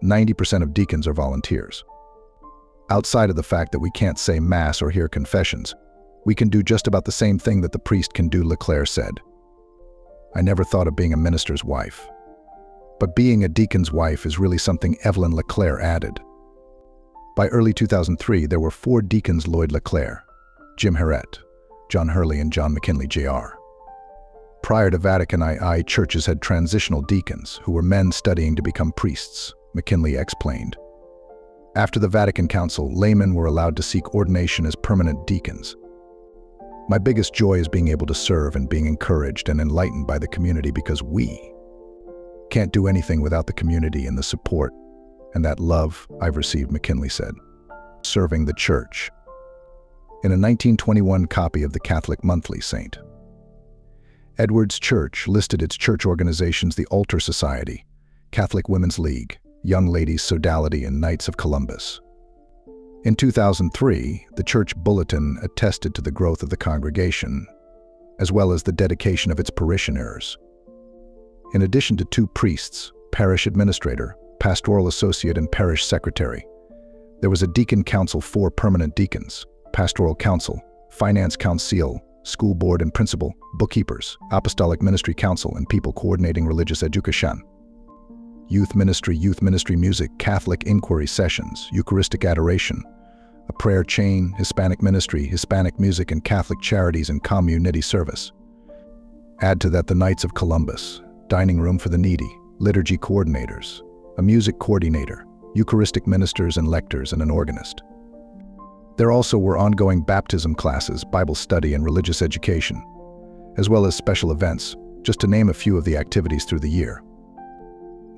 90% of deacons are volunteers. Outside of the fact that we can't say Mass or hear confessions, we can do just about the same thing that the priest can do, LeClaire said. I never thought of being a minister's wife. But being a deacon's wife is really something, Evelyn LeClaire added. By early 2003, there were 4 deacons: Lloyd LeClaire, Jim Herrett, John Hurley, and John McKinley Jr. Prior to Vatican II, churches had transitional deacons, who were men studying to become priests, McKinley explained. After the Vatican Council, laymen were allowed to seek ordination as permanent deacons. My biggest joy is being able to serve and being encouraged and enlightened by the community, because we can't do anything without the community and the support and that love I've received, McKinley said. Serving the church. In a 1921 copy of the Catholic Monthly, St. Edward's Church listed its church organizations: the Altar Society, Catholic Women's League, Young Ladies' Sodality, and Knights of Columbus. In 2003, the church bulletin attested to the growth of the congregation, as well as the dedication of its parishioners. In addition to 2 priests, parish administrator, pastoral associate, and parish secretary, there was a deacon council, 4 permanent deacons, pastoral council, finance council, school board and principal, bookkeepers, apostolic ministry council, and people coordinating religious education. Youth ministry, music, Catholic inquiry sessions, Eucharistic adoration, a prayer chain, Hispanic ministry, Hispanic music, and Catholic charities and community service. Add to that the Knights of Columbus, dining room for the needy, liturgy coordinators, a music coordinator, Eucharistic ministers and lectors, and an organist. There also were ongoing baptism classes, Bible study, and religious education, as well as special events, just to name a few of the activities through the year.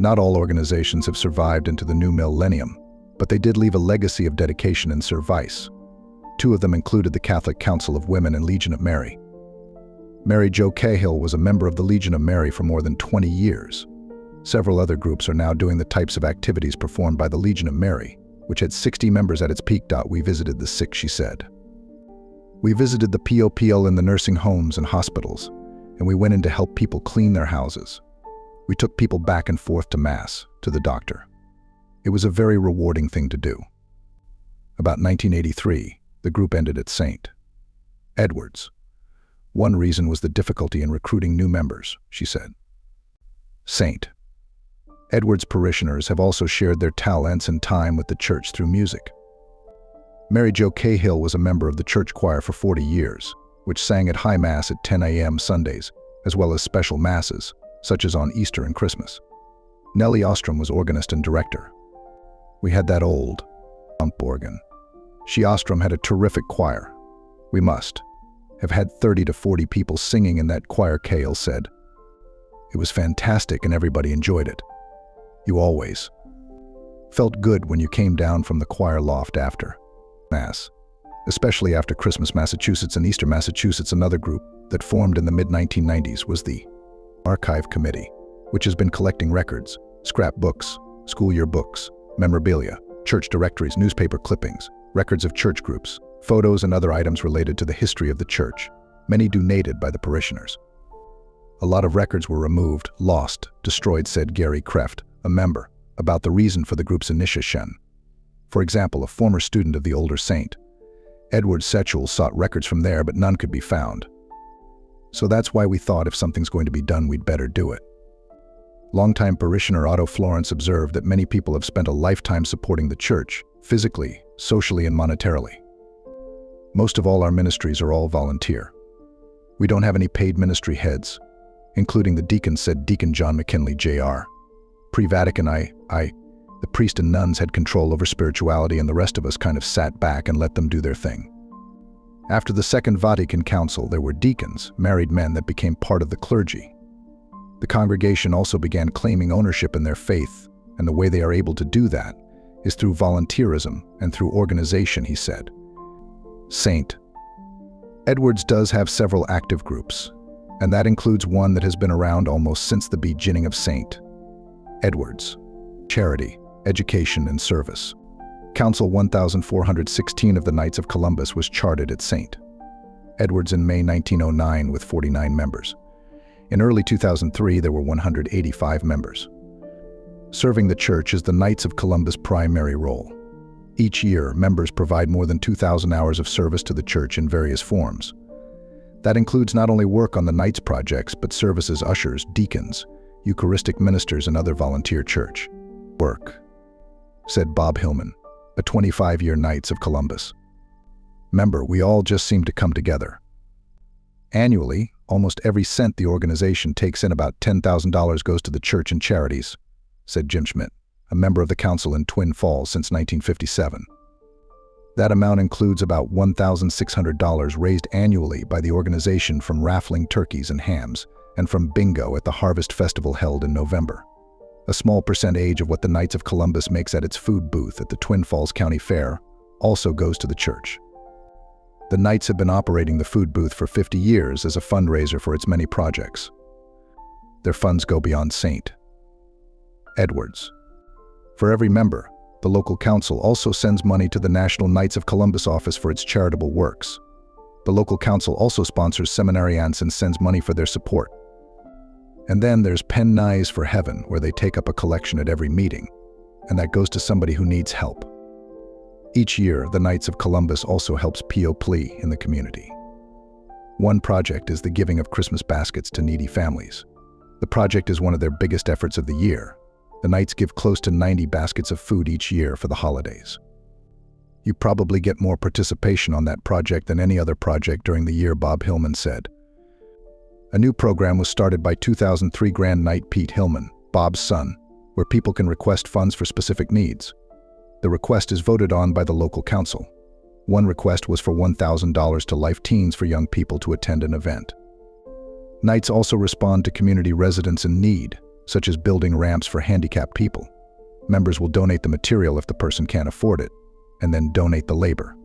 Not all organizations have survived into the new millennium, but they did leave a legacy of dedication and service. 2 of them included the Catholic Council of Women and Legion of Mary. Mary Jo Cahill was a member of the Legion of Mary for more than 20 years. Several other groups are now doing the types of activities performed by the Legion of Mary, which had 60 members at its peak. We visited the sick, she said. We visited the POPL in the nursing homes and hospitals, and we went in to help people clean their houses. We took people back and forth to Mass, to the doctor. It was a very rewarding thing to do. About 1983, the group ended at St. Edward's. One reason was the difficulty in recruiting new members, she said. St. Edward's parishioners have also shared their talents and time with the church through music. Mary Jo Cahill was a member of the church choir for 40 years, which sang at High Mass at 10 a.m. Sundays, as well as special masses, such as on Easter and Christmas. Nellie Ostrom was organist and director. We had that old pump organ. She Ostrom had a terrific choir. We must have had 30 to 40 people singing in that choir, Cahill said. It was fantastic and everybody enjoyed it. You always felt good when you came down from the choir loft after Mass, especially after Christmas, Massachusetts, and Easter, Massachusetts. Another group that formed in the mid-1990s was the Archive Committee, which has been collecting records, scrapbooks, school year books, memorabilia, church directories, newspaper clippings, records of church groups, photos and other items related to the history of the church, many donated by the parishioners. A lot of records were removed, lost, destroyed, said Gary Kreft, a member, about the reason for the group's initiation. For example, a former student of the older St. Edward Sechul sought records from there, but none could be found. So that's why we thought if something's going to be done, we'd better do it. Longtime parishioner Otto Florence observed that many people have spent a lifetime supporting the church, physically, socially, and monetarily. Most of all our ministries are all volunteer. We don't have any paid ministry heads, including the deacons, said Deacon John McKinley, Jr. Pre-Vatican, the priest and nuns had control over spirituality, and the rest of us kind of sat back and let them do their thing. After the Second Vatican Council, there were deacons, married men that became part of the clergy. The congregation also began claiming ownership in their faith, and the way they are able to do that is through volunteerism and through organization, he said. St. Edward's does have several active groups, and that includes one that has been around almost since the beginning of St. Edward's: charity, education, and service. Council 1416 of the Knights of Columbus was chartered at St. Edward's in May 1909 with 49 members. In early 2003, there were 185 members. Serving the church is the Knights of Columbus' primary role. Each year, members provide more than 2,000 hours of service to the church in various forms. That includes not only work on the Knights projects, but service as ushers, deacons, Eucharistic ministers, and other volunteer church work, said Bob Hillman, a 25-year Knights of Columbus member. We all just seem to come together. Annually, almost every cent the organization takes in, about $10,000, goes to the church and charities, said Jim Schmidt, a member of the council in Twin Falls since 1957. That amount includes about $1,600 raised annually by the organization from raffling turkeys and hams and from bingo at the Harvest Festival held in November. A small percentage of what the Knights of Columbus makes at its food booth at the Twin Falls County Fair also goes to the church. The Knights have been operating the food booth for 50 years as a fundraiser for its many projects. Their funds go beyond St. Edward's. For every member, the local council also sends money to the National Knights of Columbus office for its charitable works. The local council also sponsors seminarians and sends money for their support. And then there's Pen Knives for Heaven, where they take up a collection at every meeting, and that goes to somebody who needs help. Each year, the Knights of Columbus also helps P.O. Plea in the community. One project is the giving of Christmas baskets to needy families. The project is one of their biggest efforts of the year. The Knights give close to 90 baskets of food each year for the holidays. You probably get more participation on that project than any other project during the year, Bob Hillman said. A new program was started by 2003 Grand Knight Pete Hillman, Bob's son, where people can request funds for specific needs. The request is voted on by the local council. One request was for $1,000 to Life Teens for young people to attend an event. Knights also respond to community residents in need, such as building ramps for handicapped people. Members will donate the material if the person can't afford it, and then donate the labor.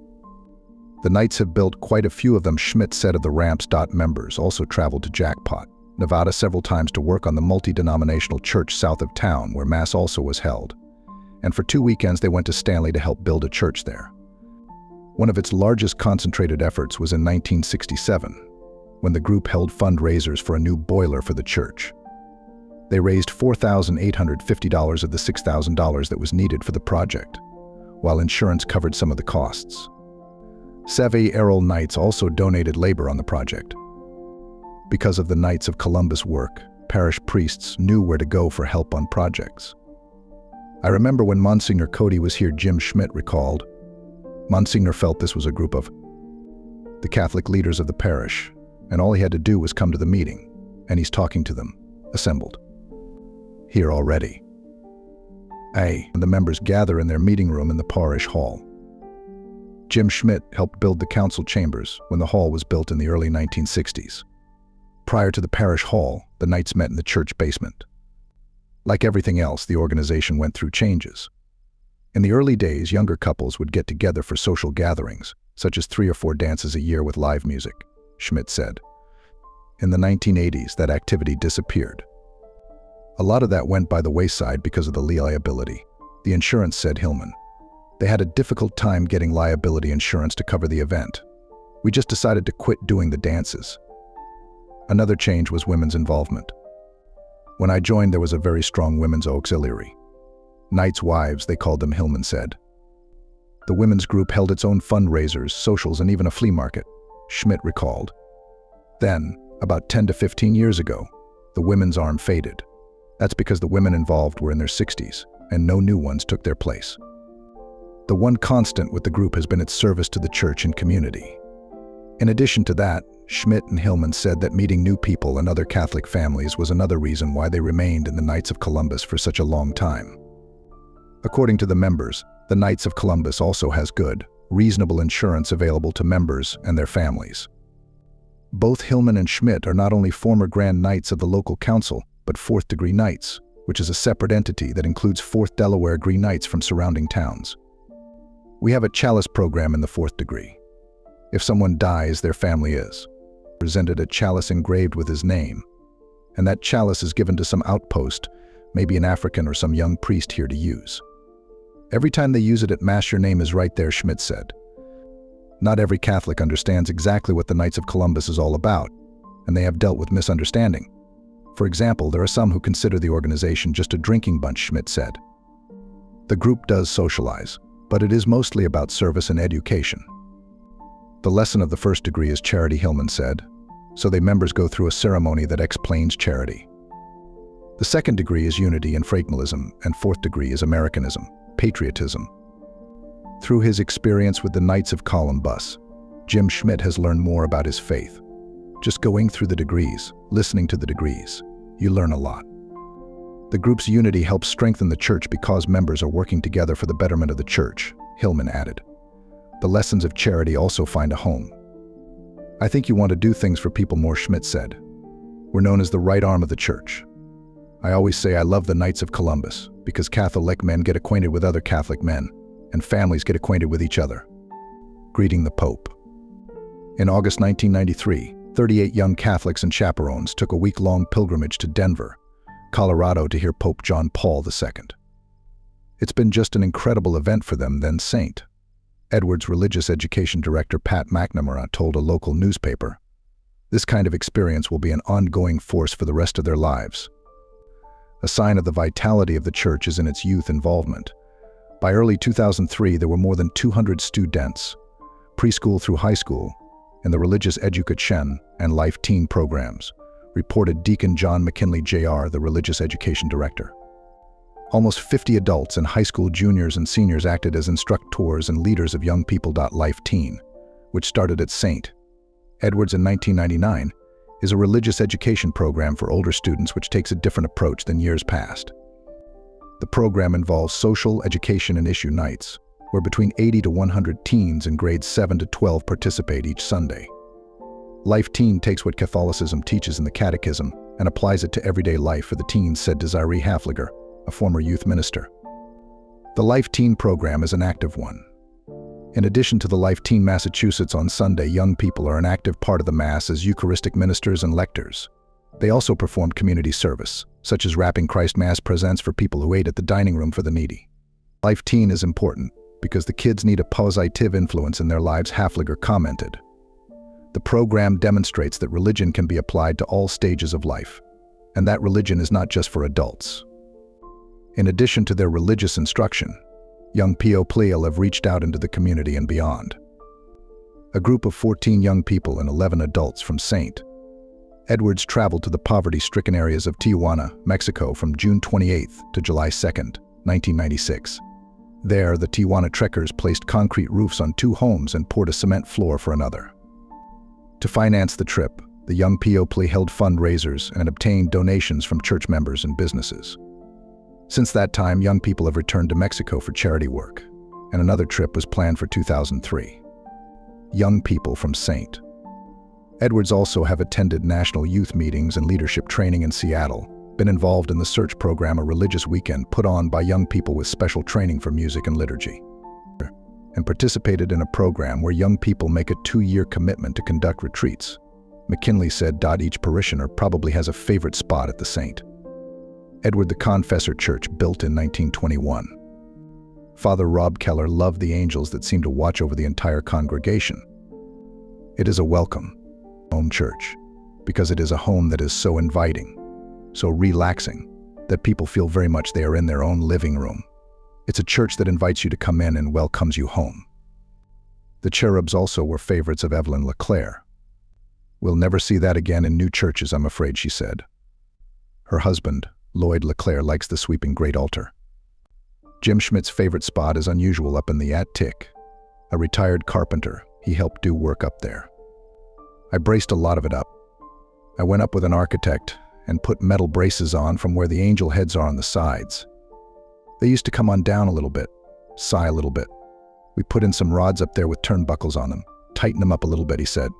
The Knights have built quite a few of them. Schmidt said of the ramps. Members also traveled to Jackpot, Nevada several times to work on the multi-denominational church south of town where Mass also was held. And for 2 weekends they went to Stanley to help build a church there. One of its largest concentrated efforts was in 1967, when the group held fundraisers for a new boiler for the church. They raised $4,850 of the $6,000 that was needed for the project. while insurance covered some of the costs. Sevi Errol Knights also donated labor on the project. Because of the Knights of Columbus work, parish priests knew where to go for help on projects. I remember when Monsignor Cody was here, Jim Schmidt recalled, Monsignor felt this was a group of the Catholic leaders of the parish, and all he had to do was come to the meeting, and he's talking to them, assembled. Here already. And the members gather in their meeting room in the parish hall. Jim Schmidt helped build the council chambers when the hall was built in the early 1960s. Prior to the parish hall, the Knights met in the church basement. Like everything else, the organization went through changes. In the early days, younger couples would get together for social gatherings, such as 3 or 4 dances a year with live music, Schmidt said. In the 1980s, that activity disappeared. A lot of that went by the wayside because of the liability, the insurance, said Hillman. They had a difficult time getting liability insurance to cover the event. We just decided to quit doing the dances. Another change was women's involvement. When I joined, there was a very strong women's auxiliary. Knights' wives, they called them, Hillman said. The women's group held its own fundraisers, socials, and even a flea market, Schmidt recalled. Then, about 10 to 15 years ago, the women's arm faded. That's because the women involved were in their 60s, and no new ones took their place. The one constant with the group has been its service to the church and community. In addition to that, Schmidt and Hillman said that meeting new people and other Catholic families was another reason why they remained in the Knights of Columbus for such a long time. According to the members, the Knights of Columbus also has good, reasonable insurance available to members and their families. Both Hillman and Schmidt are not only former Grand Knights of the local council, but 4th degree Knights, which is a separate entity that includes 4th Delaware degree Knights from surrounding towns. We have a chalice program in the 4th degree. If someone dies, their family is presented a chalice engraved with his name, and that chalice is given to some outpost, maybe an African or some young priest here to use. Every time they use it at Mass, your name is right there, Schmidt said. Not every Catholic understands exactly what the Knights of Columbus is all about, and they have dealt with misunderstanding. For example, there are some who consider the organization just a drinking bunch, Schmidt said. The group does socialize, but it is mostly about service and education. The lesson of the 1st degree is charity, Hillman said, so the members go through a ceremony that explains charity. The 2nd degree is unity and fragmentalism, and 4th degree is Americanism, patriotism. Through his experience with the Knights of Columbus, Jim Schmidt has learned more about his faith. Just going through the degrees, listening to the degrees, you learn a lot. The group's unity helps strengthen the church because members are working together for the betterment of the church, Hillman added. The lessons of charity also find a home. I think you want to do things for people more, Schmidt said. We're known as the right arm of the church. I always say I love the Knights of Columbus because Catholic men get acquainted with other Catholic men, and families get acquainted with each other. Greeting the Pope. In August 1993, 38 young Catholics and chaperones took a week-long pilgrimage to Denver, Colorado to hear Pope John Paul II. It's been just an incredible event for them, then St. Edward's religious education director Pat McNamara told a local newspaper. This kind of experience will be an ongoing force for the rest of their lives. A sign of the vitality of the church is in its youth involvement. By early 2003, there were more than 200 students, preschool through high school, in the religious education and life teen programs, reported Deacon John McKinley Jr., the religious education director. Almost 50 adults and high school juniors and seniors acted as instructors and leaders of Young People Life Teen, which started at St. Edward's in 1999, is a religious education program for older students which takes a different approach than years past. The program involves social, education, and issue nights, where between 80 to 100 teens in grades 7 to 12 participate each Sunday. Life Teen takes what Catholicism teaches in the Catechism and applies it to everyday life for the teens, said Desiree Hafliger, a former youth minister. The Life Teen program is an active one. In addition to the Life Teen Massachusetts on Sunday, young people are an active part of the Mass as Eucharistic ministers and lectors. They also perform community service, such as wrapping Christ Mass presents for people who ate at the dining room for the needy. Life Teen is important because the kids need a positive influence in their lives, Hafliger commented. The program demonstrates that religion can be applied to all stages of life, and that religion is not just for adults. In addition to their religious instruction, Young Piety have reached out into the community and beyond. A group of 14 young people and 11 adults from St. Edward's traveled to the poverty-stricken areas of Tijuana, Mexico from June 28th to July 2nd, 1996. There, the Tijuana trekkers placed concrete roofs on 2 homes and poured a cement floor for another. To finance the trip, the young Piety held fundraisers and obtained donations from church members and businesses. Since that time, young people have returned to Mexico for charity work, and another trip was planned for 2003. Young people from St. Edward's also have attended national youth meetings and leadership training in Seattle, been involved in the Search program, a religious weekend put on by young people with special training for music and liturgy, and participated in a program where young people make a 2-year commitment to conduct retreats. McKinley said, "Each parishioner probably has a favorite spot at the St. Edward the Confessor Church, built in 1921. Father Rob Keller loved the angels that seemed to watch over the entire congregation. It is a welcome home church because it is a home that is so inviting, so relaxing, that people feel very much they are in their own living room. It's a church that invites you to come in and welcomes you home." The cherubs also were favorites of Evelyn LeClaire. "We'll never see that again in new churches, I'm afraid," she said. Her husband, Lloyd LeClaire, likes the sweeping great altar. Jim Schmidt's favorite spot is unusual up in the attic. A retired carpenter, he helped do work up there. "I braced a lot of it up. I went up with an architect and put metal braces on from where the angel heads are on the sides. They used to come on down a little bit, sigh a little bit. We put in some rods up there with turnbuckles on them, tighten them up a little bit," he said.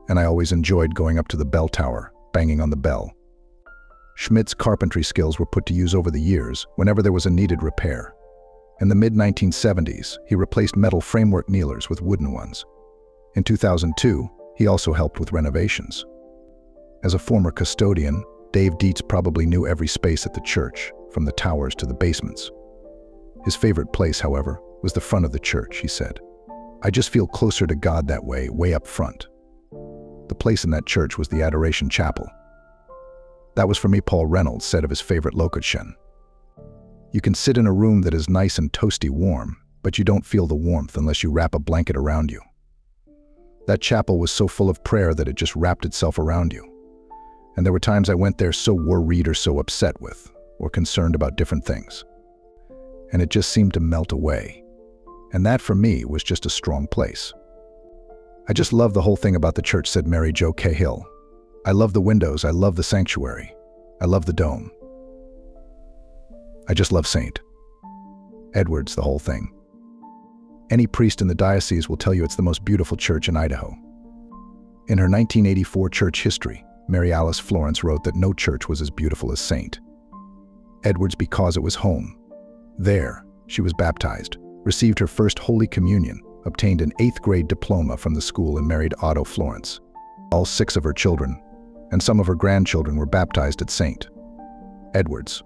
"And I always enjoyed going up to the bell tower, banging on the bell." Schmidt's carpentry skills were put to use over the years whenever there was a needed repair. In the mid-1970s, he replaced metal framework kneelers with wooden ones. In 2002, he also helped with renovations. As a former custodian, Dave Dietz probably knew every space at the church, from the towers to the basements. His favorite place, however, was the front of the church, he said. "I just feel closer to God that way up front." The place in that church was the Adoration Chapel. "That was for me," Paul Reynolds said of his favorite location. "You can sit in a room that is nice and toasty warm, but you don't feel the warmth unless you wrap a blanket around you. That chapel was so full of prayer that it just wrapped itself around you. And there were times I went there so worried or so upset with, or concerned about different things. And it just seemed to melt away. And that for me was just a strong place. I just love the whole thing about the church," said Mary Jo Cahill. "I love the windows, I love the sanctuary, I love the dome. I just love St. Edward's, the whole thing. Any priest in the diocese will tell you it's the most beautiful church in Idaho." In her 1984 church history, Mary Alice Florence wrote that no church was as beautiful as St. Edward's because it was home. There, she was baptized, received her first Holy Communion, obtained an 8th grade diploma from the school, and married Otto Florence. All 6 of her children, and some of her grandchildren, were baptized at St. Edward's.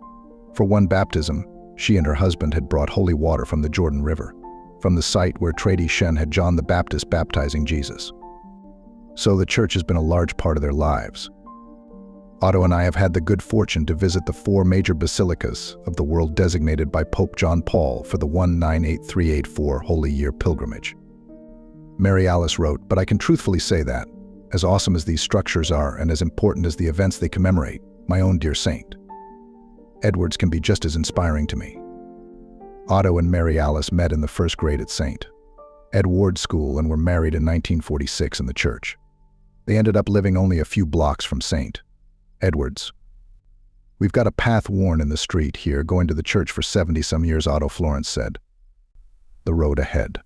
For one baptism, she and her husband had brought holy water from the Jordan River, from the site where Trady Shen had John the Baptist baptizing Jesus. So the church has been a large part of their lives. Otto and I have had the good fortune to visit the 4 major basilicas of the world designated by Pope John Paul for the 198384 Holy Year pilgrimage. Mary Alice wrote, "But I can truthfully say that, as awesome as these structures are and as important as the events they commemorate, my own dear St. Edward's can be just as inspiring to me." Otto and Mary Alice met in the 1st grade at St. Edward's School and were married in 1946 in the church. They ended up living only a few blocks from St. Edward's. "We've got a path worn in the street here going to the church for 70-some years," Otto Florence said. The road ahead.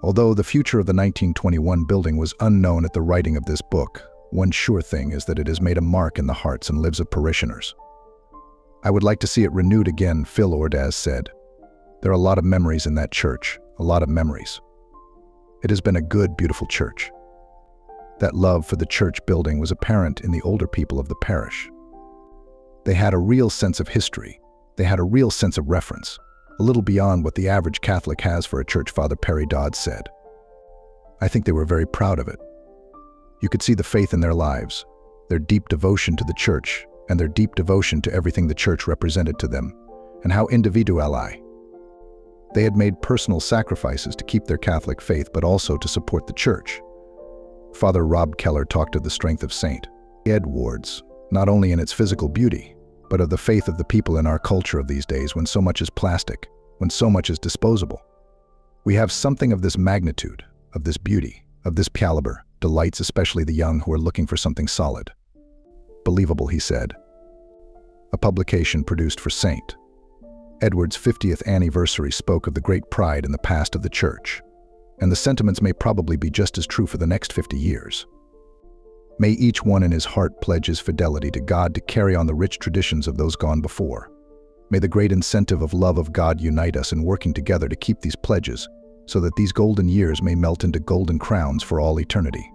Although the future of the 1921 building was unknown at the writing of this book, one sure thing is that it has made a mark in the hearts and lives of parishioners. "I would like to see it renewed again," Phil Ordaz said. "There are a lot of memories in that church, a lot of memories. It has been a good, beautiful church." That love for the church building was apparent in the older people of the parish. They had a real sense of history. They had a real sense of reference, a little beyond what the average Catholic has for a church, Father Perry Dodd said. I think they were very proud of it. You could see the faith in their lives, their deep devotion to the church, and their deep devotion to everything the church represented to them, and how individuali. They had made personal sacrifices to keep their Catholic faith, but also to support the Church. Father Rob Keller talked of the strength of St. Edward's, not only in its physical beauty, but of the faith of the people in our culture of these days when so much is plastic, when so much is disposable. We have something of this magnitude, of this beauty, of this caliber, delights especially the young who are looking for something solid. Believable, he said. A publication produced for St. Edward's 50th anniversary spoke of the great pride in the past of the Church, and the sentiments may probably be just as true for the next 50 years. May each one in his heart pledge his fidelity to God to carry on the rich traditions of those gone before. May the great incentive of love of God unite us in working together to keep these pledges, so that these golden years may melt into golden crowns for all eternity.